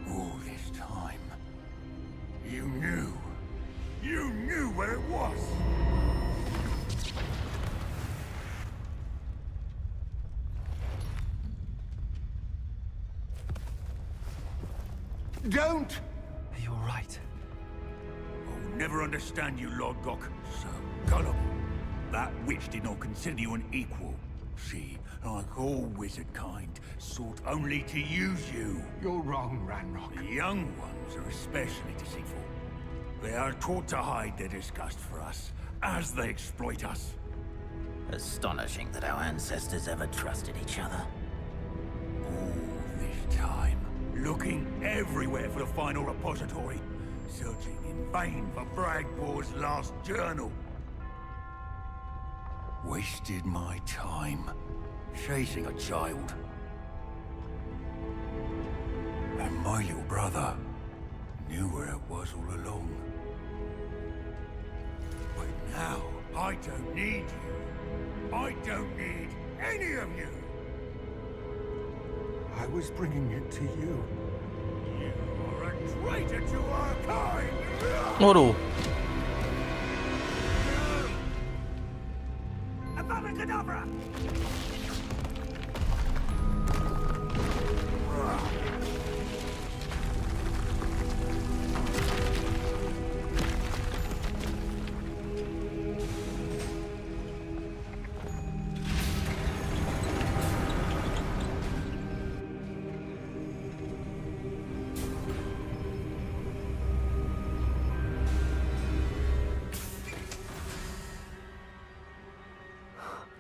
All this time, you knew. You knew where it was. Don't! Are you alright? I'll never understand you, Lord Gok. So gullible. That witch did not consider you an equal. She, like all wizard kind, sought only to use you. You're wrong, Ranrock. The young ones are especially deceitful. They are taught to hide their disgust for us, as they exploit us. Astonishing that our ancestors ever trusted each other. All this time, looking everywhere for the final repository, searching in vain for Bragbor's last journal. Wasted my time, chasing a child. And my little brother knew where it was all along. But now, I don't need you. I don't need any of you. I was bringing it to you. You are a traitor to our kind! Waduh. Abracadabra!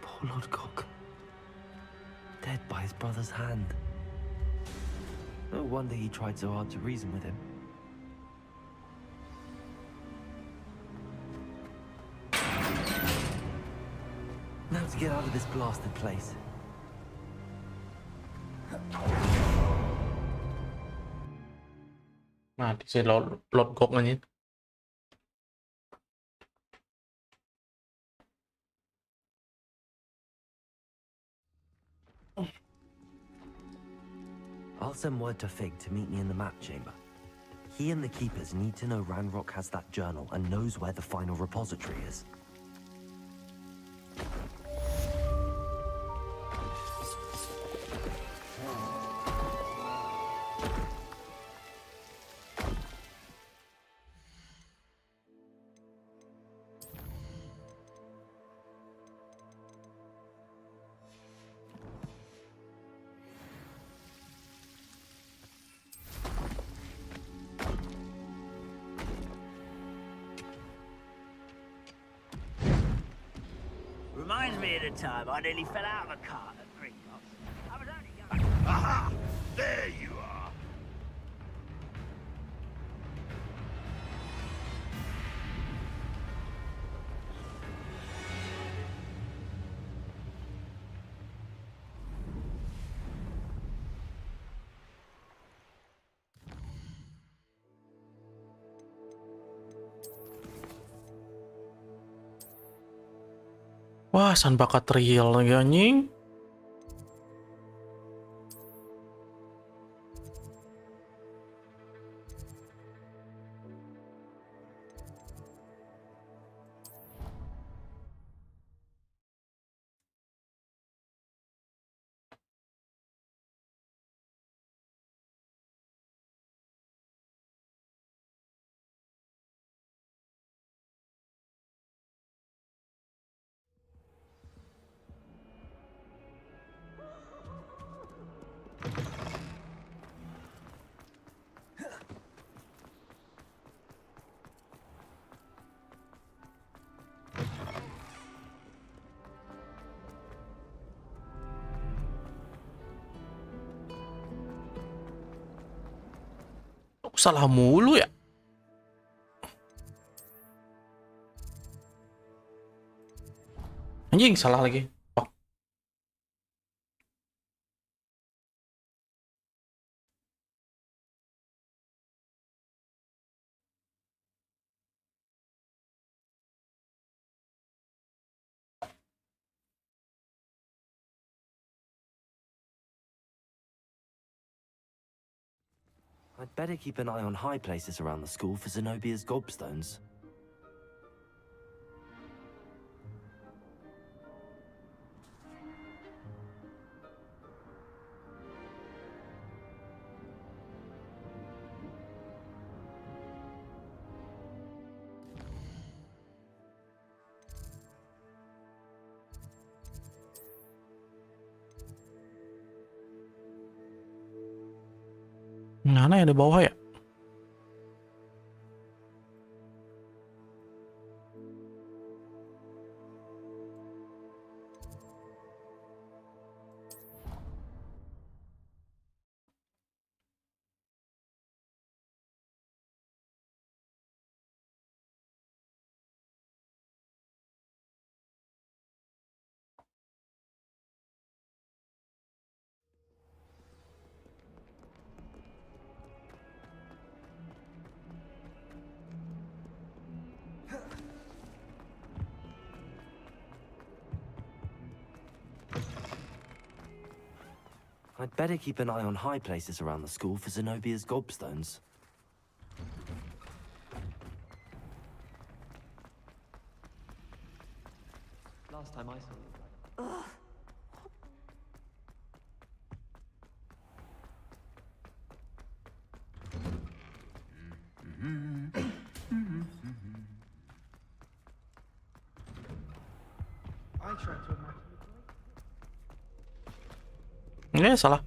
Poor Lord Gok. Dead by his brother's hand. No wonder he tried so hard to reason with him. Now to get out of this blasted place. Mati si Lord Gok anjing. I'll send word to Fig to meet me in the map chamber. He and the Keepers need to know Ranrock has that journal and knows where the final repository is. me at a time. I nearly fell out of a cart at Gringotts. I was only young. Aha! There you are. Wah, san bakat real lagi anjing. Kok salah mulu ya? Anjing, salah lagi. Oh. I'd better keep an eye on high places around the school for Zenobia's gobstones. Mana ya di bawah ya? I'd better keep an eye on high places around the school for Zenobia's gobstones. Last time I saw you. Ugh. I tried to imagine. Salah.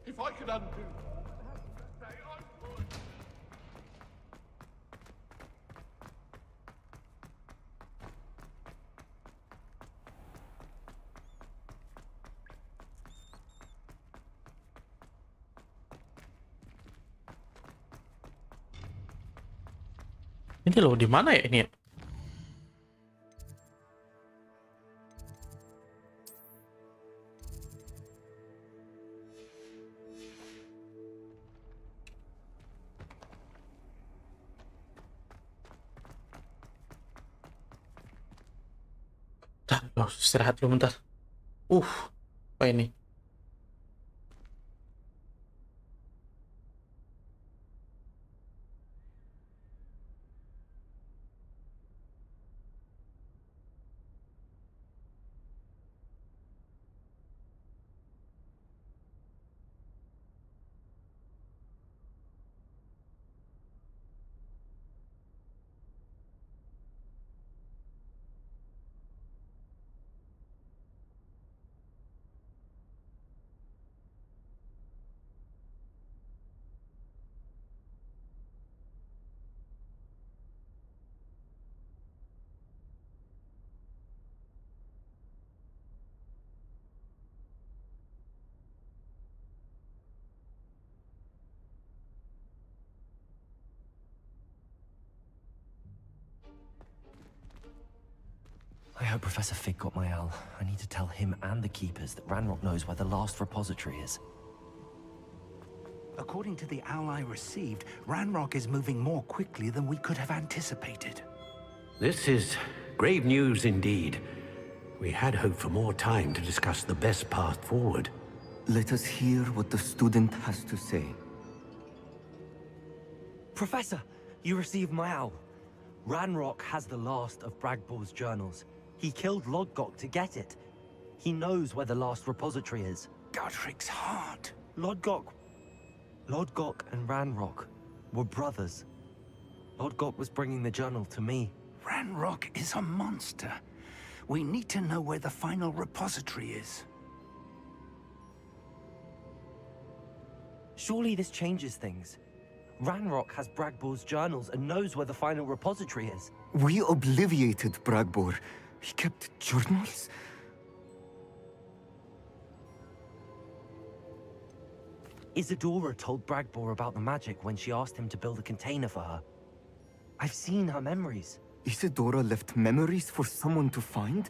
If I could undo. Ini loh, di mana ya ini ya? Bentar, istirahat dulu bentar. Apa ini? I hope Professor Fig got my owl. I need to tell him and the Keepers that Ranrock knows where the last repository is. According to the owl I received, Ranrock is moving more quickly than we could have anticipated. This is grave news indeed. We had hoped for more time to discuss the best path forward. Let us hear what the student has to say. Professor, you received my owl. Ranrock has the last of Bragbor's journals. He killed Lodgok to get it. He knows where the last repository is. Godric's heart. Lodgok and Ranrock were brothers. Lodgok was bringing the journal to me. Ranrock is a monster. We need to know where the final repository is. Surely this changes things. Ranrock has Bragbor's journals and knows where the final repository is. We obliviated Bragbor. He kept journals? Isadora told Bragbor about the magic when she asked him to build a container for her. I've seen her memories. Isadora left memories for someone to find?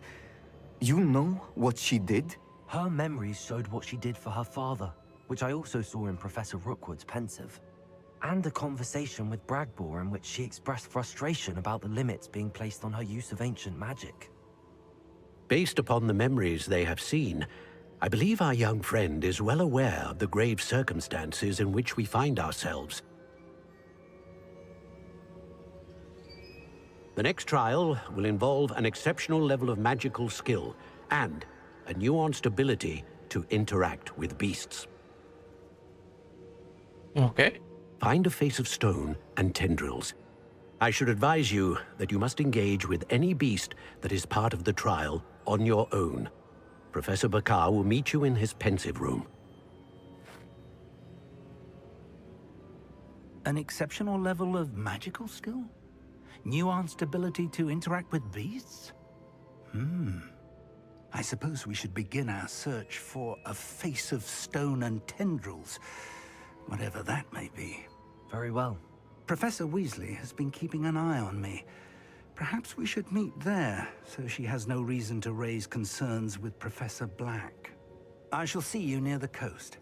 You know what she did? Her memories showed what she did for her father, which I also saw in Professor Rookwood's pensive. And a conversation with Bragbor in which she expressed frustration about the limits being placed on her use of ancient magic. Based upon the memories they have seen, I believe our young friend is well aware of the grave circumstances in which we find ourselves. The next trial will involve an exceptional level of magical skill and a nuanced ability to interact with beasts. Okay. Find a face of stone and tendrils. I should advise you that you must engage with any beast that is part of the trial on your own. Professor Bakar will meet you in his pensive room. An exceptional level of magical skill? Nuanced ability to interact with beasts? I suppose we should begin our search for a face of stone and tendrils, whatever that may be. Very well. Professor Weasley has been keeping an eye on me. Perhaps we should meet there, so she has no reason to raise concerns with Professor Black. I shall see you near the coast.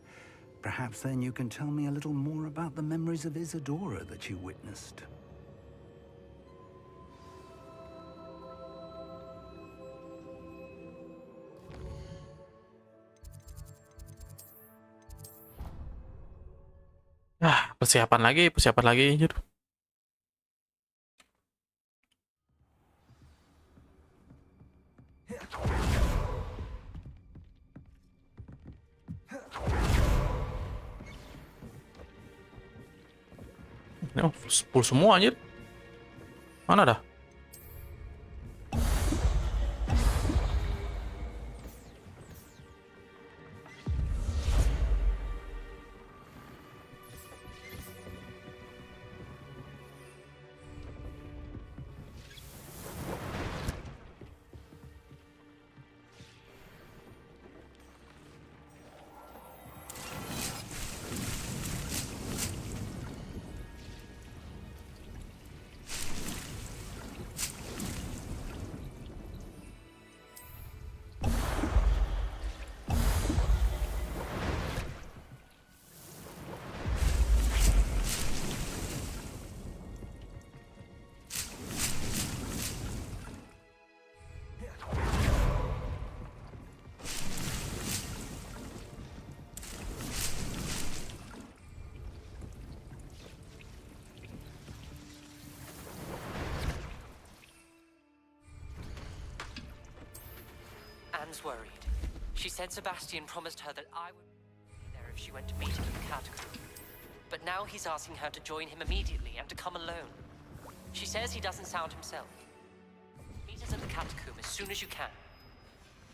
Perhaps then you can tell me a little more about the memories of Isadora that you witnessed. Persiapan lagi, anjir. Ini full semua anjir. Mana dah? Anne's worried. She said Sebastian promised her that I would be there if she went to meet him in the catacomb. But now he's asking her to join him immediately and to come alone. She says he doesn't sound himself. Meet us at the catacomb as soon as you can.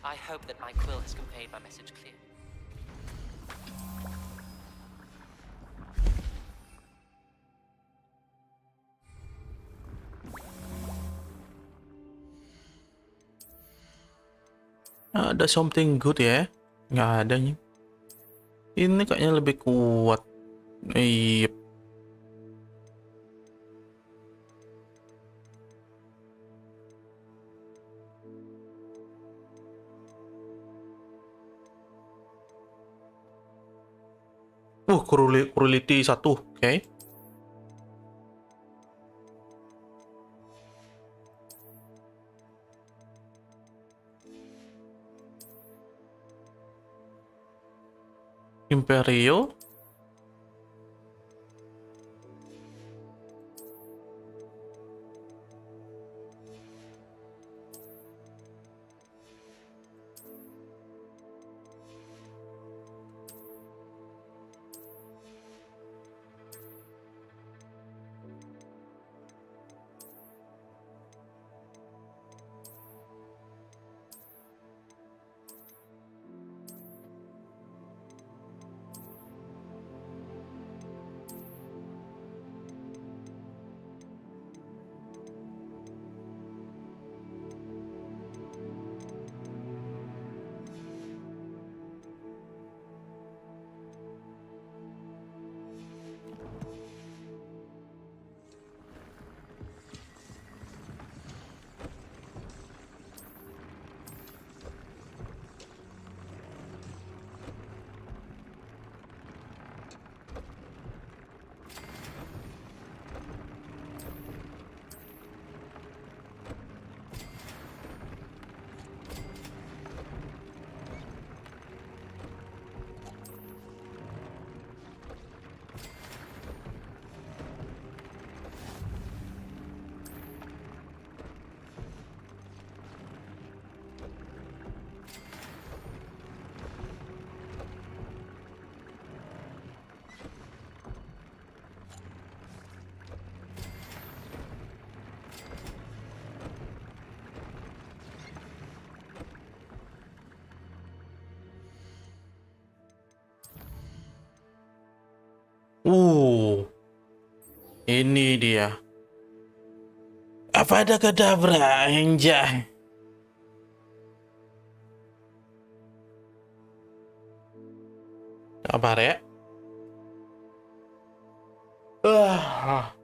I hope that my quill has conveyed my message clearly. Ada something good ya? Nggak ada nih. Ini kayaknya lebih kuat. Iya. Cruelty 1. Oke. Imperio. Ini dia. Apa ada kedabra, Enjay? Kabar ya? Ah.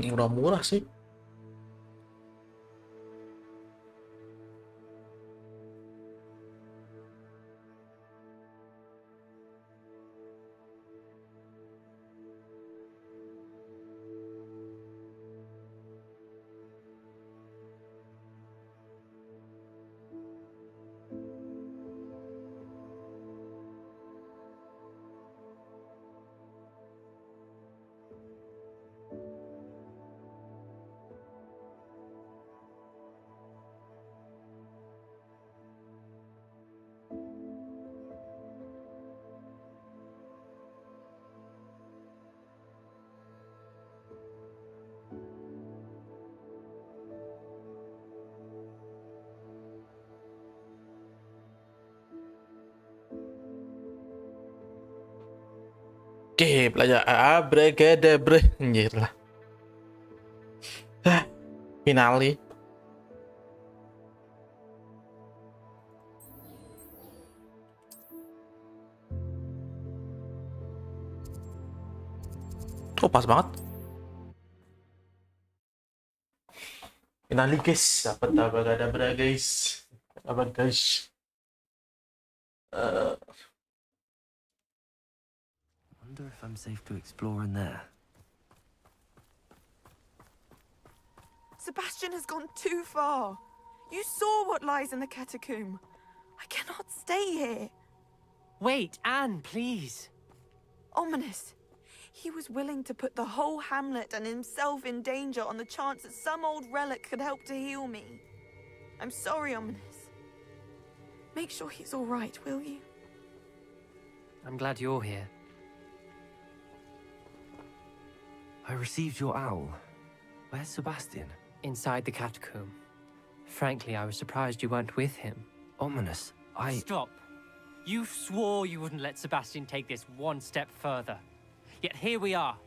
Murah-murah sih. Oke, belajar abracadabra. Anjir lah. Finale. Oh, pas banget. Finally guys, dapat abra guys. Dapat guys. Wonder if I'm safe to explore in there. Sebastian has gone too far. You saw what lies in the catacomb. I cannot stay here. Wait, Anne, please. Ominous. He was willing to put the whole hamlet and himself in danger on the chance that some old relic could help to heal me. I'm sorry, Ominous. Make sure he's all right, will you? I'm glad you're here. I received your owl. Where's Sebastian? Inside the catacomb. Frankly, I was surprised you weren't with him. Ominous. Stop. You swore you wouldn't let Sebastian take this one step further. Yet here we are.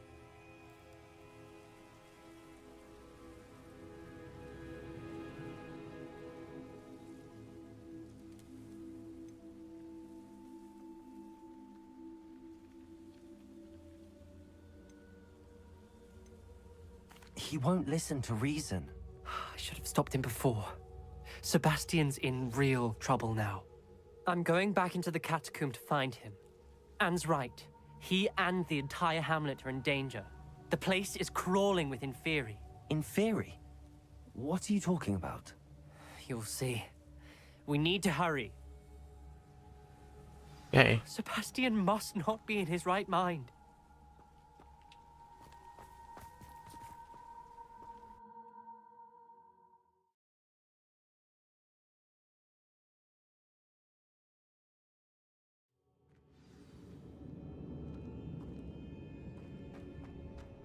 He won't listen to reason. I should have stopped him before. Sebastian's in real trouble now. I'm going back into the catacomb to find him. Anne's right. He and the entire hamlet are in danger. The place is crawling with Inferi. Inferi? What are you talking about? You'll see. We need to hurry. Okay. Sebastian must not be in his right mind.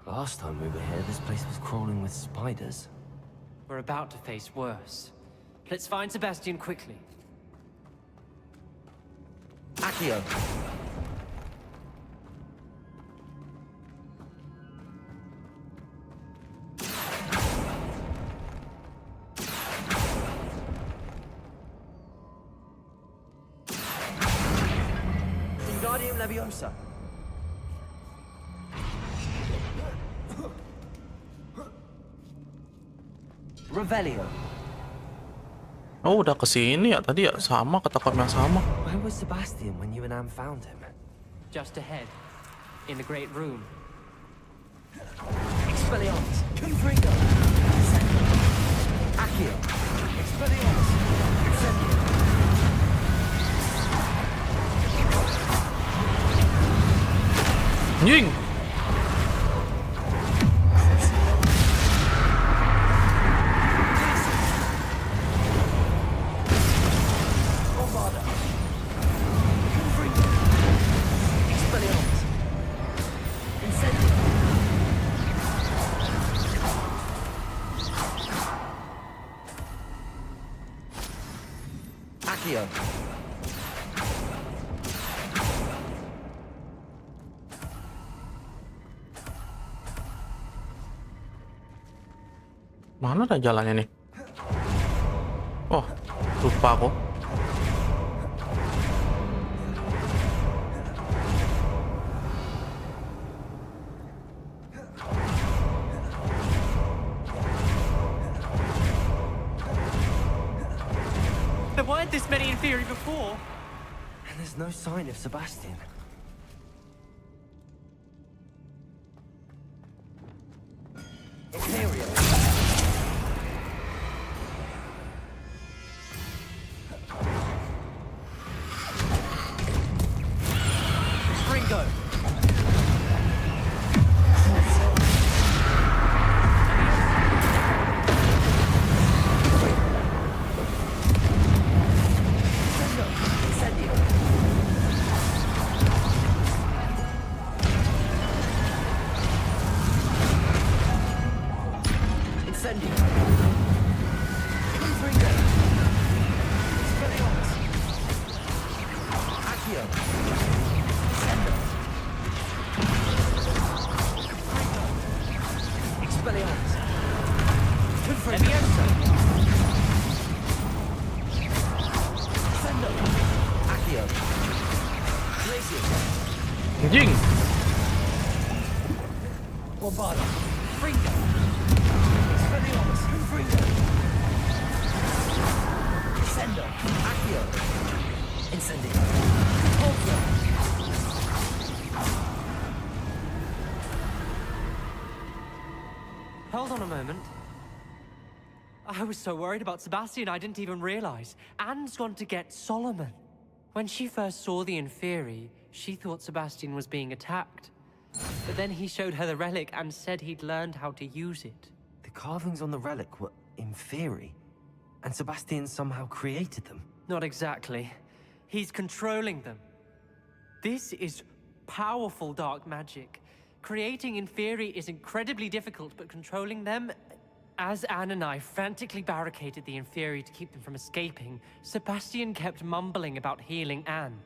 Last time we were here, this place was crawling with spiders. We're about to face worse. Let's find Sebastian quickly. Accio! Wingardium Leviosa. Revelio. Oh, udah kesini ya tadi ya, sama kata yang sama. Where was Sebastian when you and Anne found him? Just ahead, in the great room. Expelliarmus. Confringo. Accio. Expelliarmus. Incendio. Anjing. Mana ada jalannya nih? Oh, lupa aku. There weren't this many in theory before. And there's no sign of Sebastian. Imperial. Ringo. Anjing. Bombada. Fringo. Expelliarmus. Fringo. Sendo. Accio. Incendio. Repulsor. Hold on a moment. I was so worried about Sebastian, I didn't even realize. Anne's gone to get Solomon. When she first saw the Inferi, she thought Sebastian was being attacked. But then he showed her the relic and said he'd learned how to use it. The carvings on the relic were Inferi, and Sebastian somehow created them. Not exactly. He's controlling them. This is powerful dark magic. Creating Inferi is incredibly difficult, but controlling them... As Anne and I frantically barricaded the Inferi to keep them from escaping, Sebastian kept mumbling about healing Anne.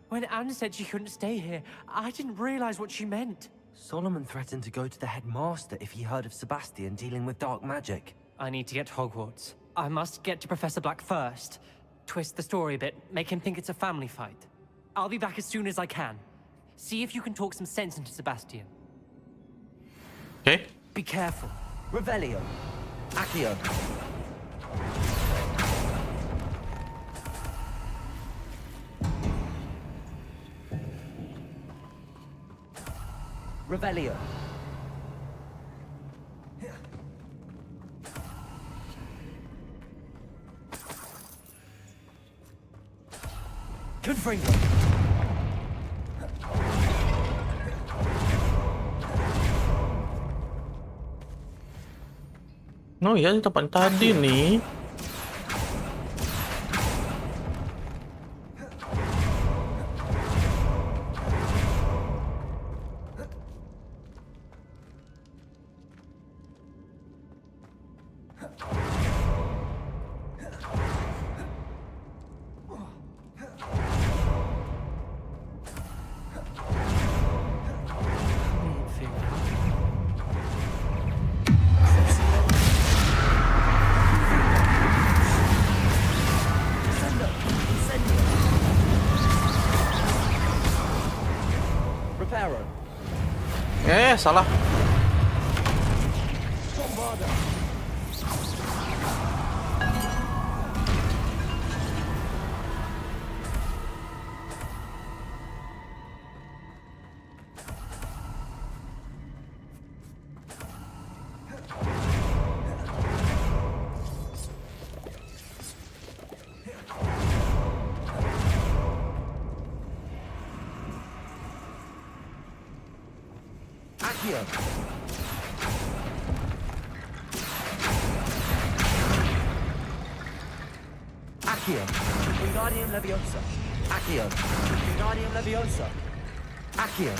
When Anne said she couldn't stay here, I didn't realize what she meant. Solomon threatened to go to the headmaster if he heard of Sebastian dealing with dark magic. I need to get to Hogwarts. I must get to Professor Black first. Twist the story a bit, make him think it's a family fight. I'll be back as soon as I can. See if you can talk some sense into Sebastian. Okay. Be careful. Revelio. Accio. Revelio. Confringo. Oh iya, di tempat tadi nih. Salah. Accio. Accio. Wingardium Leviosa. Accio. Wingardium Leviosa. Accio.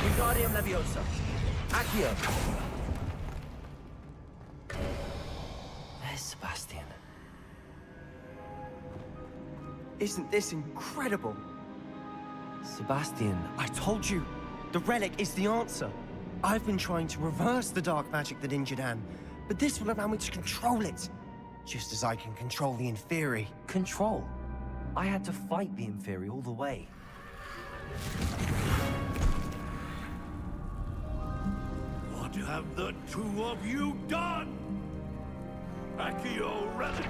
Wingardium Leviosa. Accio. There's Sebastian. Isn't this incredible? Sebastian. I told you, the relic is the answer. I've been trying to reverse the dark magic that injured Anne, but this will allow me to control it. Just as I can control the Inferi. Control? I had to fight the Inferi all the way. What have the two of you done? Accio relic.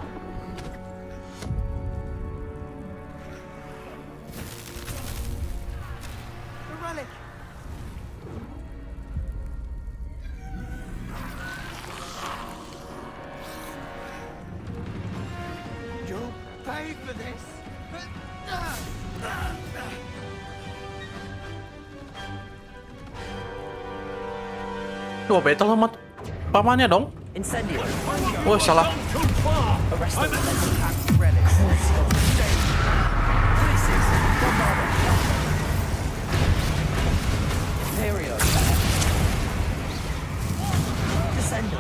The relic! You'll pay for this! Coba battle sama pamannya dong. Incendio. Oh, salah. Arrest the mental pack relic. Places. Bombada. Imperio. Descendo.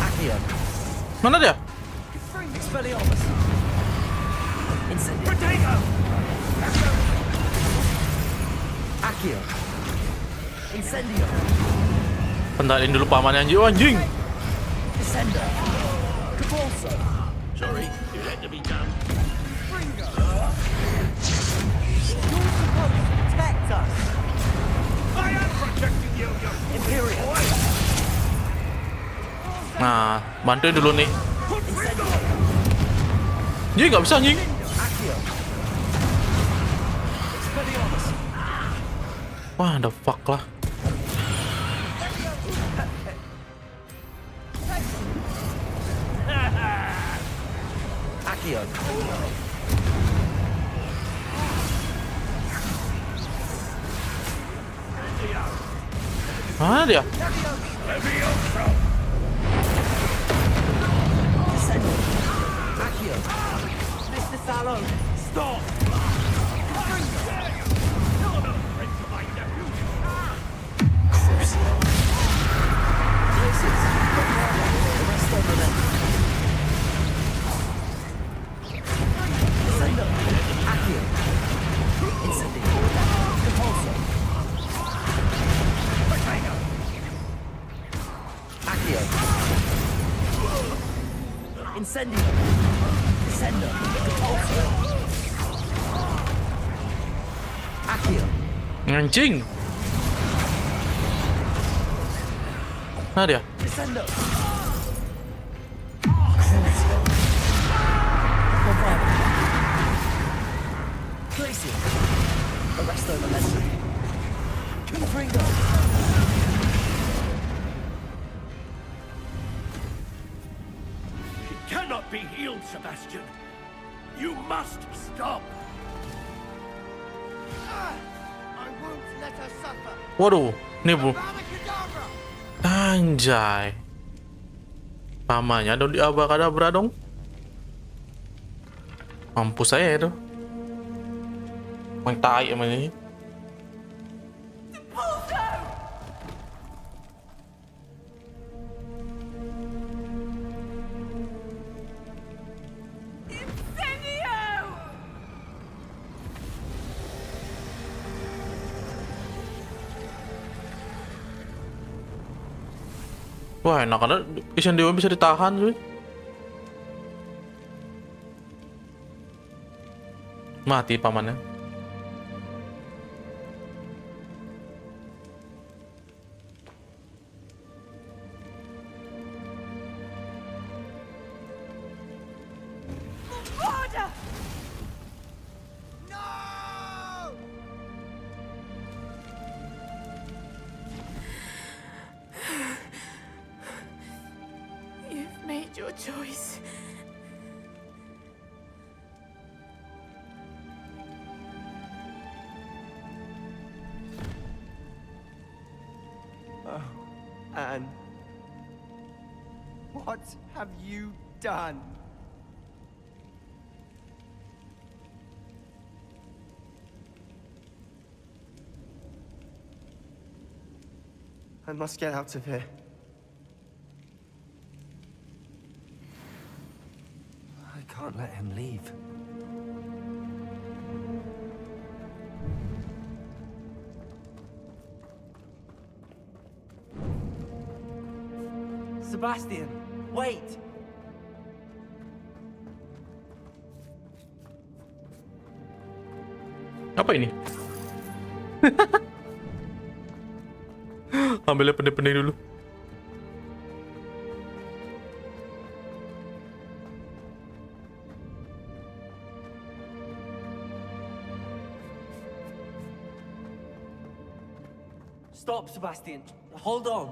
Accio. Mana dia? Expelliarmus. Incendio. Potato. Accio. Incendio. Pentalin dulu pamannya anjing. Oh, anjing. Descendo. Repulsor. Sorry, it had to be done. Fringo. You're supposed to protect us. I am protecting you, you Imperial. Nah, bantuin dulu nih. Jadi nggak bisa anjing. Wah, the fuck lah. Accio. Mana dia? Accio. Mr. Sallow, stop! Incendio. Descendo. Repulsor. Accio. Anjing. Mana dia? Descendo. Glacier. Arresto Momentum. Confringo. Cannot be healed, Sebastian. You must stop. I won't let her suffer. Waduh, nih bu. Anjay. Pamannya dong di abrakadabra dong. Mampus saya itu. Main tai emang ini. Wah, enak karena Asian Dewa bisa ditahan cuy. Mati pamannya. Order! You've made your choice. Oh, Anne. What have you done? I must get out of here. I can't let him leave. Sebastian, wait! Apa ini? Ambilnya pendek-pendek dulu. Stop, Sebastian. Hold on.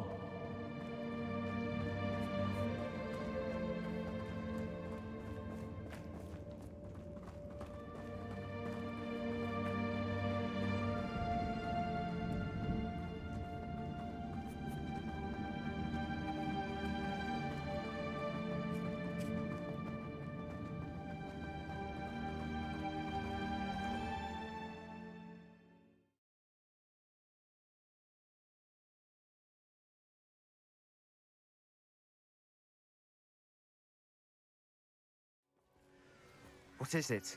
What is it?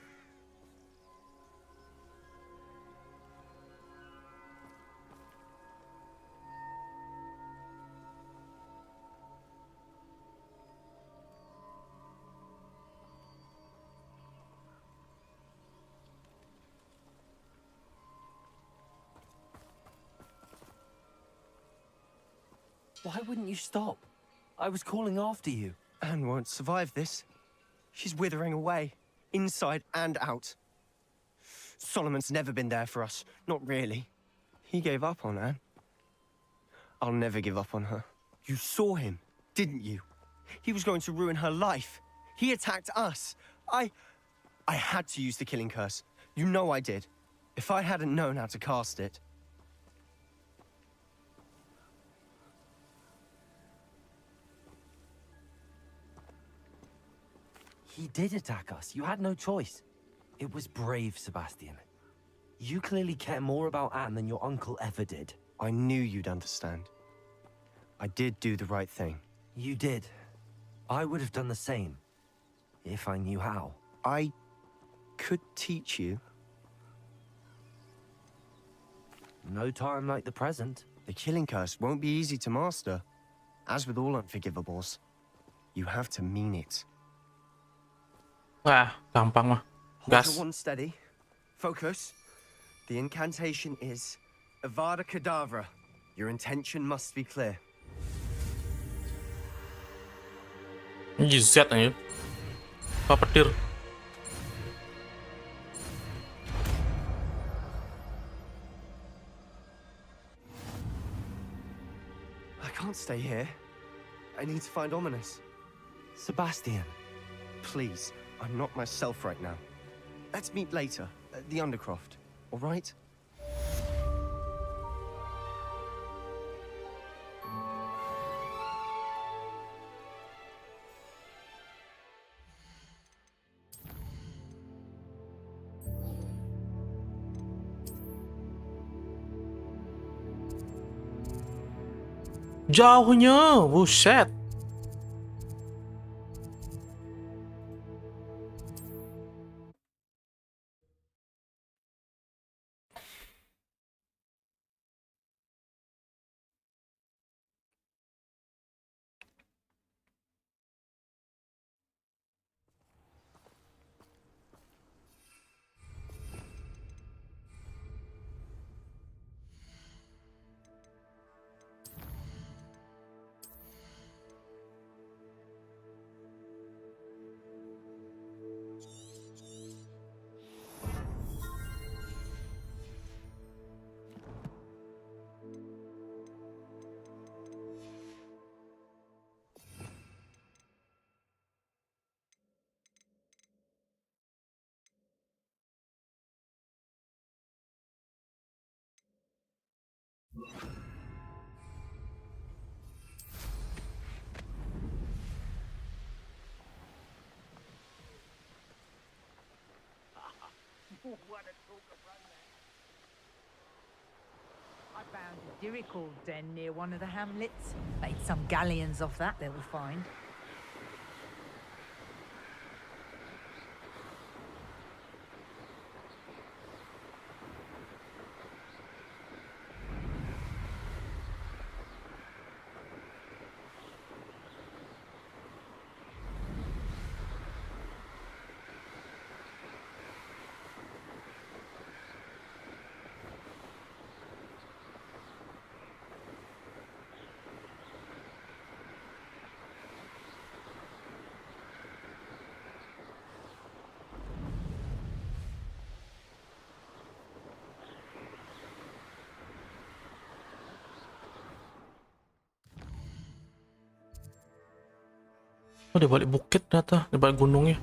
Why wouldn't you stop? I was calling after you. Anne won't survive this. She's withering away, inside and out. Solomon's never been there for us, not really. He gave up on Anne. I'll never give up on her. You saw him, didn't you? He was going to ruin her life. He attacked us. I had to use the killing curse. You know I did. If I hadn't known how to cast it... He did attack us. You had no choice. It was brave, Sebastian. You clearly care more about Anne than your uncle ever did. I knew you'd understand. I did do the right thing. You did. I would have done the same, if I knew how. I could teach you. No time like the present. The killing curse won't be easy to master. As with all unforgivables, you have to mean it. Wah, gampang mah. Hold Gas. your one steady. Focus. The incantation is Avada Kedavra. Your intention must be clear. Ini Z aja. Apa petir? I can't stay here. I need to find Ominous. Sebastian. Please, I'm not myself right now. Let's meet later at the Undercroft, all right? Jauhnya, buset. What a talk of romance. I found a Dirical den near one of the hamlets. Made some galleons off that little find. Oh, di balik bukit ternyata, di balik gunungnya.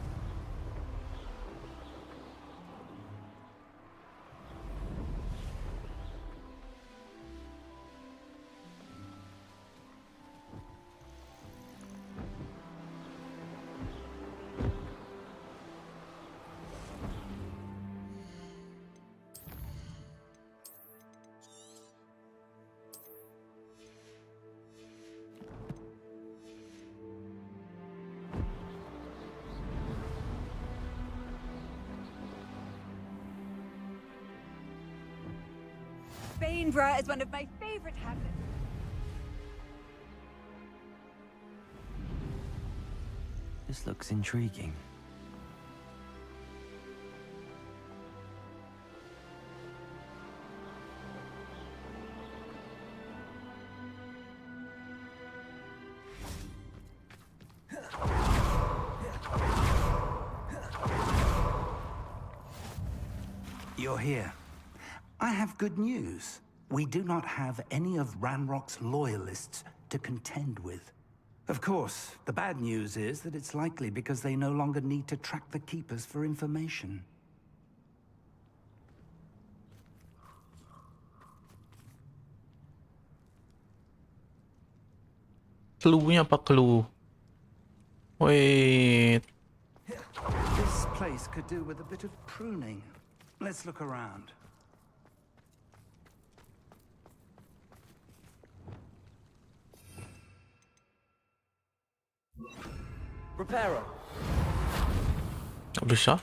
Bainbra is one of my favorite hamlets. This looks intriguing. you're here. I have good news. We do not have any of Ranrock's loyalists to contend with. Of course, the bad news is that it's likely because they no longer need to track the Keepers for information. Clue-nya apa clue? Wait. This place could do with a bit of pruning. Let's look around. Reparo. Tak bisa.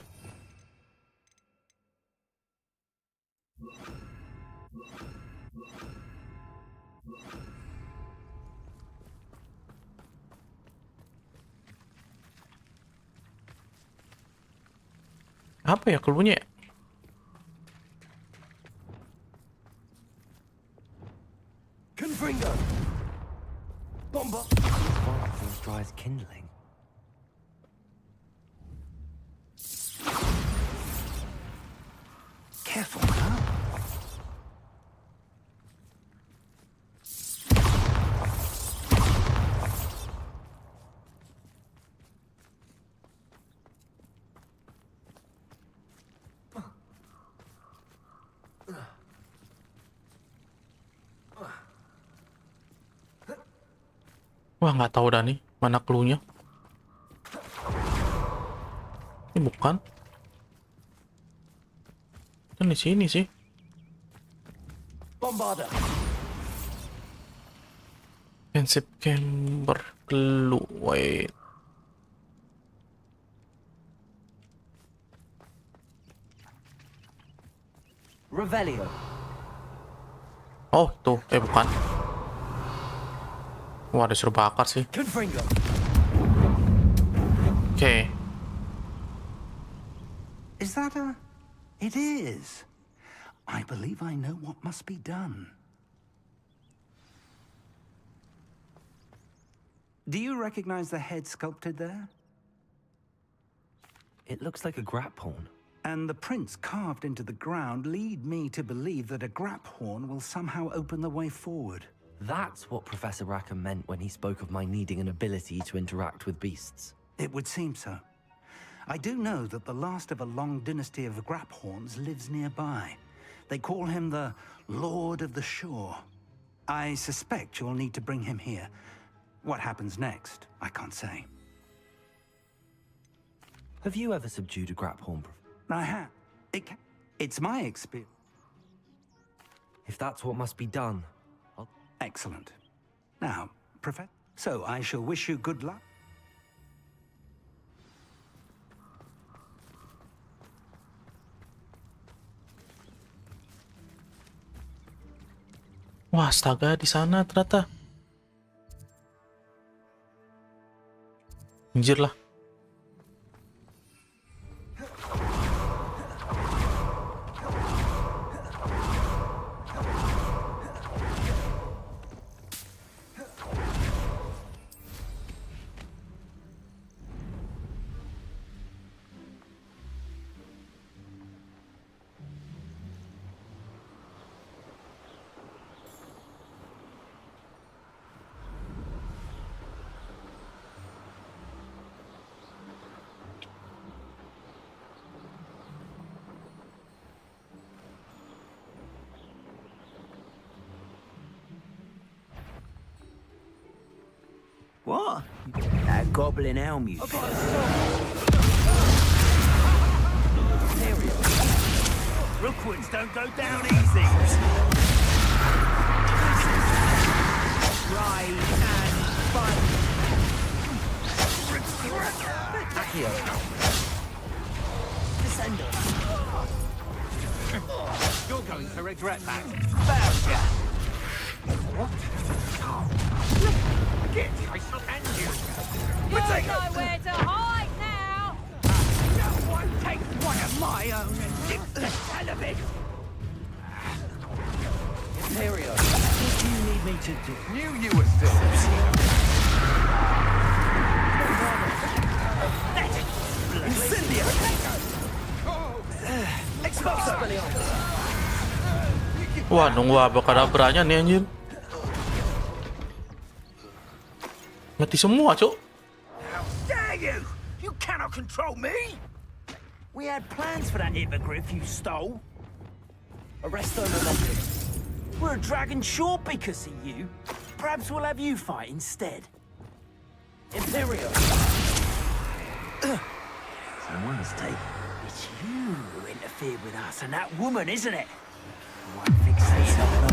Apa ya clue-nya? Confringo! Bomba! Fire feels dry as kindling. Careful, huh? Wah, nggak tahu dah nih mana clue-nya. Ini bukan. Kan di sini sih. Bombarda. Defensive chamber clue. Wait. Revelio. Oh, tuh. Bukan. Wah, disuruh bakar sih. Confringo. Oke. Is that a... It is. I believe I know what must be done. Do you recognize the head sculpted there? It looks like a grap horn. And the prints carved into the ground lead me to believe that a grap horn will somehow open the way forward. That's what Professor Rackham meant when he spoke of my needing an ability to interact with beasts. It would seem so. I do know that the last of a long dynasty of Graphorns lives nearby. They call him the Lord of the Shore. I suspect you'll need to bring him here. What happens next, I can't say. Have you ever subdued a Graphorn? I have. It's my experience. If that's what must be done, I'll... Excellent. Now, Professor, so I shall wish you good luck. Wah, astaga, di sana ternyata. Anjir lah. What? That goblin elm you. Rookwoods don't go down easy. Ride and fight. Accio. Descendo. You're going to regret that. Boucher. Get I shall end you. You're nowhere to hide now. No one takes one of my own and dips the hell of it. Imperio. What do you need me to do? Knew you were still Incendio. Expulso. Wah, nunggu abrakadabranya nih anjir. Mati semua, Cuk. How dare you! You cannot control me! We had plans for that hippogriff you stole. Arresto Momentum. We're a dragon short because of you. Perhaps we'll have you fight instead. Imperial. Someone's taken. It's you who interfered with us and that woman, isn't it? One fixation on her.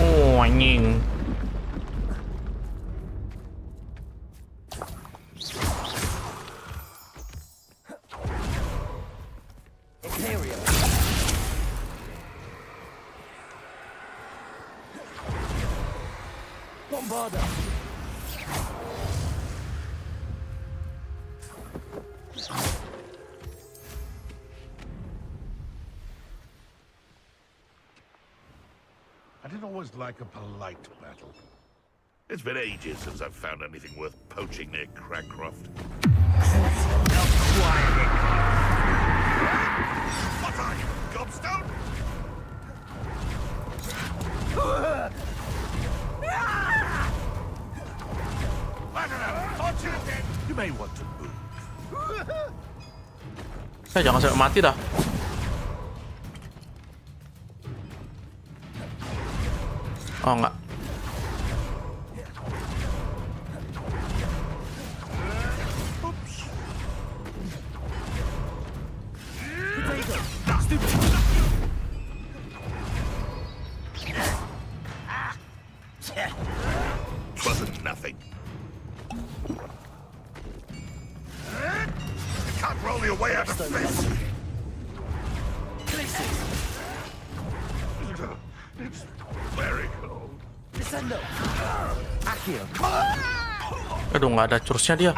Oh, anjing. Imperial. Bombarda. I didn't always like a polite battle. It's been ages since I've found anything worth poaching near Crackcroft. What are you, Gobstone? I don't know. Punch you dead. You may want to move. Jangan sampai mati dah. Oh, enggak. Wasn't nothing. You can't roll your way out of this. It's very cold. Descendo. Accio. Aduh, nggak ada curusnya dia.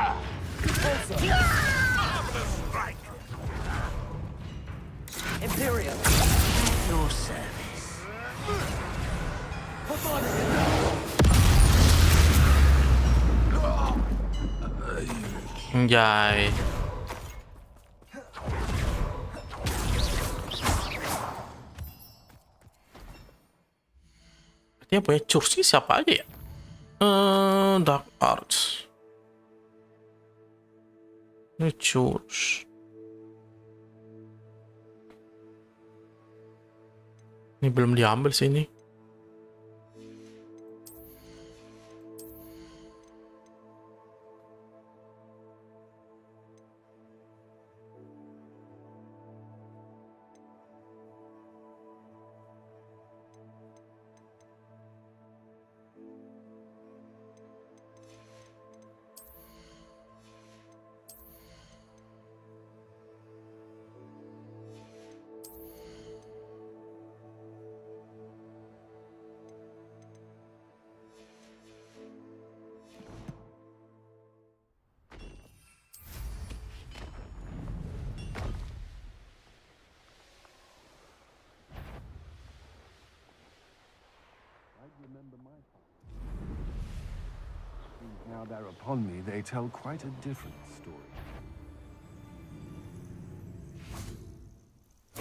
Imperial. Your service. Anjay. Dia punya cursi siapa aja ya? Dark Arts. Ini curus. Ini belum diambil sih ini. Now they're upon me, they tell quite a different story.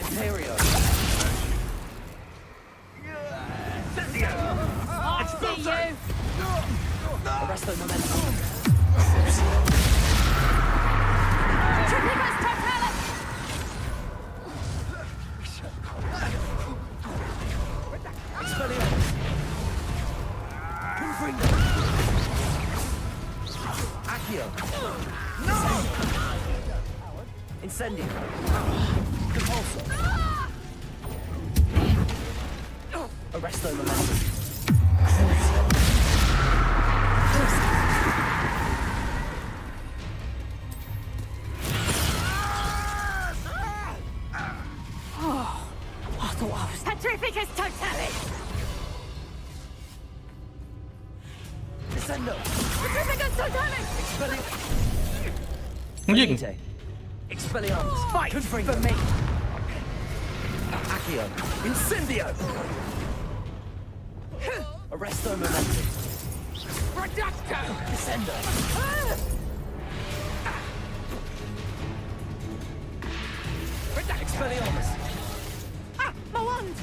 Imperial. I see you. Arresto Momentum. Triplicus Totalis. Expelliarmus. Confringo. Accio. No! Incendio. Compulso. Arresto Momentum. Descendo. Anjing. Expelliarmus. Fight for me. Accio. Incendio. Arresto momentum. Reducto. Descendo. Expelliarmus. Ah, my wand!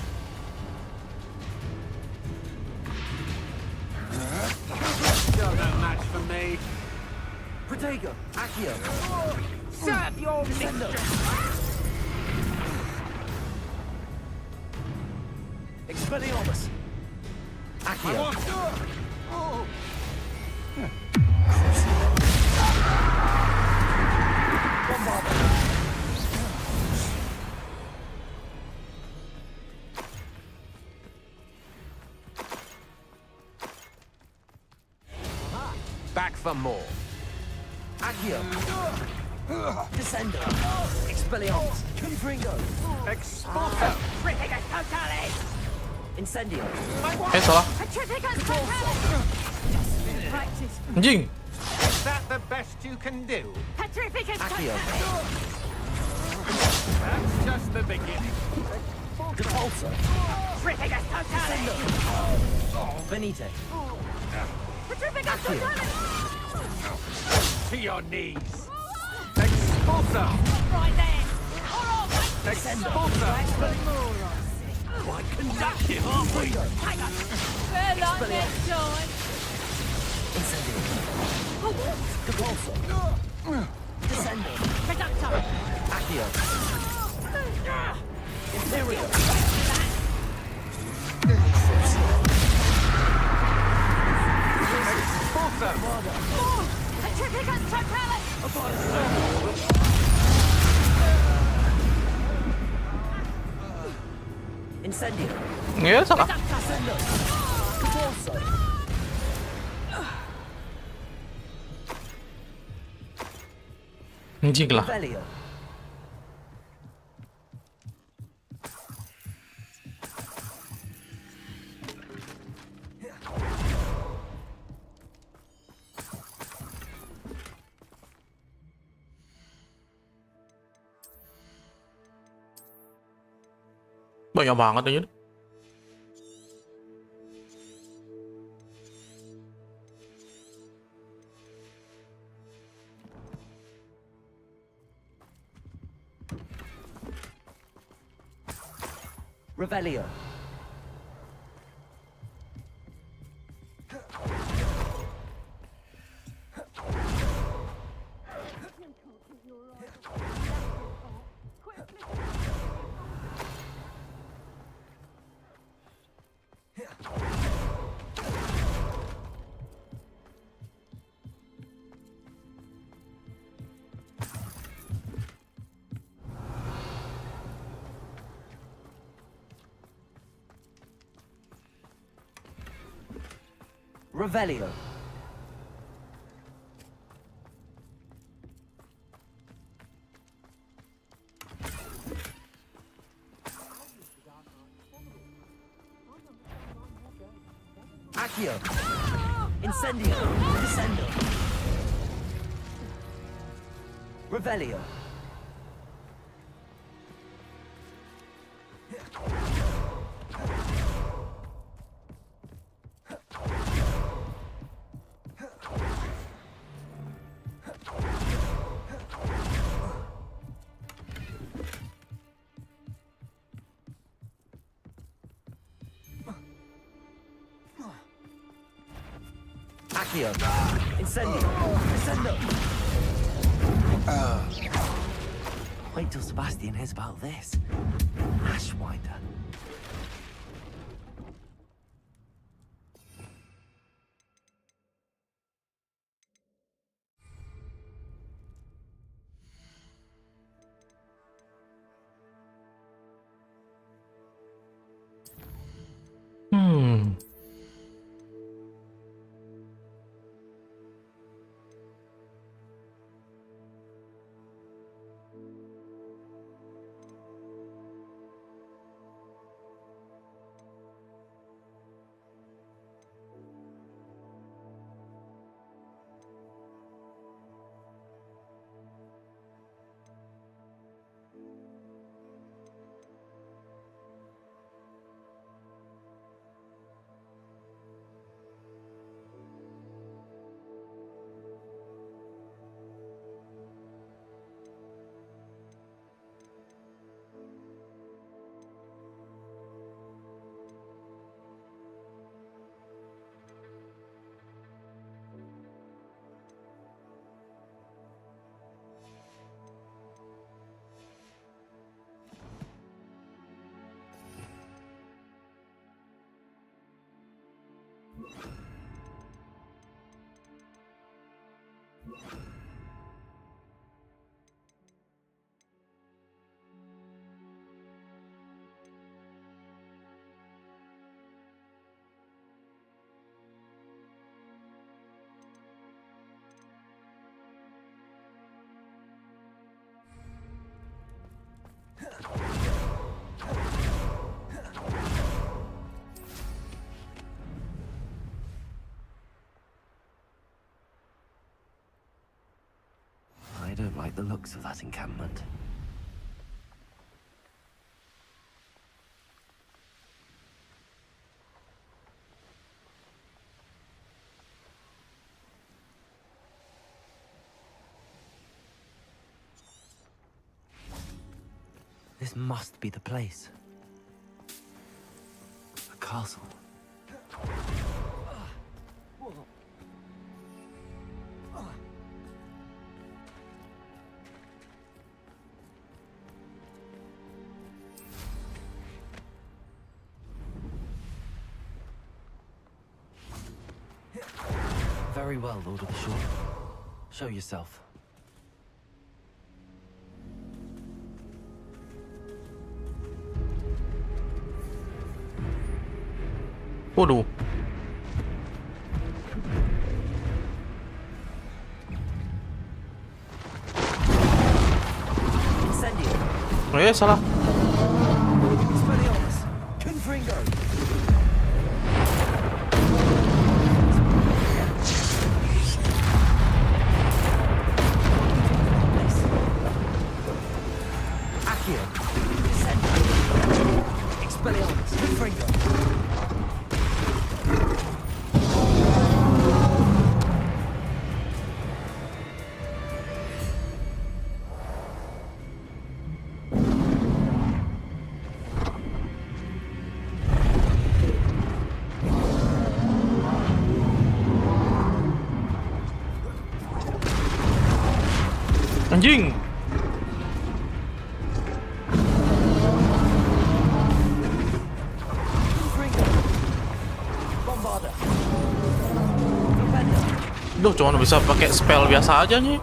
Still no match for me. Protego. Accio. Serve your mistress. Expelliarmus. Accio. Back for more. Accio. Descendo. Expelliarmus. Confringo. Expulso. Trificus totalis. Incendio. Salah. Petrificus totalis! Anjing. Is that the best you can do? Petrificus Accio. That's just the beginning. Depulso. Petrificus totalis! Benite. Petrificus totalis! To your knees. Expulso. Right there! Expulso. Quite conductive, aren't we? We're like next time! Incendio. Depulso. Descendo. Reducto! Accio. Imperio. Expulso. Petrificus totalis! Incendio. Ya salah. Descendo. Depulso. Anjing lah. Revelio. Banyak banget aja. Revelio. Revelio. Accio. Incendio. Descendo. Revelio. Accio. Incendio. Descendo. Wait till Sebastian hears about this. Ashwinder. I don't like the looks of that encampment. This must be the place. A castle. Very well, Lord of the Shore. Show yourself. Waduh. Salah. Anjing. Duh, cuma bisa pakai spell biasa aja nih.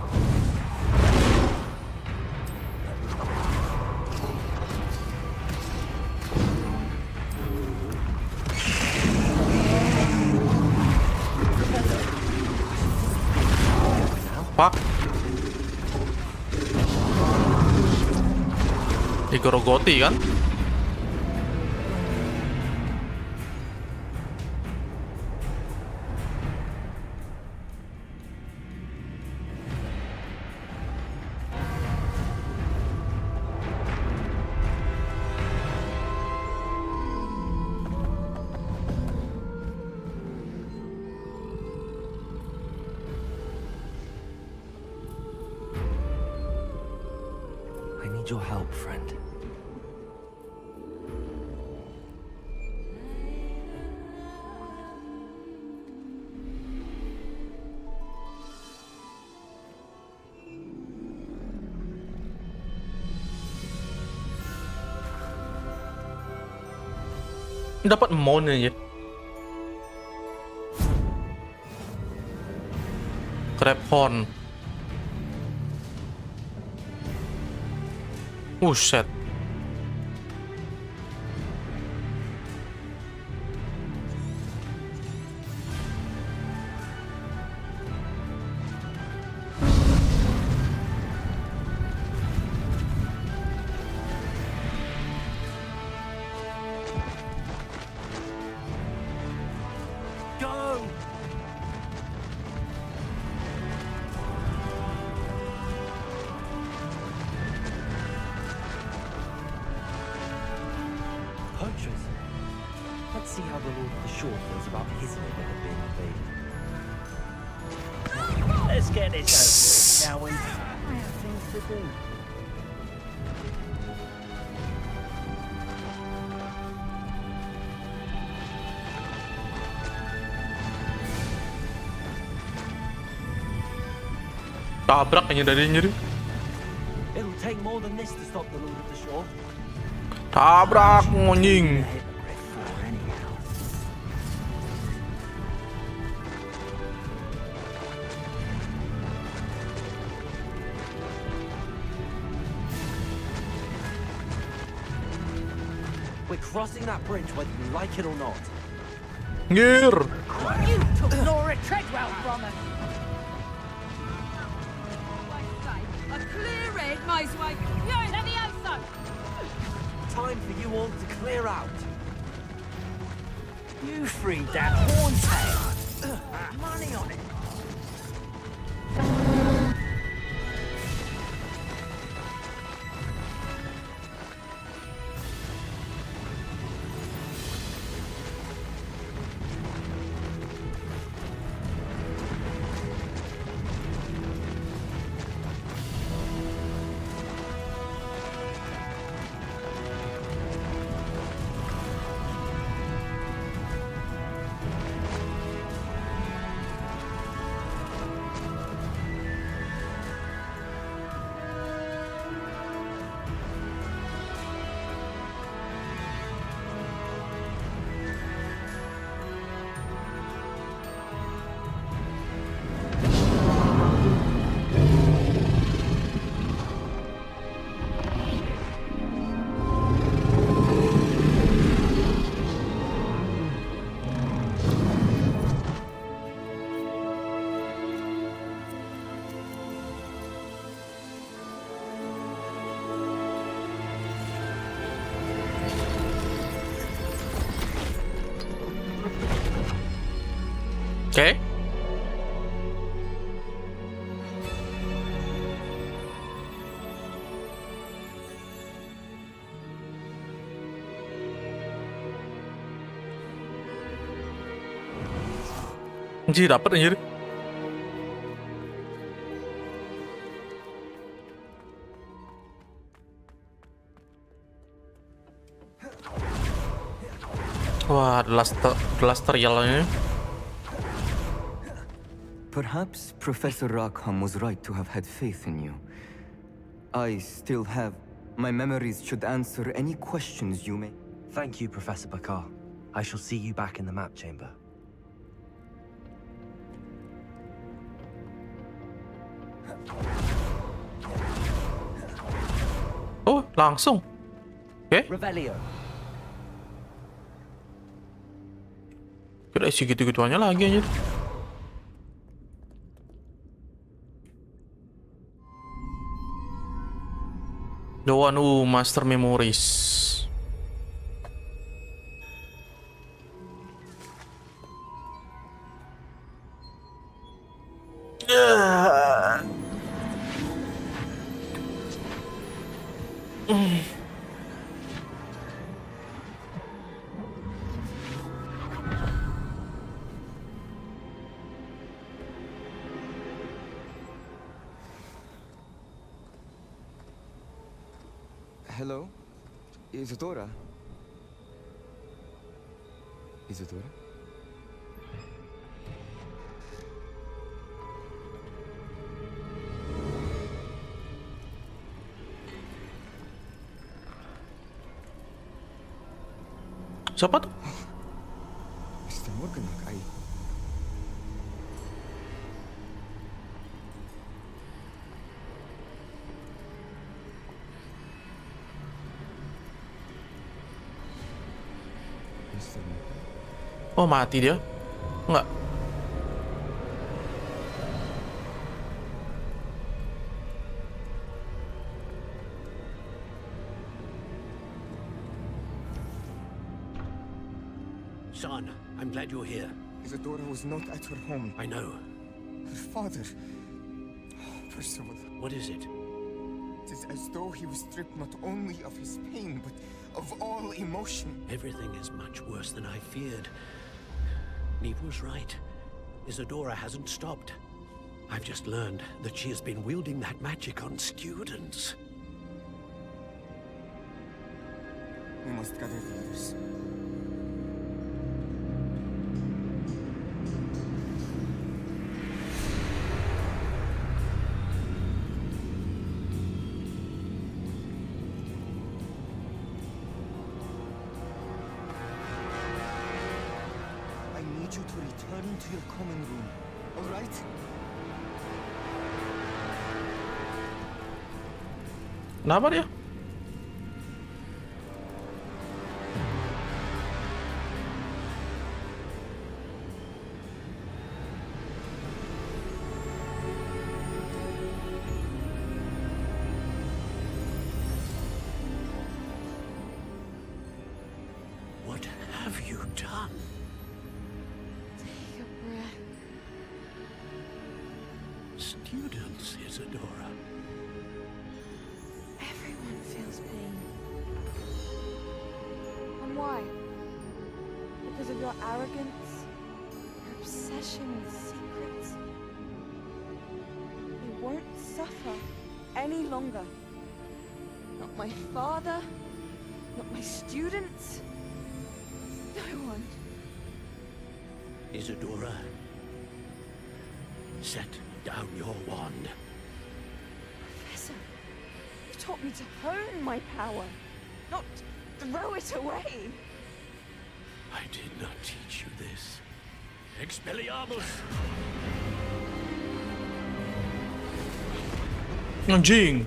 Pak. Digerogoti kan? I need your help, friend. Dapat mon aja. Crab horn. Set. Poachers. Let's see how the Lord of the Shore feels about his neighborhood being invaded. Let's get this over with, shall we? I have things to do. Tabrak kayaknya dari nyeri. It'll take more than this to stop the Lord of the Shore. Tabrak anjing. crossing that bridge whether you like it or not. Ngir. You took Laura Treadwell from her. A clear head, my swipe. You're in the outside. Time for you all to clear out. You freed that horntail. Money on it. Oke. Anjir, dapet anjir. Wah, Blaster yellownya. Perhaps Professor Rackham was right to have had faith in you. I still have... My memories should answer any questions you may... Thank you, Professor Bakar. I shall see you back in the map chamber. Oh, langsung. Oke. Revelio. Kira isi gitu-gituannya lagi anjir. The one who master memories. Hello? Isadora? Isadora? Siapa tuh? Mr. Morgan, Oh, mati dia? Enggak. Son, I'm glad you're here. Isadora was not at her home. I know. Her father... Percival. What is it? It is as though he was stripped not only of his pain, but of all emotion. Everything is much worse than I feared. Neve was right. Isadora hasn't stopped. I've just learned that she has been wielding that magic on students. We must gather the others. You to return to your common room, all right? Kenapa dia? done? Take a breath. Students, Isadora. Everyone feels pain. And why? Because of your arrogance? Your obsession with secrets? You won't suffer any longer. Not my father, not my students, no one. Isadora, set down your wand. Professor, you taught me to hone my power, not throw it away. I did not teach you this. Expelliarmus! Anjing.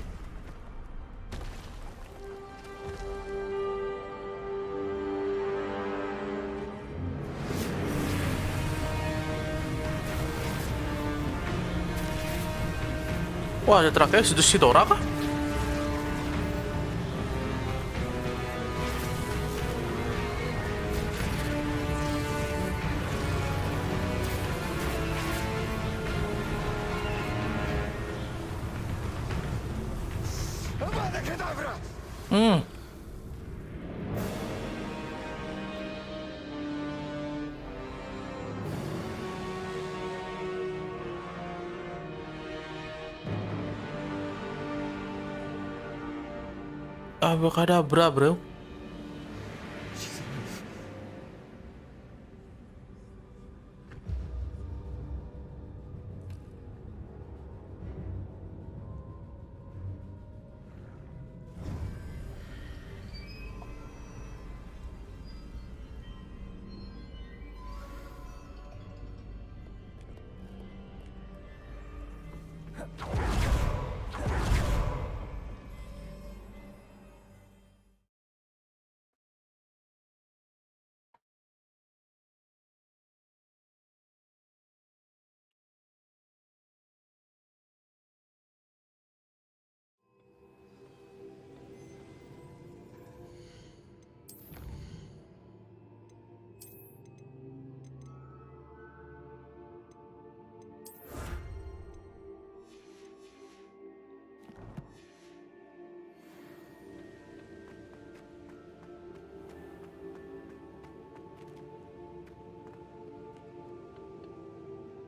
Wah, ada terakhir si Dora kah? Hmm. Abrakadabra, bro.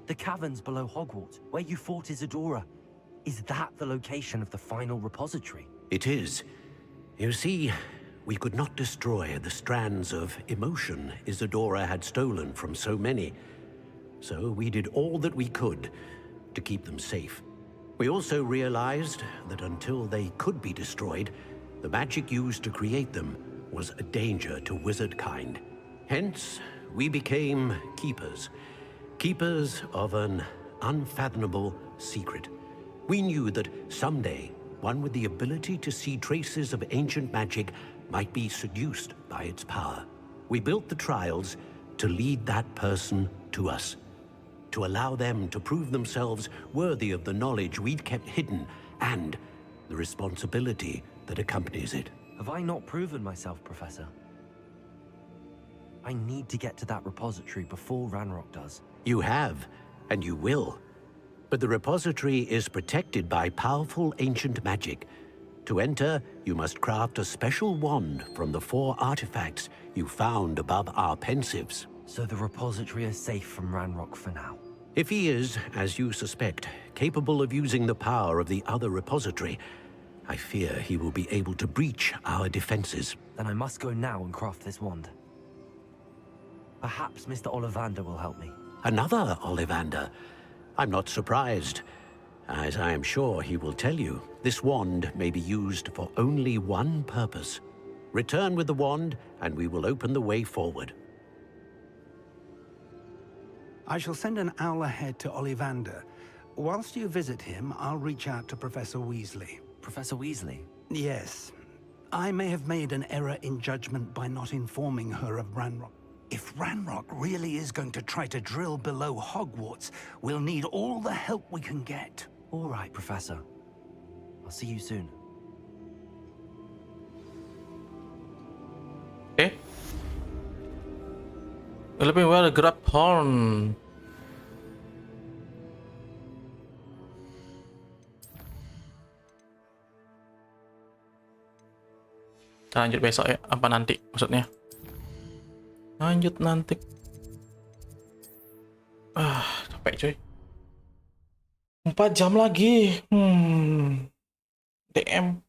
The caverns below Hogwarts, where you fought Isadora. Is that the location of the final repository? It is. You see, we could not destroy the strands of emotion Isadora had stolen from so many. So we did all that we could to keep them safe. We also realized that until they could be destroyed, the magic used to create them was a danger to wizard kind. Hence, we became keepers. Keepers of an unfathomable secret. We knew that someday, one with the ability to see traces of ancient magic might be seduced by its power. We built the trials to lead that person to us, to allow them to prove themselves worthy of the knowledge we'd kept hidden and the responsibility that accompanies it. Have I not proven myself, Professor? I need to get to that repository before Ranrock does. You have, and you will. But the repository is protected by powerful ancient magic. To enter, you must craft a special wand from the 4 artifacts you found above our pensives. So the repository is safe from Ranrock for now? If he is, as you suspect, capable of using the power of the other repository, I fear he will be able to breach our defenses. Then I must go now and craft this wand. Perhaps Mr. Ollivander will help me. Another Ollivander? I'm not surprised. As I am sure he will tell you, this wand may be used for only one purpose. Return with the wand, and we will open the way forward. I shall send an owl ahead to Ollivander. Whilst you visit him, I'll reach out to Professor Weasley. Professor Weasley? Yes. I may have made an error in judgment by not informing her of Ranrock. If Ranrock really is going to try to drill below Hogwarts, we'll need all the help we can get. All right, Professor. I'll see you soon. Okay. Lebih well grab horn. Kita lanjut besok ya, apa nanti maksudnya? Lanjut nanti. Capek cuy. 4 jam lagi. DM.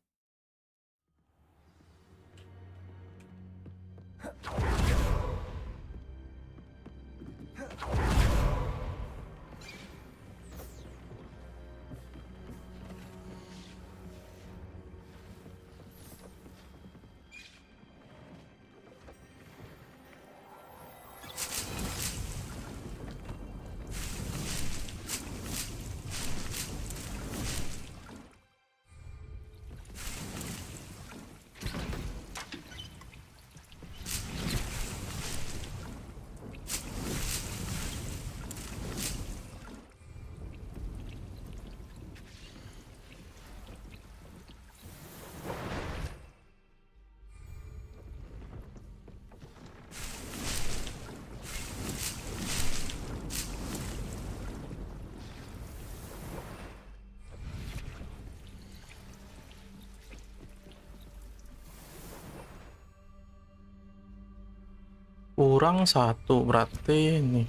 Kurang 1 berarti ini.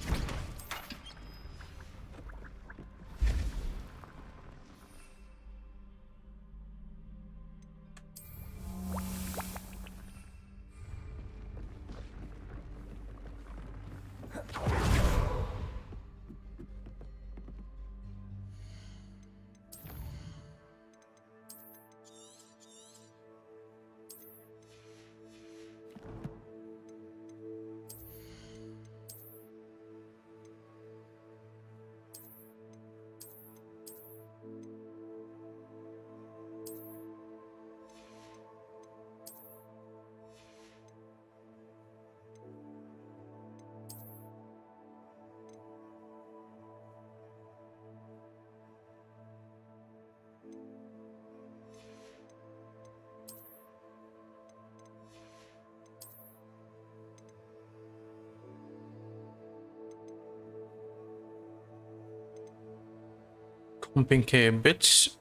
Pumping cabbage.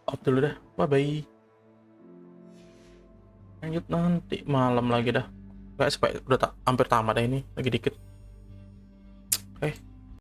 Off dulu dah. Bye bye. Lanjut nanti malam lagi dah. Guys, supaya udah hampir tamat dah ini, lagi dikit. Oke.